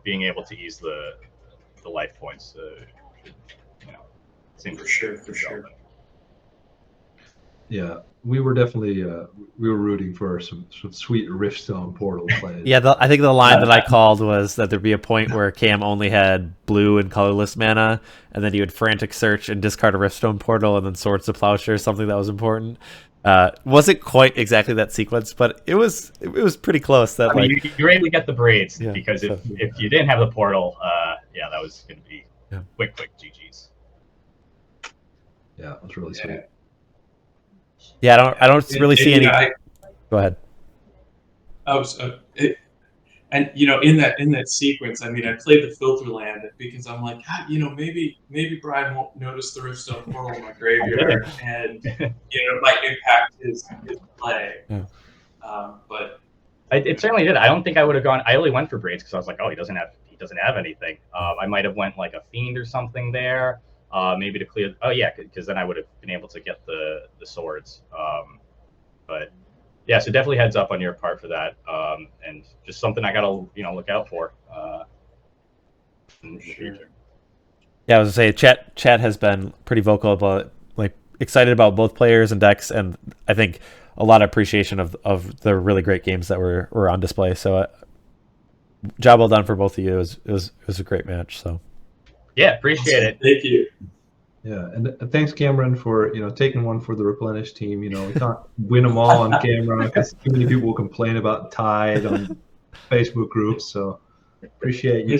being able to ease the life points, seems for sure. Yeah, we were definitely we were rooting for some sweet Riftstone Portal plays. Yeah, I think the line that I called was that there'd be a point where Cam only had blue and colorless mana, and then he would Frantic Search and discard a Riftstone Portal, and then Swords to Plowshares, something that was important. Wasn't quite exactly that sequence, but it was pretty close. That you were able to get the braids, because if you didn't have the portal, that was going to be quick GGs. Yeah, it was really sweet. Yeah, I don't really see any. Go ahead. And in that sequence, I mean, I played the filter land because I'm like, maybe Brian won't notice the Riftstone Portal in my graveyard, and it might impact his play. Yeah. But it certainly did. I don't think I would have gone. I only went for braids because I was like, oh, he doesn't have anything. I might have went like a fiend or something there. Maybe to clear. Oh yeah, because then I would have been able to get the swords. But yeah, so definitely heads up on your part for that, and just something I gotta look out for in the future. Yeah, I was gonna say chat has been pretty vocal about excited about both players and decks, and I think a lot of appreciation of the really great games that were on display. So job well done for both of you. It was a great match. So. Yeah, appreciate it. Thank you. Yeah, and thanks, Cameron, for taking one for the Replenish team. We can't win them all on camera because too many people will complain about Tide on Facebook groups. So appreciate you.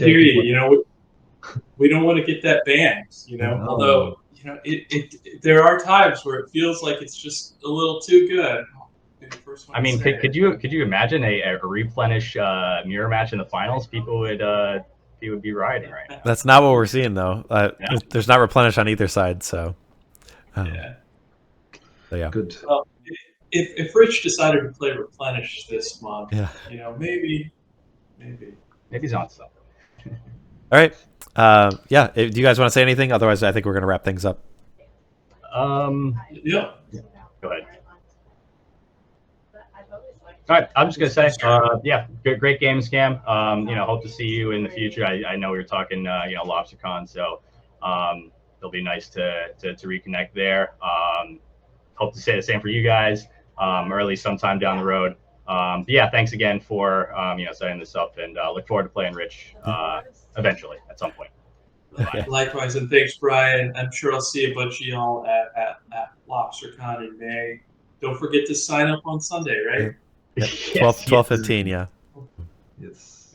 We don't want to get that banned. Although there are times where it feels like it's just a little too good. I mean, could you imagine a Replenish mirror match in the finals? People would be riding right now. That's not what we're seeing though. There's not Replenish on either side, so yeah. Good. Well, if Rich decided to play Replenish this month, maybe he's on something. All right. Do you guys want to say anything? Otherwise, I think we're gonna wrap things up. Yeah. Go ahead. All right, I'm just gonna say, great games, Cam. Hope to see you in the future. I know we were talking, LobsterCon, so it'll be nice to reconnect there. Hope to say the same for you guys, or at least sometime down the road. But yeah, thanks again for setting this up, and look forward to playing Rich eventually at some point. Likewise, and thanks, Brian. I'm sure I'll see a bunch of y'all at LobsterCon in May. Don't forget to sign up on Sunday, right? Yep. 12:15, yeah. Yes.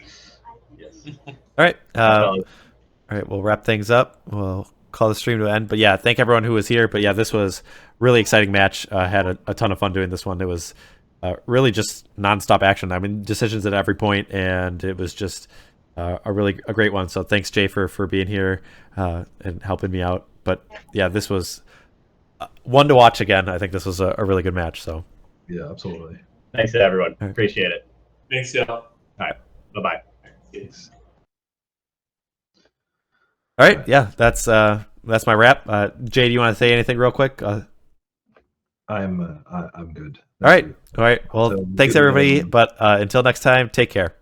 All right. All right, we'll wrap things up. We'll call the stream to an end. But yeah, thank everyone who was here. But yeah, this was really exciting match. Had a ton of fun doing this one. It was really just nonstop action. I mean, decisions at every point, and it was just a great one. So thanks, Jay, for being here and helping me out. But yeah, this was one to watch again. I think this was a really good match. So yeah, absolutely. Thanks to everyone. Appreciate it. Thanks, y'all. All right. Bye-bye. Thanks. All right, yeah, that's my wrap. Jay, do you want to say anything real quick? I'm good. All right. Well, So, thanks good everybody. night. But until next time, take care.